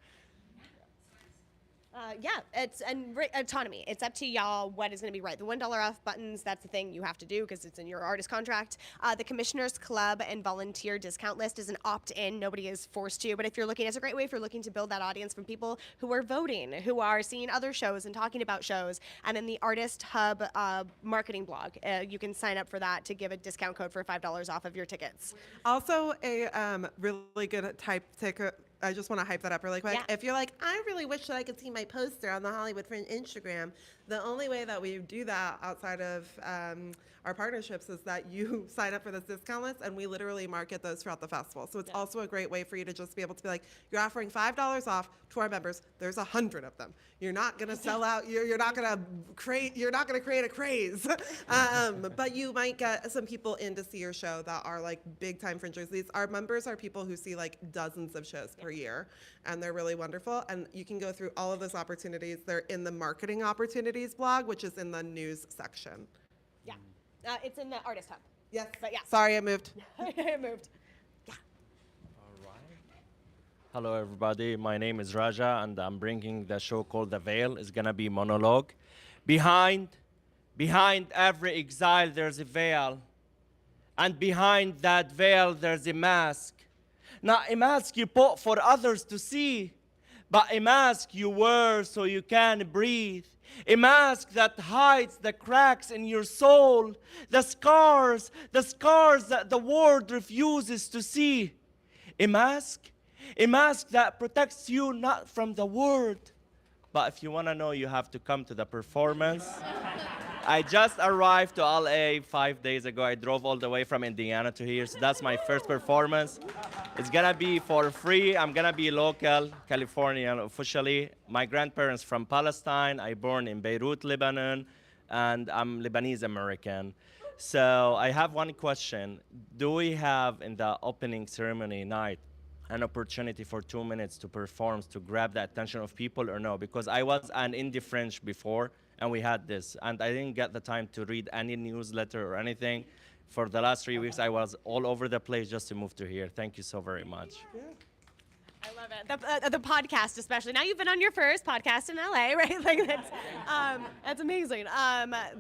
It's autonomy. It's up to y'all what is going to be right. The $1 off buttons, that's the thing you have to do because it's in your artist contract. The Commissioners Club and volunteer discount list is an opt-in. Nobody is forced to, but if you're looking, it's a great way if you're looking to build that audience from people who are voting, who are seeing other shows and talking about shows. And in the Artist Hub marketing blog, you can sign up for that to give a discount code for $5 off of your tickets. Also, a really good type ticket I just want to hype that up really quick. Yeah. If you're like, I really wish that I could see my poster on the Hollywood Fringe Instagram, the only way that we do that outside of our partnerships is that you sign up for this discount list, and we literally market those throughout the festival. So it's also a great way for you to just be able to be like, you're offering $5 off to our members. There's 100 of them. You're not going to sell out. You're not going to create a craze. But you might get some people in to see your show that are like big time fringers. Our members are people who see like dozens of shows per year, and they're really wonderful. And you can go through all of those opportunities. They're in the marketing opportunities blog, which is in the news section. Yeah. It's in the artist hub. Yes. But yeah. Sorry, I moved. It moved. Hello, everybody. My name is Raja, and I'm bringing the show called The Veil. It's gonna be monologue. Behind every exile, there's a veil, and behind that veil, there's a mask. Not a mask you put for others to see, but a mask you wear so you can breathe. A mask that hides the cracks in your soul, the scars that the world refuses to see. A mask that protects you not from the world. But if you want to know, you have to come to the performance. I just arrived to LA 5 days ago. I drove all the way from Indiana to here, so that's my first performance. It's gonna be for free. I'm gonna be local, Californian officially. My grandparents from Palestine. I born in Beirut, Lebanon, and I'm Lebanese American. So I have one question. Do we have in the opening ceremony night an opportunity for 2 minutes to perform, to grab the attention of people, or no? Because I was an indie French before, and we had this, and I didn't get the time to read any newsletter or anything. For the last 3 weeks, I was all over the place just to move to here. Thank you so very much. I love it. The podcast, especially. Now you've been on your first podcast in LA, right? Like that's amazing.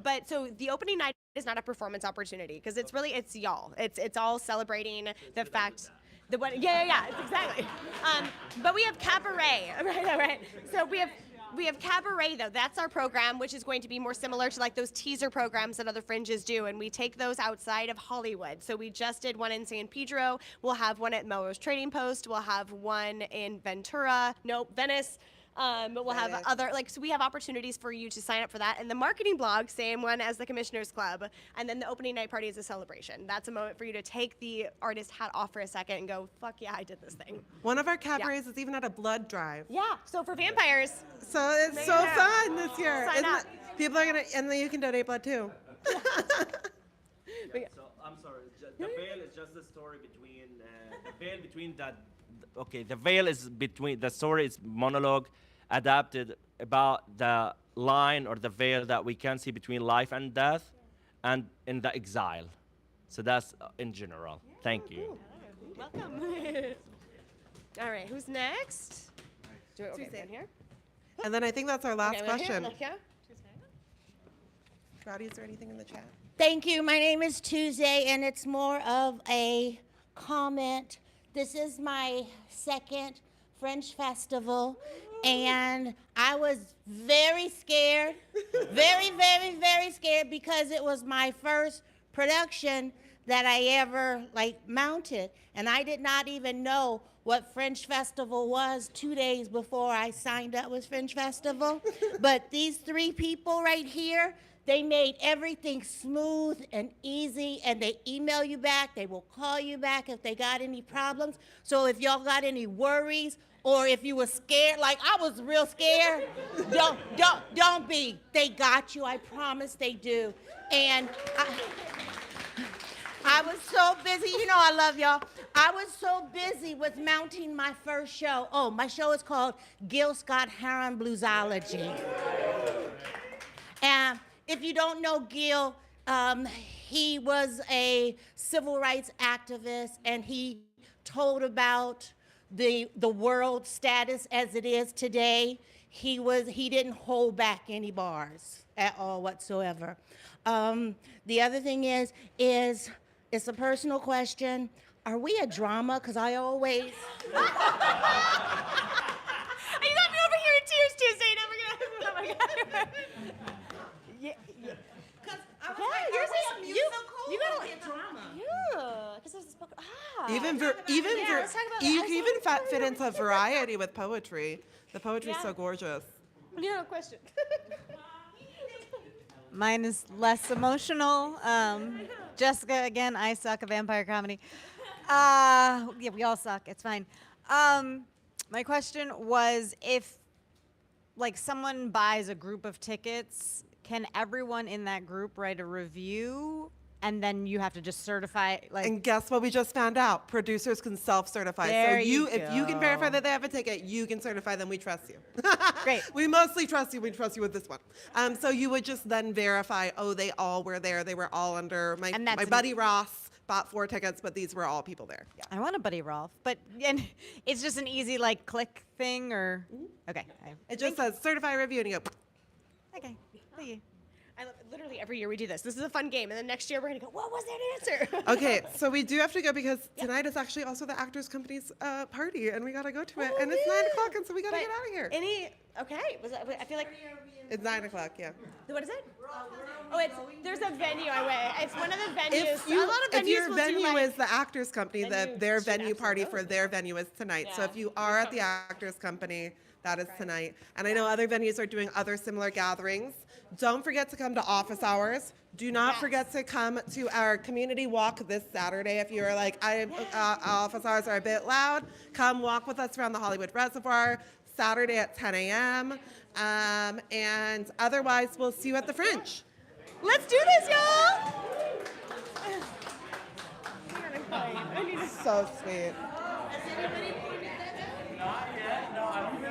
But so the opening night is not a performance opportunity because it's y'all. It's all celebrating the fact. Yeah, exactly. But we have cabaret, right. So we have cabaret though. That's our program, which is going to be more similar to like those teaser programs that other fringes do, and we take those outside of Hollywood. So we just did one in San Pedro. We'll have one at Melrose Trading Post. We'll have one in Venice. But we'll have other, so we have opportunities for you to sign up for that. And the marketing blog, same one as the Commissioners Club. And then the opening night party is a celebration. That's a moment for you to take the artist hat off for a second and go, fuck yeah, I did this thing. One of our cabarets is even at a blood drive. Yeah, so for vampires. So it's so fun this year. Sign up. People are going to, and then you can donate blood too. So I'm sorry. The veil is just the story between the veil is between the story is monologue adapted about the line or the veil that we can see between life and death and in the exile. So that's in general. Thank you. Welcome. All right, who's next? Tuesday. Here. And then I think that's our last question. Yeah. Rowdy, is there anything in the chat? Thank you. My name is Tuesday, and it's more of a comment. This is my second Fringe festival, and I was very scared, very, very, very scared because it was my first production that I ever mounted, and I did not even know what Fringe Festival was 2 days before I signed up with Fringe Festival. But these three people right here, they made everything smooth and easy, and they email you back. They will call you back if they got any problems. So if y'all got any worries, or if you were scared, like I was real scared, don't be. They got you. I promise they do. And I was so busy. You know I love y'all. I was so busy with mounting my first show. Oh, my show is called Gil Scott-Heron Bluesology. And if you don't know Gil, he was a civil rights activist, and he told about the world status as it is today. He didn't hold back any bars at all whatsoever. The other thing is it's a personal question. Are we a drama? Because I always. You got me over here in tears, Tuesday. Oh my God. Yeah. Because I was like, yours is musical. You got a drama. Yeah, because there's this book. Even let's talk about you that. can even fit into variety with poetry. The poetry's so gorgeous. Yeah, question. Mine is less emotional. Jessica, again, I suck, a vampire comedy. Yeah, we all suck. It's fine. My question was, if like someone buys a group of tickets, can everyone in that group write a review? And then you have to just certify, like. And guess what we just found out? Producers can self-certify. There you if you can verify go. that they have a ticket, you can certify them. We trust you. Great. We mostly trust you. We trust you with this one. So you would just then verify, oh, they all were there. They were all under my buddy Ross bought 4 tickets, but these were all people there. Yeah. I want a buddy Rolf, but and it's just an easy like click thing, or okay. It just says certify review, and you go. Okay. Thank you. I love, literally every year we do this. This is a fun game, and then next year we're gonna go. What was that answer? Okay, so we do have to go because tonight is actually also the Actors Company's party, and we gotta go to it. And it's 9 o'clock, and so we gotta get out of here. Okay. I feel like. It's 9 o'clock. Yeah. What is it? There's a venue. It's one of the venues. If a lot of venues if your will venue do like is the Actors Company, their venue party for their venue is tonight. So Yeah. if you are at the Actors Company, that is tonight. And I know other venues are doing other similar gatherings. Don't forget to come to office hours. Do not forget to come to our community walk this Saturday. If you're like, office hours are a bit loud, come walk with us around the Hollywood Reservoir Saturday at 10 a.m. And otherwise, we'll see you at the Fringe. Let's do this, y'all! So sweet. Not yet. No, I don't